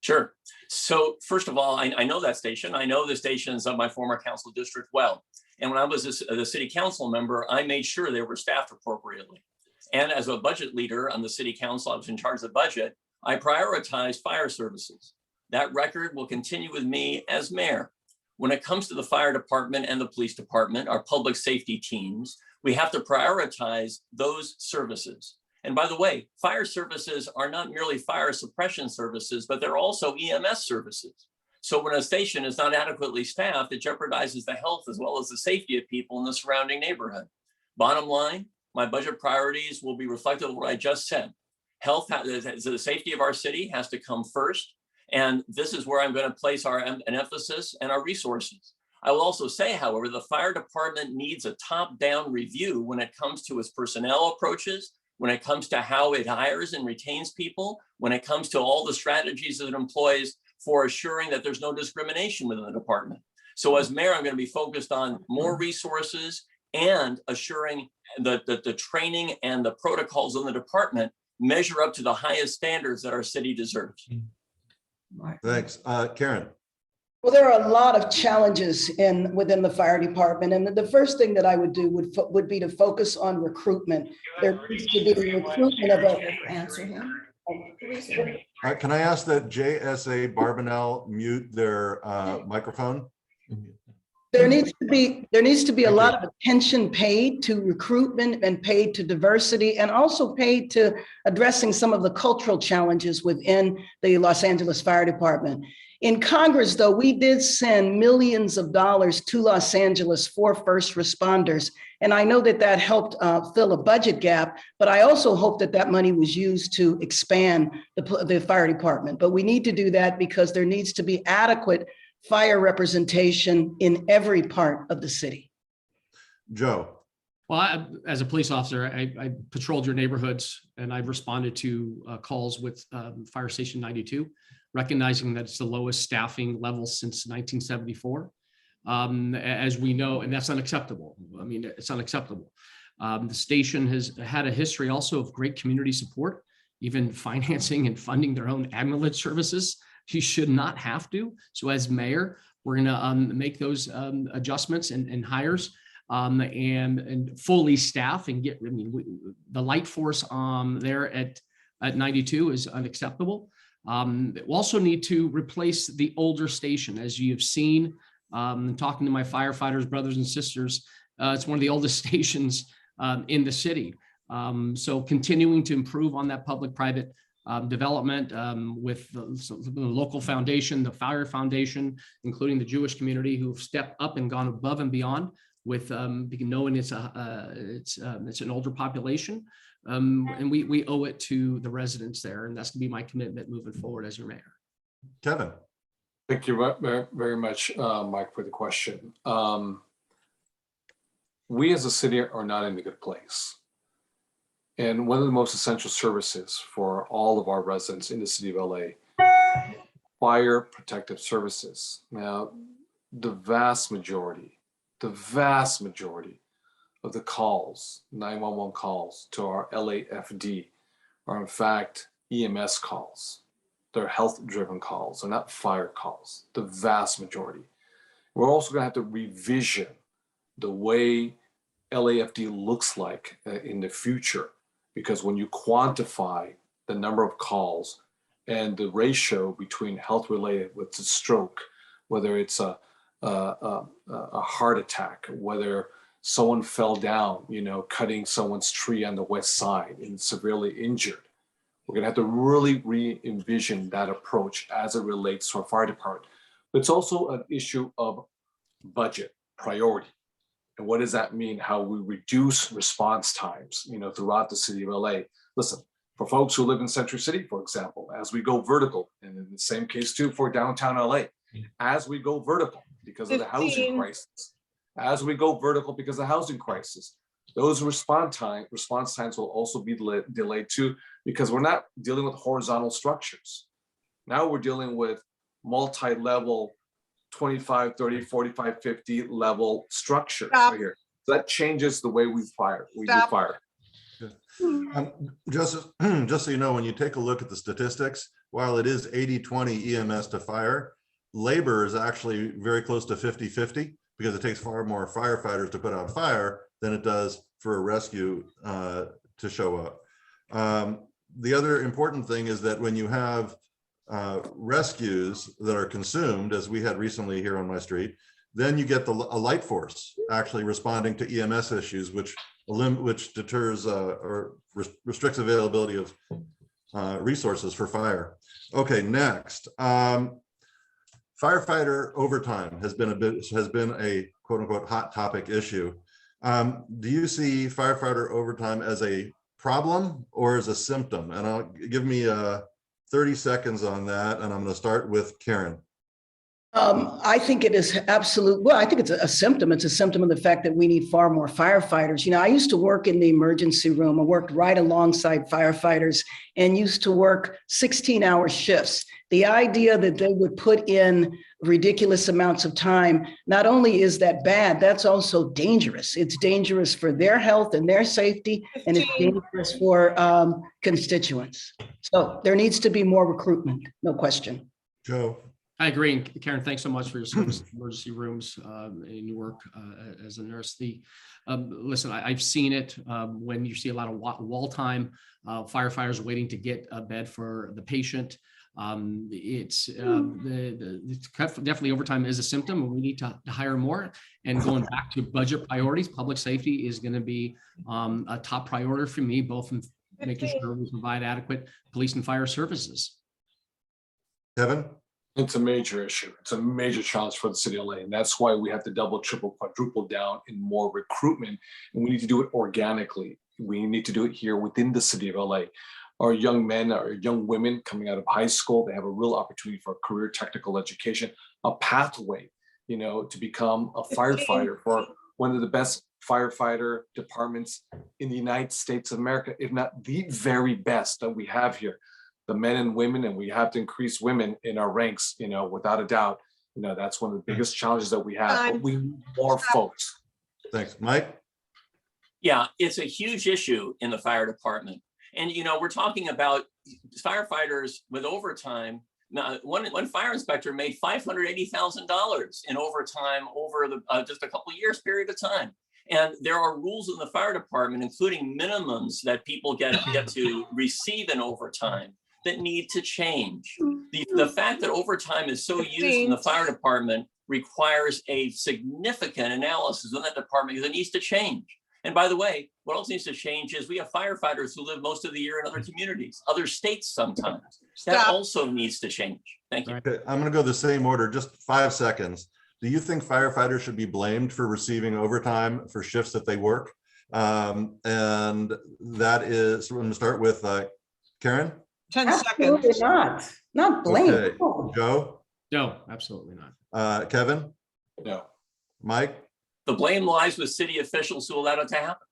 Sure. So first of all, I know that station. I know the stations of my former council district well. And when I was the city council member, I made sure they were staffed appropriately. And as a budget leader on the city council, I was in charge of the budget. I prioritized fire services. That record will continue with me as mayor. When it comes to the fire department and the police department, our public safety teams, we have to prioritize those services. And by the way, fire services are not merely fire suppression services, but they're also EMS services. So when a station is not adequately staffed, it jeopardizes the health as well as the safety of people in the surrounding neighborhood. Bottom line, my budget priorities will be reflective of what I just said. Health, the safety of our city has to come first. And this is where I'm going to place an emphasis and our resources. I will also say, however, the fire department needs a top-down review when it comes to its personnel approaches, when it comes to how it hires and retains people, when it comes to all the strategies that it employs for assuring that there's no discrimination within the department. So as mayor, I'm going to be focused on more resources and assuring the training and the protocols in the department measure up to the highest standards that our city deserves. Thanks. Karen? Well, there are a lot of challenges within the fire department, and the first thing that I would do would be to focus on recruitment. There needs to be recruitment of Answer him. Can I ask that JSA Barbanel mute their microphone? There needs to be a Thank lot you. of attention paid to recruitment and paid to diversity, and also paid to addressing some of the cultural challenges within the Los Angeles Fire Department. In Congress, though, we did send millions of dollars to Los Angeles for first responders. And I know that that helped fill a budget gap, but I also hope that that money was used to expand the fire department. But we need to do that because there needs to be adequate fire representation in every part of the city. Joe? Well, as a police officer, I patrolled your neighborhoods and I've responded to calls with Fire Station 92, recognizing that it's the lowest staffing level since 1974. As we know, and that's unacceptable. I mean, it's unacceptable. The station has had a history also of great community support, even financing and funding their own ambulance services. You should not have to. So as mayor, we're gonna make those adjustments and hires and fully staff and get, I mean, the light force there at 92 is unacceptable. We'll also need to replace the older station. As you have seen, talking to my firefighters, brothers and sisters, it's one of the oldest stations in the city. So continuing to improve on that public-private development with the local foundation, the Fire Foundation, including the Jewish community who've stepped up and gone above and beyond with knowing it's an older population. And we owe it to the residents there. And that's gonna be my commitment moving forward as your mayor. Kevin? Thank you very much, Mike, for the question. We as a city are not in a good place. And one of the most essential services for all of our residents in the city of LA, fire protective services. Now, the vast majority of the calls, 911 calls to our LAFD are in fact EMS calls. They're health-driven calls. They're not fire calls, the vast majority. We're also gonna have to revision the way LAFD looks like in the future, because when you quantify the number of calls and the ratio between health-related with the stroke, whether it's a heart attack, whether someone fell down, cutting someone's tree on the west side and severely injured, we're gonna have to really re-envision that approach as it relates to our fire department. But it's also an issue of budget priority. And what does that mean? How we reduce response times, throughout the city of LA. Listen, for folks who live in Century City, for example, as we go vertical, and in the same case too for downtown LA, as we go vertical because of the housing crisis, those response times will also be delayed too, because we're not dealing with horizontal structures. Now we're dealing with multi-level 25, 30, 45, 50 level structures right here. So that changes the way we do fire. Just so you know, when you take a look at the statistics, while it is 80-20 EMS to fire, labor is actually very close to 50-50 because it takes far more firefighters to put out fire than it does for a rescue to show up. The other important thing is that when you have rescues that are consumed, as we had recently here on my street, then you get a light force actually responding to EMS issues, which deters or restricts availability of resources for fire. Okay, next, firefighter overtime has been a quote unquote hot topic issue. Do you see firefighter overtime as a problem or as a symptom? And I'll give me 30 seconds on that, and I'm going to start with Karen. I think it is absolute. Well, I think it's a symptom. It's a symptom of the fact that we need far more firefighters. You know, I used to work in the emergency room. I worked right alongside firefighters and used to work 16-hour shifts. The idea that they would put in ridiculous amounts of time, not only is that bad, that's also dangerous. It's dangerous for their health and their safety, and it's 15. dangerous for constituents. So there needs to be more recruitment, no question. Joe? I agree. And Karen, thanks so much for your service in emergency rooms and your work as a nurse. Listen, I've seen it when you see a lot of wall time, firefighters waiting to get a bed for the patient. It's definitely overtime is a symptom, and we need to hire more. And going back to budget priorities, public safety is going to be a top priority for me, both in making sure we provide adequate police and fire services. Kevin? It's a major issue. It's a major challenge for the city of LA. And that's why we have to double, triple, quadruple down in more recruitment. And we need to do it organically. We need to do it here within the city of LA. Our young men, our young women coming out of high school, they have a real opportunity for a career technical education, a pathway, you know, to become a firefighter for one of the best firefighter departments in the United States of America, if not the very best that we have here. The men and women, and we have to increase women in our ranks, you know, without a doubt. You know, that's one of the biggest challenges that we have, but we need more folks. Thanks. Mike? Yeah, it's a huge issue in the fire department. And, you know, we're talking about firefighters with overtime. Now, one fire inspector made $580,000 in overtime over the just a couple of years period of time. And there are rules in the fire department, including minimums that people get to receive in overtime, that need to change. The fact that overtime is so used in the fire department requires a significant analysis in that department, because it needs to change. And by the way, what else needs to change is we have firefighters who live most of the year in other communities, other states sometimes. That also needs to change. Thank you. Okay, I'm going to go the same order, just 5 seconds. Do you think firefighters should be blamed for receiving overtime for shifts that they work? And that is, we're going to start with Karen. 10 Absolutely seconds. not blame. Okay. Joe? No, absolutely not. Kevin? No. Mike? The blame lies with city officials who allowed it to happen.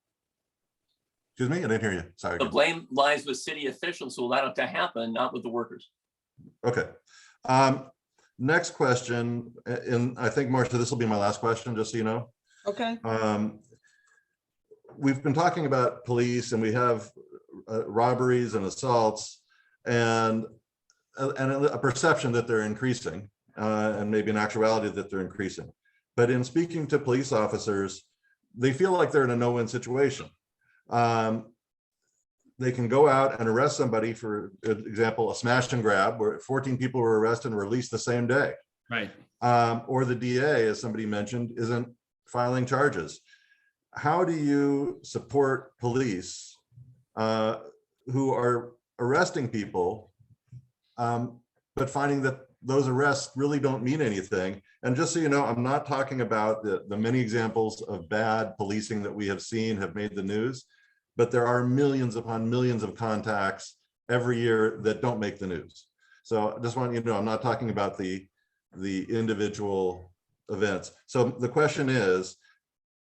Excuse me, I didn't hear you. Sorry. The blame lies with city officials who allowed it to happen, not with the workers. Okay. Next question, and I think, Marcia, this will be my last question, just so you know. Okay. We've been talking about police, and we have robberies and assaults, and a perception that they're increasing, and maybe an actuality that they're increasing. But in speaking to police officers, they feel like they're in a no-win situation. They can go out and arrest somebody, for example, a smash and grab, where 14 people were arrested and released the same day. Right. Or the DA, as somebody mentioned, isn't filing charges. How do you support police who are arresting people, but finding that those arrests really don't mean anything? And just so you know, I'm not talking about the many examples of bad policing that we have seen have made the news, but there are millions upon millions of contacts every year that don't make the news. So I just want you to know, I'm not talking about the individual events. So the question is,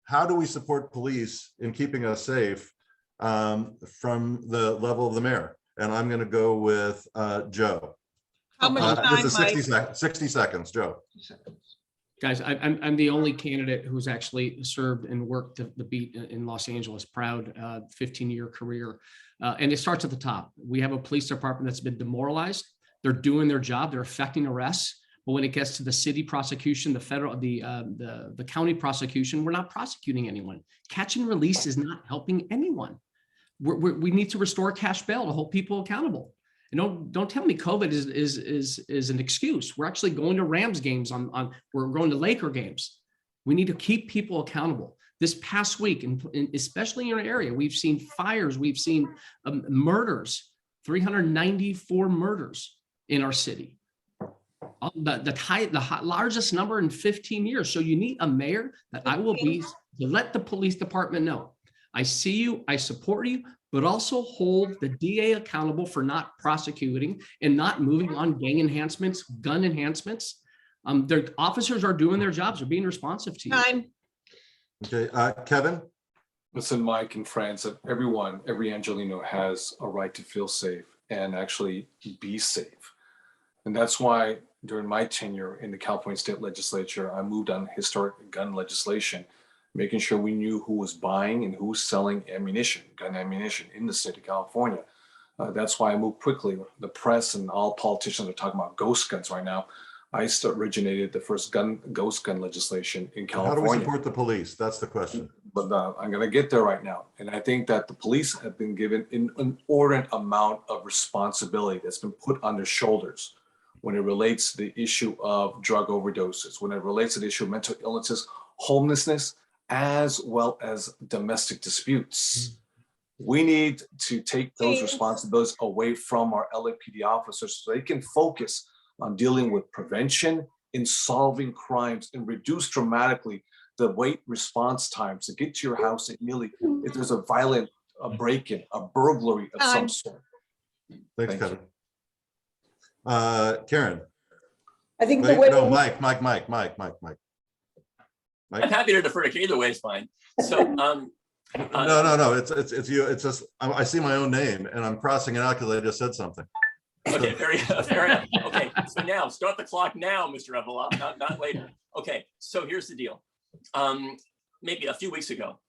how do we support police in keeping us safe from the level of the mayor? And I'm going to go with Joe. How much time, This is Mike? 60 seconds, Joe. Guys, I'm the only candidate who's actually served and worked the beat in Los Angeles, proud 15-year career. And it starts at the top. We have a police department that's been demoralized. They're doing their job. They're effecting arrests. But when it gets to the city prosecution, the federal, the county prosecution, we're not prosecuting anyone. Catch and release is not helping anyone. We need to restore cash bail to hold people accountable. And don't tell me COVID is an excuse. We're actually going to Rams games we're going to Laker games. We need to keep people accountable. This past week, and especially in our area, we've seen fires, we've seen murders, 394 murders in our city. The largest number in 15 years. So you need a mayor that I will be to let the police department know. I see you, I support you, but also hold the DA accountable for not prosecuting and not moving on gang enhancements, gun enhancements. Their officers are doing their jobs, they're being responsive to you. Time. Okay, Kevin? Listen, Mike and friends, that everyone, every Angelino has a right to feel safe and actually be safe. And that's why during my tenure in the California State Legislature, I moved on historic gun legislation, making sure we knew who was buying and who was selling ammunition, gun ammunition in the state of California. That's why I moved quickly. The press and all politicians are talking about ghost guns right now. I originated the first ghost gun legislation in How do we California. support the police? That's the question. But I'm going to get there right now. And I think that the police have been given an inordinate amount of responsibility that's been put on their shoulders when it relates to the issue of drug overdoses, when it relates to the issue of mental illnesses, homelessness, as well as domestic disputes. We need to take those responsibilities away from our LAPD officers so they can focus on dealing with prevention, in solving crimes, and reduce dramatically the wait response times to get to your house immediately if there's a violent break-in, a burglary of some sort. Thanks, Thank Kevin. Karen? I think the Wait, way. no, Mike. I'm happy to defer to either way is fine. So, No, it's you. It's just, I see my own name and I'm crossing it out because I just said something. okay, fair enough. Okay, so now start the clock now, Mr. Evelop, not later. Okay, so here's the deal. Maybe a few weeks ago,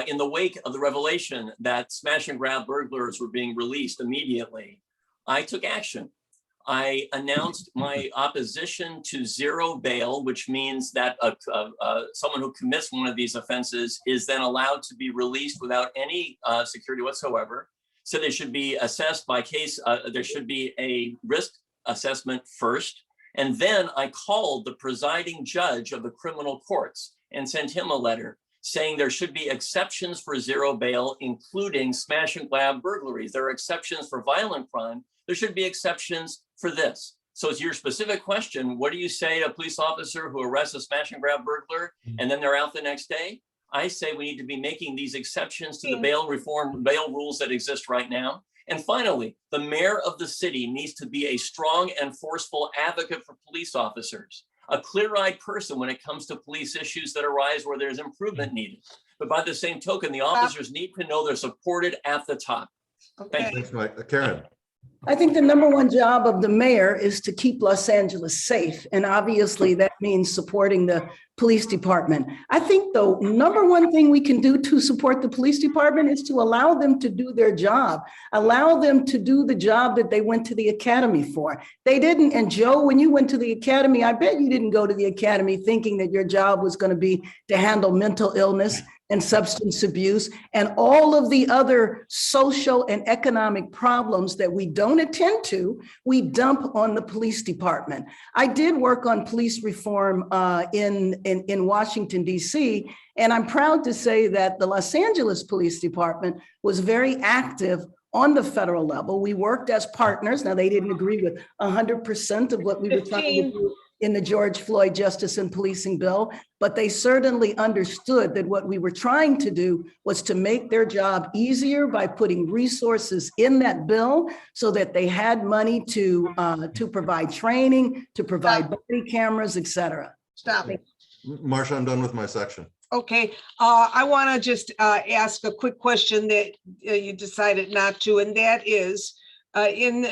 in the wake of the revelation that smash and grab burglars were being released immediately, I took action. I announced my opposition to zero bail, which means that someone who commits one of these offenses is then allowed to be released without any security whatsoever. So they should be assessed by case. There should be a risk assessment first. And then I called the presiding judge of the criminal courts and sent him a letter saying there should be exceptions for zero bail, including smash and grab burglaries. There are exceptions for violent crime. There should be exceptions for this. So it's your specific question. What do you say to a police officer who arrests a smash and grab burglar and then they're out the next day? I say we need to be making these exceptions to the bail rules that exist right now. And finally, the mayor of the city needs to be a strong and forceful advocate for police officers, a clear-eyed person when it comes to police issues that arise where there's improvement needed. But by the same token, the officers need to know they're supported at the top. Thank you. Thanks, Mike. Karen? I think the number one job of the mayor is to keep Los Angeles safe. And obviously that means supporting the police department. I think the number one thing we can do to support the police department is to allow them to do their job, allow them to do the job that they went to the academy for. They didn't. And Joe, when you went to the academy, I bet you didn't go to the academy thinking that your job was going to be to handle mental illness and substance abuse and all of the other social and economic problems that we don't attend to, we dump on the police department. I did work on police reform in Washington, D.C., and I'm proud to say that the Los Angeles Police Department was very active on the federal level. We worked as partners. Now, they didn't agree with 100% of what we were trying to do in the George Floyd Justice and Policing Bill, but they certainly understood that what we were trying to do was to make their job easier by putting resources in that bill so that they had money to provide training, to provide body cameras, et cetera. Stop. Marsha, I'm done with my section. Okay, I want to just ask a quick question that you decided not to, and that is, in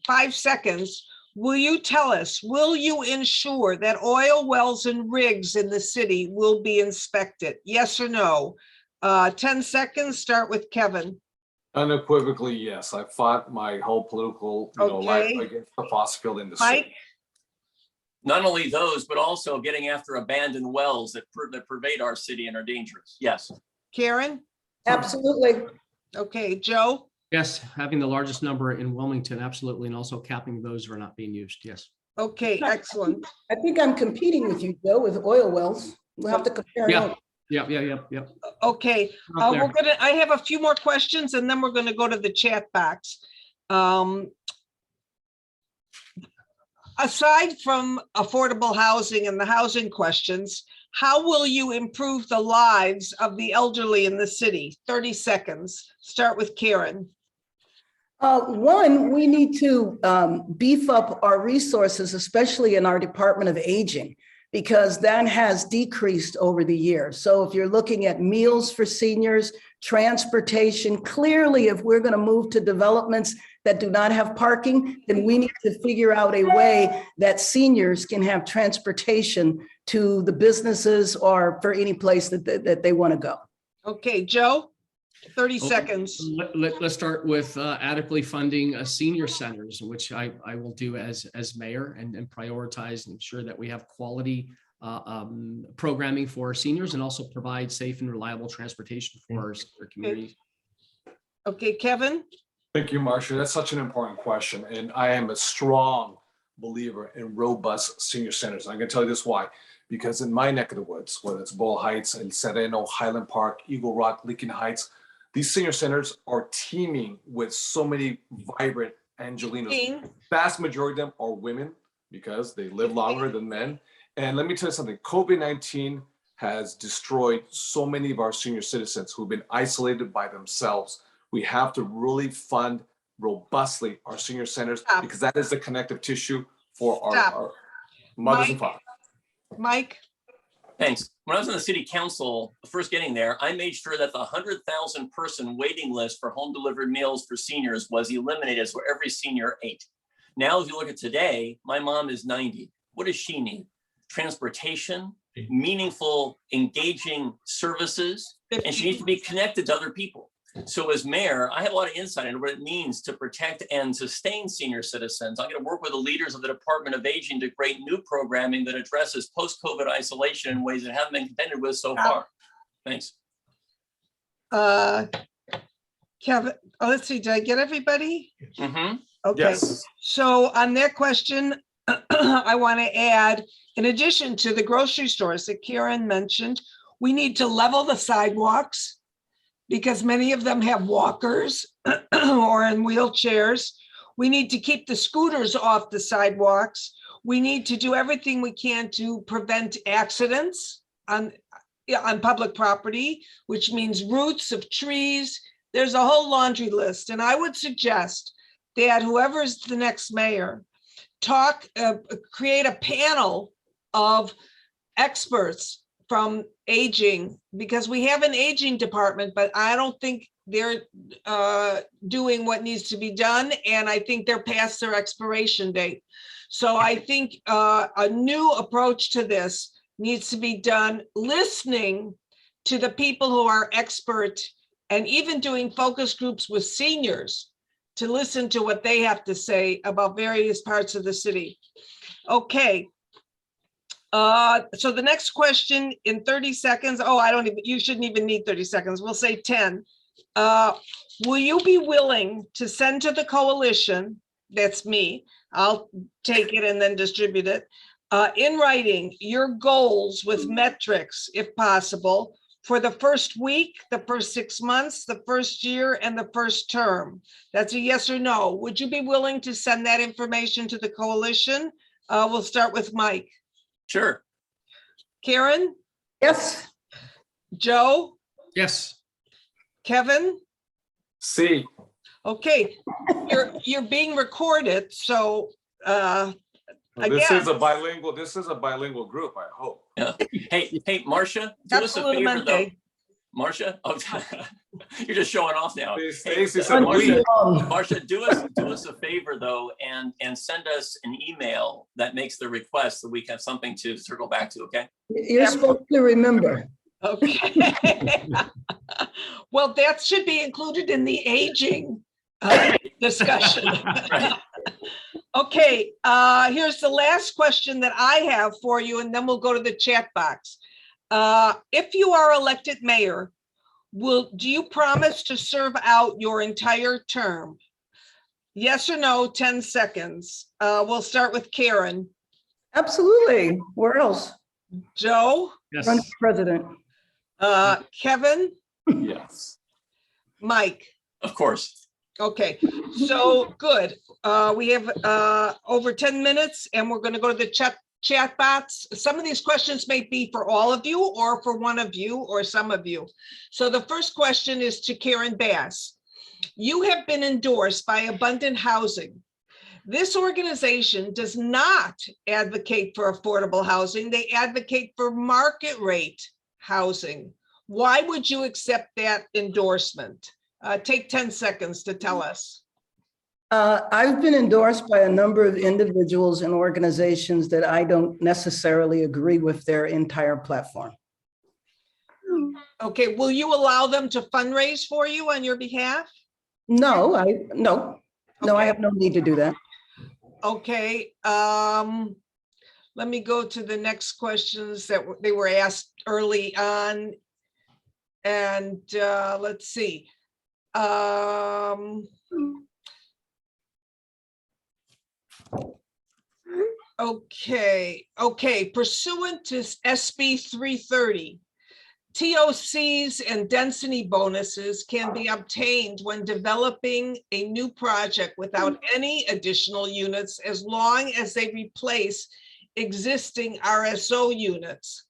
5 seconds, will you tell us, will you ensure that oil wells and rigs in the city will be inspected? Yes or no? 10 seconds, start with Kevin. Unequivocally, yes. I fought my whole political life against the fossil fuel industry. Mike? Not only those, but also getting after abandoned wells that pervade our city and are dangerous. Yes. Karen? Absolutely. Okay, Joe? Yes, having the largest number in Wilmington, absolutely, and also capping those who are not being used, yes. Okay, excellent. I think I'm competing with you, Joe, with oil wells. We'll have to compare. Yeah. Yep. Okay, I have a few more questions and then we're gonna go to the chat box. Aside from affordable housing and the housing questions, how will you improve the lives of the elderly in the city? 30 seconds. Start with Karen. One, we need to beef up our resources, especially in our Department of Aging, because that has decreased over the years. So if you're looking at meals for seniors, transportation, clearly, if we're going to move to developments that do not have parking, then we need to figure out a way that seniors can have transportation to the businesses or for any place that they want to go. Okay, Joe, 30 Oh, seconds. Let's start with adequately funding senior centers, which I will do as mayor and prioritize and ensure that we have quality programming for our seniors and also provide safe and reliable transportation for our communities. Okay, Kevin? Thank you, Marcia. That's such an important question. And I am a strong believer in robust senior centers. I'm going to tell you this why. Because in my neck of the woods, whether it's Boyle Heights and Sereno, Highland Park, Eagle Rock, Lincoln Heights, these senior centers are teeming with so many vibrant Angelinos. Vast majority of them are women because they live longer than men. And let me tell you something, COVID-19 has destroyed so many of our senior citizens who've been isolated by themselves. We have to really fund robustly our senior centers because that is the connective tissue for our mothers and fathers. Mike? Thanks. When I was on the city council, first getting there, I made sure that the 100,000 person waiting list for home delivered meals for seniors was eliminated so every senior ate. Now, if you look at today, my mom is 90. What does she need? Transportation, meaningful, engaging services, and she needs to be connected to other people. So as mayor, I have a lot of insight into what it means to protect and sustain senior citizens. I'm going to work with the leaders of the Department of Aging to create new programming that addresses post-COVID isolation in ways that haven't been contended with so far. Thanks. Kevin, let's see, did I get everybody? Mm-hmm. Okay, Yes. so on that question, I want to add, in addition to the grocery stores that Karen mentioned, we need to level the sidewalks because many of them have walkers or in wheelchairs. We need to keep the scooters off the sidewalks. We need to do everything we can to prevent accidents on public property, which means roots of trees. There's a whole laundry list. And I would suggest that whoever's the next mayor create a panel of experts from aging, because we have an aging department, but I don't think they're doing what needs to be done. And I think they're past their expiration date. So I think a new approach to this needs to be done, listening to the people who are expert and even doing focus groups with seniors to listen to what they have to say about various parts of the city. Okay. So the next question in 30 seconds. Oh, you shouldn't even need 30 seconds. We'll say 10. Will you be willing to send to the coalition, that's me, I'll take it and then distribute it, in writing, your goals with metrics, if possible, for the first week, the first 6 months, the first year, and the first term? That's a yes or no. Would you be willing to send that information to the coalition? We'll start with Mike. Sure. Karen? Yes. Joe? Yes. Kevin? See. Okay, you're being recorded, so This is a bilingual group, I hope. Yeah. Hey, Marcia, do us a favor though. Marcia, oh, you're just showing off now. Stacy said we. Marcia, do us a favor though, and send us an email that makes the request so we have something to circle back to. Okay. You're supposed to remember. Okay. Well, that should be included in the aging discussion. Right. Okay, here's the last question that I have for you, and then we'll go to the chat box. If you are elected mayor, do you promise to serve out your entire term? Yes or no, 10 seconds. We'll start with Karen. Absolutely. Where else? Joe? Yes. Run for president. Kevin? Yes. Mike? Of course. Okay, so good. We have over 10 minutes and we're going to go to the chat box. Some of these questions may be for all of you or for one of you or some of you. So the first question is to Karen Bass. You have been endorsed by Abundant Housing. This organization does not advocate for affordable housing. They advocate for market rate housing. Why would you accept that endorsement? Take 10 seconds to tell us. I've been endorsed by a number of individuals and organizations that I don't necessarily agree with their entire platform. Okay, will you allow them to fundraise for you on your behalf? No, no, I Okay. have no need to do that. Okay, let me go to the next questions that they were asked early on. And let's see. Okay, pursuant to SB 330, TOCs and density bonuses can be obtained when developing a new project without any additional units as long as they replace existing RSO units.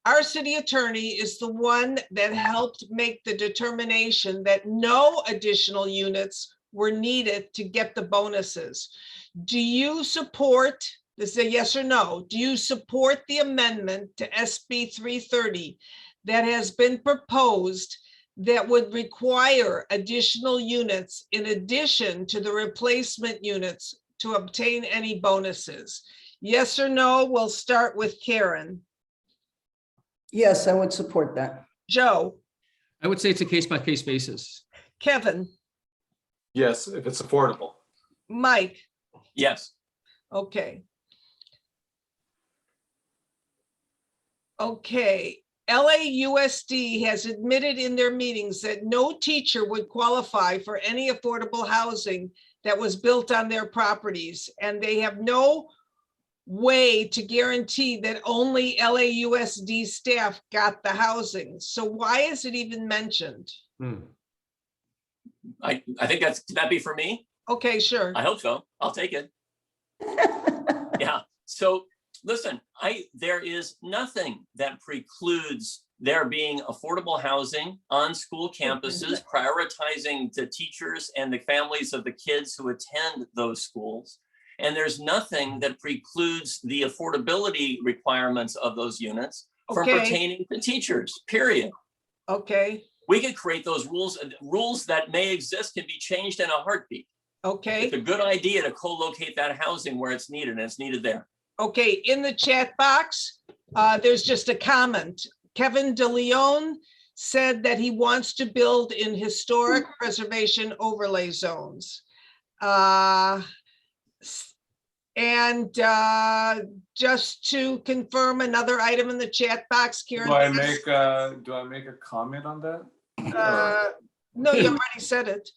Our city attorney is the one that helped make the determination that no additional units were needed to get the bonuses. Do you support, this is a yes or no, do you support the amendment to SB 330 that has been proposed that would require additional units in addition to the replacement units to obtain any bonuses? Yes or no? We'll start with Karen. Yes, I would support that. Joe, I would say it's a case-by-case basis. Kevin, Yes, if it's affordable. Mike, Yes. okay. Okay, LAUSD has admitted in their meetings that no teacher would qualify for any affordable housing that was built on their properties, and they have no way to guarantee that only LAUSD staff got the housing. So why is it even mentioned? I think could that be for me? Okay, sure. I hope so. I'll take it. Yeah. So listen, there is nothing that precludes there being affordable housing on school campuses, prioritizing the teachers and the families of the kids who attend those schools. And there's nothing that precludes the affordability requirements of those units from Okay. pertaining to teachers, period. Okay, We could create those rules. Rules that may exist can be changed in a heartbeat. okay, It's a good idea to co-locate that housing where it's needed, and it's needed there. okay. In the chat box, there's just a comment. Kevin DeLeon said that he wants to build in historic preservation overlay zones. And just to confirm another item in the chat box, Karen. Do I make a comment on that? No, you already said it.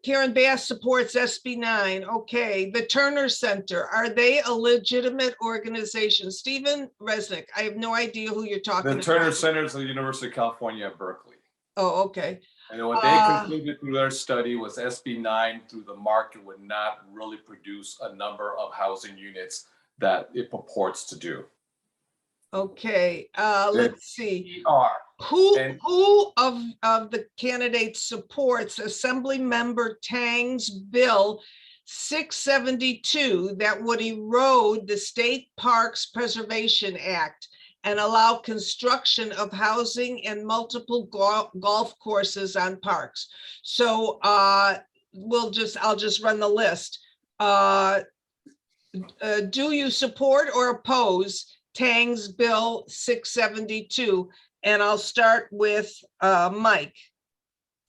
Karen Bass supports SB 9. Okay, the Turner Center, are they a legitimate organization? Stephen Resnick, I have no idea who you're talking about. The Turner Center is the University of California at Berkeley. Oh, okay. And what they concluded through their study was SB 9 through the market would not really produce a number of housing units that it purports to do. Okay, let's see. And Who of the candidates supports Assembly Member Tang's bill 672 that would erode the State Parks Preservation Act and allow construction of housing and multiple golf courses on parks? So I'll just run the list. Do you support or oppose Tang's bill 672? And I'll start with Mike.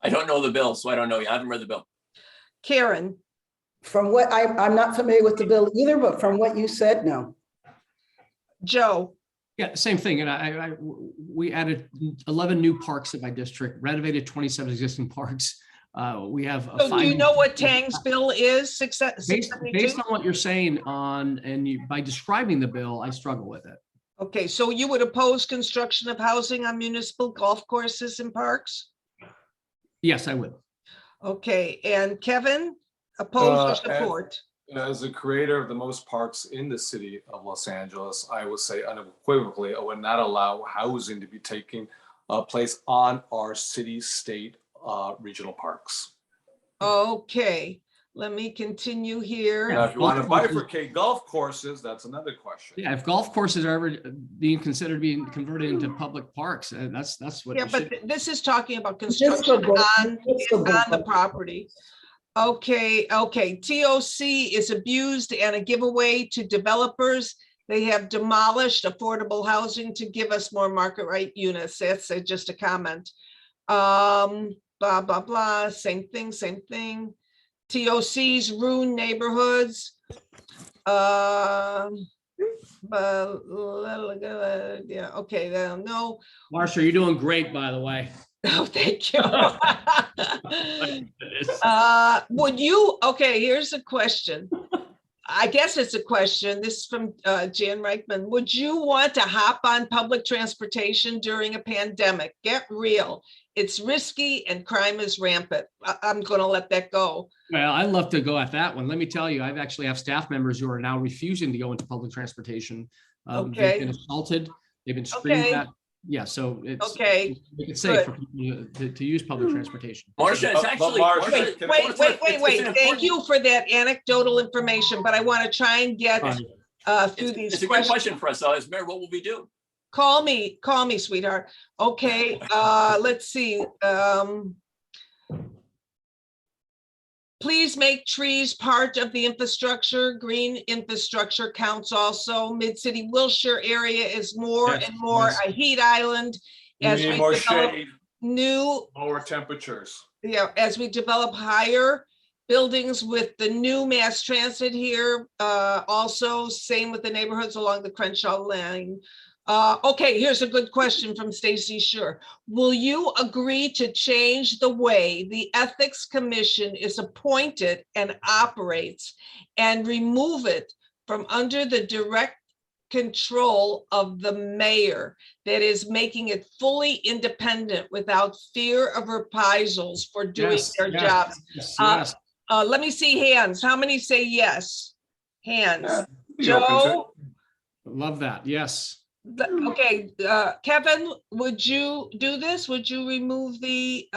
I don't know the bill, so I don't know. I haven't read the bill. Karen. From what I'm not familiar with the bill either, but from what you said, no. Joe. Yeah, same thing. And we added 11 new parks in my district, renovated 27 existing parks. We have. So do you know what Tang's bill is? Based on what you're saying by describing the bill, I struggle with it. Okay, so you would oppose construction of housing on municipal golf courses and parks? Yes, I would. Okay, and Kevin, oppose or support? As the creator of the most parks in the city of Los Angeles, I would say unequivocally, I would not allow housing to be taking place on our city, state, regional parks. Okay, let me continue here. Now, if you want to Golf courses- bifurcate golf courses, that's another question. Yeah, if golf courses are ever being considered being converted into public parks, that's what Yeah, it but should. this is talking about Just for construction both- on just for both. the property. Okay, TOC is abused and a giveaway to developers. They have demolished affordable housing to give us more market rate units. That's just a comment. Blah, blah, blah, same thing, same thing. TOCs ruin neighborhoods. Yeah, okay, no. Marcia, you're doing great, by the way. Oh, thank you. Goodness. Would you, okay, here's a question. I guess it's a question. This is from Jan Reichman. Would you want to hop on public transportation during a pandemic? Get real. It's risky and crime is rampant. I'm going to let that go. Well, I'd love to go at that one. Let me tell you, I've actually have staff members who are now refusing to go into public transportation. Okay. They've been assaulted, they've been screamed Okay. at. Yeah, so it's. Okay, It's safe for people to use public transportation. Marcia, it's But actually. Marcia, Marcia, can- wait. it's an Thank important- you for that anecdotal information, but I want to try and get Fine. through these It's a good questions. question for us, though. As mayor, what will we do? Call me, sweetheart. Okay, let's see. Please make trees part of the infrastructure. Green infrastructure counts also. Mid-City Wilshire area is more Yes, and more yes. a heat island. You As need we more develop shade, new, lower temperatures. as we develop higher buildings with the new mass transit here, also same with the neighborhoods along the Crenshaw Line. Okay, here's a good question from Stacy Sure. Will you agree to change the way the Ethics Commission is appointed and operates and remove it from under the direct control of the mayor, that is making it fully independent without fear of reprisals for doing Yes, their yes, jobs? yes, Uh, yes. Let me see hands. How many say yes? Hands. Yeah, be open to it. Joe? Love that, yes. Okay, Kevin, would you do this? Would you remove the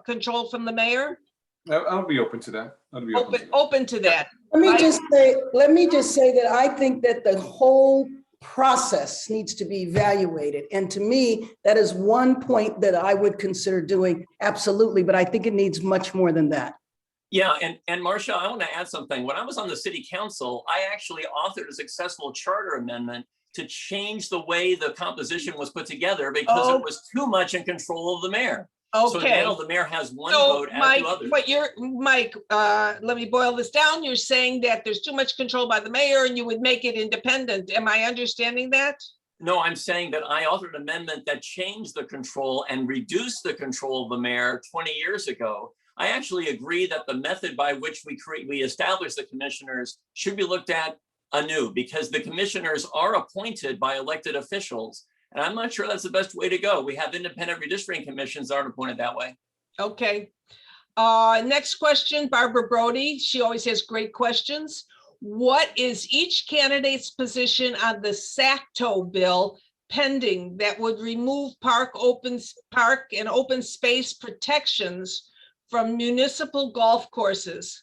control from the mayor? I'll be open to that. I'll be open to that. Open to that. Let me Right. just say that I think that the whole process needs to be evaluated. And to me, that is one point that I would consider doing absolutely, but I think it needs much more than that. Yeah, and Marcia, I want to add something. When I was on the city council, I actually authored a successful charter amendment to change the way the composition was put together because Oh. it was too much in control of the mayor. So Okay. now the mayor has one So vote as Mike, do others. Mike, let me boil this down. You're saying that there's too much control by the mayor and you would make it independent. Am I understanding that? No, I'm saying that I authored an amendment that changed the control and reduced the control of the mayor 20 years ago. I actually agree that the method by which we establish the commissioners should be looked at anew because the commissioners are appointed by elected officials. And I'm not sure that's the best way to go. We have independent redistricting commissions that aren't appointed that way. Okay. Next question, Barbara Brody. She always has great questions. What is each candidate's position on the SACTO bill pending that would remove park and open space protections from municipal golf courses?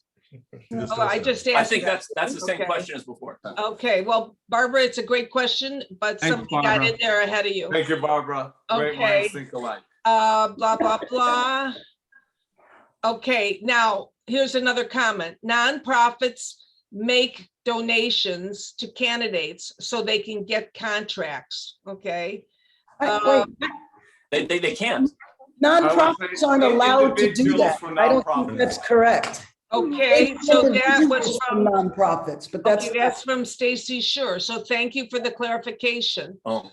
Oh, I just I asked think that. that's the same Okay. question as before. Okay, well, Barbara, it's a great question, but Thanks, somebody got Barbara. in there ahead of you. Thank you, Barbara. Great Okay. minds think alike. Blah, blah, blah. Okay, now, here's another comment. Nonprofits make donations to candidates so they can get contracts, okay? Wait, They can't. nonprofits aren't allowed to do individuals that. for I don't nonprofits. think that's correct. Okay, so that was from, Nonprofits, but that's. okay, that's from Stacy Sure. So thank you for the clarification. Oh,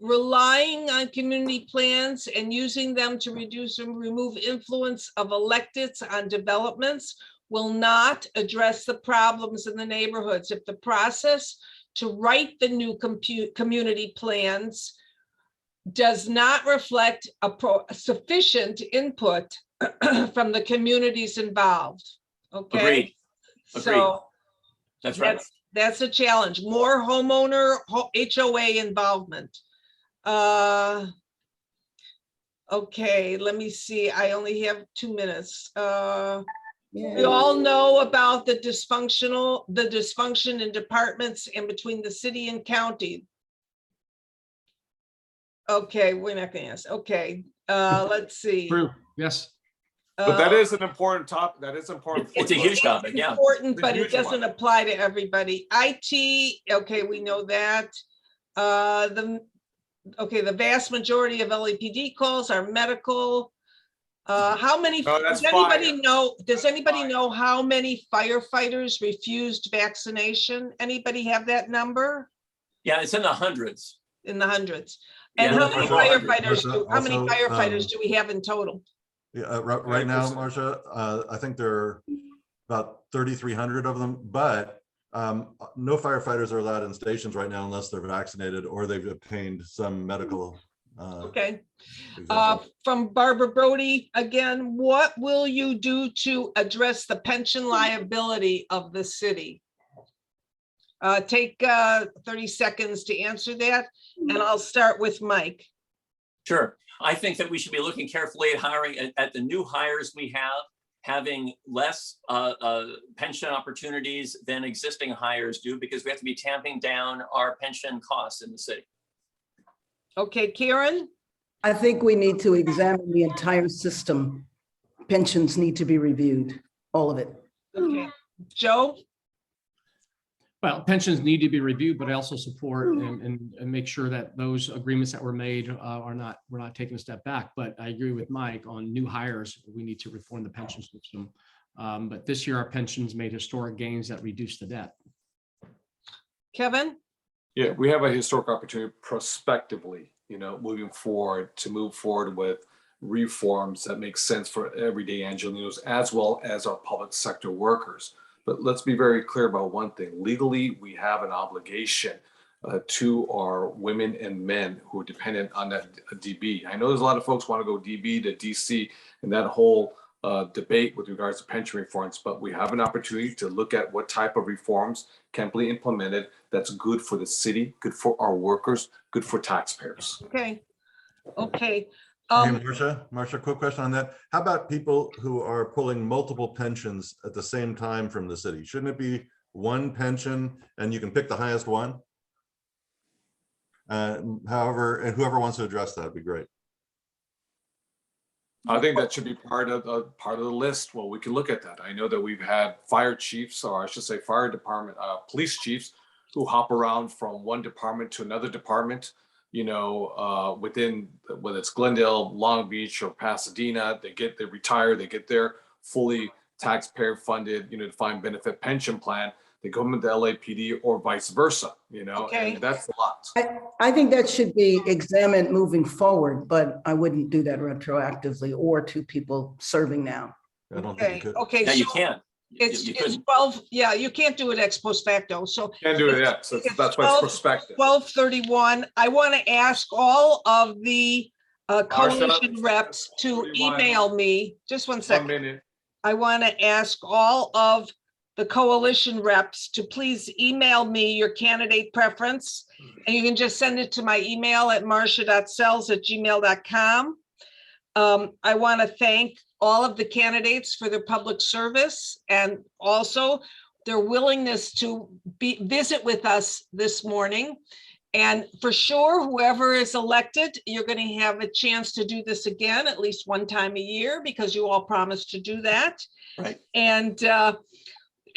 Relying on community plans and using them to reduce and remove influence of electeds on developments will not address the problems in the neighborhoods. If the process to write the new community plans does not reflect a sufficient input from the communities involved, okay? Agreed. So That's right. that's a challenge. More homeowner HOA involvement. Okay, let me see. I only have 2 minutes. We Yeah. all know about the dysfunction in departments and between the city and county. Okay, we're not gonna ask. Okay, let's see. True, yes. But that Uh, is an important topic. That is important. It's a huge topic, yeah. Important, It's a but it huge one. doesn't apply to everybody. IT, okay, we know that. The vast majority of LAPD calls are medical. How many, No, that's does anybody fire. know, does That's anybody fire. know how many firefighters refused vaccination? Anybody have that number? Yeah, it's in the hundreds. In the hundreds? Yeah, And how it's many in the hundreds. firefighters do, how many Also, firefighters do we have in total? Yeah, right now, Marcia, I think there are about 3,300 of them, but no firefighters are allowed in stations right now unless they're vaccinated or they've obtained some medical. Okay. exemption. From Barbara Brody, again, what will you do to address the pension liability of the city? Take 30 seconds to answer that, and I'll start with Mike. Sure. I think that we should be looking carefully at hiring, at the new hires we have, having less pension opportunities than existing hires do, because we have to be tamping down our pension costs in the city. Okay, Karen? I think we need to examine the entire system. Pensions need to be reviewed, all of it. Okay, Joe? Well, pensions need to be reviewed, but I also support and make sure that those agreements that were made we're not taking a step back. But I agree with Mike on new hires. We need to reform the pension system. But this year, our pensions made historic gains that reduced the debt. Kevin? Yeah, we have a historic opportunity prospectively, moving forward to move forward with reforms that make sense for everyday Angelenos as well as our public sector workers. But let's be very clear about one thing. Legally, we have an obligation to our women and men who are dependent on that DB. I know there's a lot of folks want to go DB to DC and that whole debate with regards to pension reforms, but we have an opportunity to look at what type of reforms can be implemented that's good for the city, good for our workers, good for taxpayers. Okay. Okay. Hey, Marcia, quick question on that. How about people who are pulling multiple pensions at the same time from the city? Shouldn't it be one pension and you can pick the highest one? However, and whoever wants to address that would be great. I think that should be part of the list. Well, we can look at that. I know that we've had fire chiefs, or I should say fire department, police chiefs who hop around from one department to another department, within, whether it's Glendale, Long Beach, or Pasadena. They retire, they get their fully taxpayer funded, defined benefit pension plan. They go into LAPD or vice versa, Okay. and that's a lot. I think that should be examined moving forward, but I wouldn't do that retroactively or to people serving now. I don't think you Okay, could. okay. Yeah, you so can't. It's You 12, yeah, you can't do it ex post facto, so. Can't do it yet, so It's that's why it's prospective. 12:31. I want to ask all of the coalition Marsha, reps to 41. email me, just 1 1 second. minute. I want to ask all of the coalition reps to please email me your candidate preference. And you can just send it to my email at marcia.sells@gmail.com. I want to thank all of the candidates for their public service and also their willingness to visit with us this morning. And for sure, whoever is elected, you're going to have a chance to do this again at least one time a year because you all promised to do that. Right.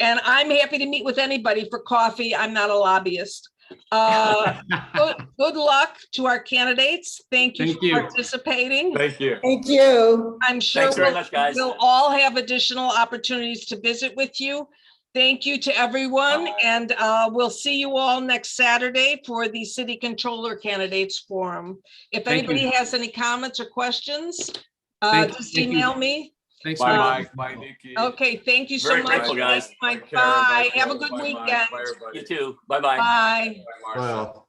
And I'm happy to meet with anybody for coffee. I'm not a lobbyist. Good luck to our candidates. Thank you for participating. Thank you. Thank you. I'm sure Thanks very much, guys. we'll all have additional opportunities to visit with you. Thank you to everyone, and we'll see you all next Saturday for the City Controller Candidates Forum. If anybody has any comments or questions, just email me. Thanks. Bye, Mike. Mike. Bye, Nikki. Okay, thank you so Very much. grateful, guys. Mike, Bye, Karen. bye. Have a Joe. good Bye, Mike. weekend. Bye, everybody. You too. Bye-bye. Bye. Bye, Marsha. Well.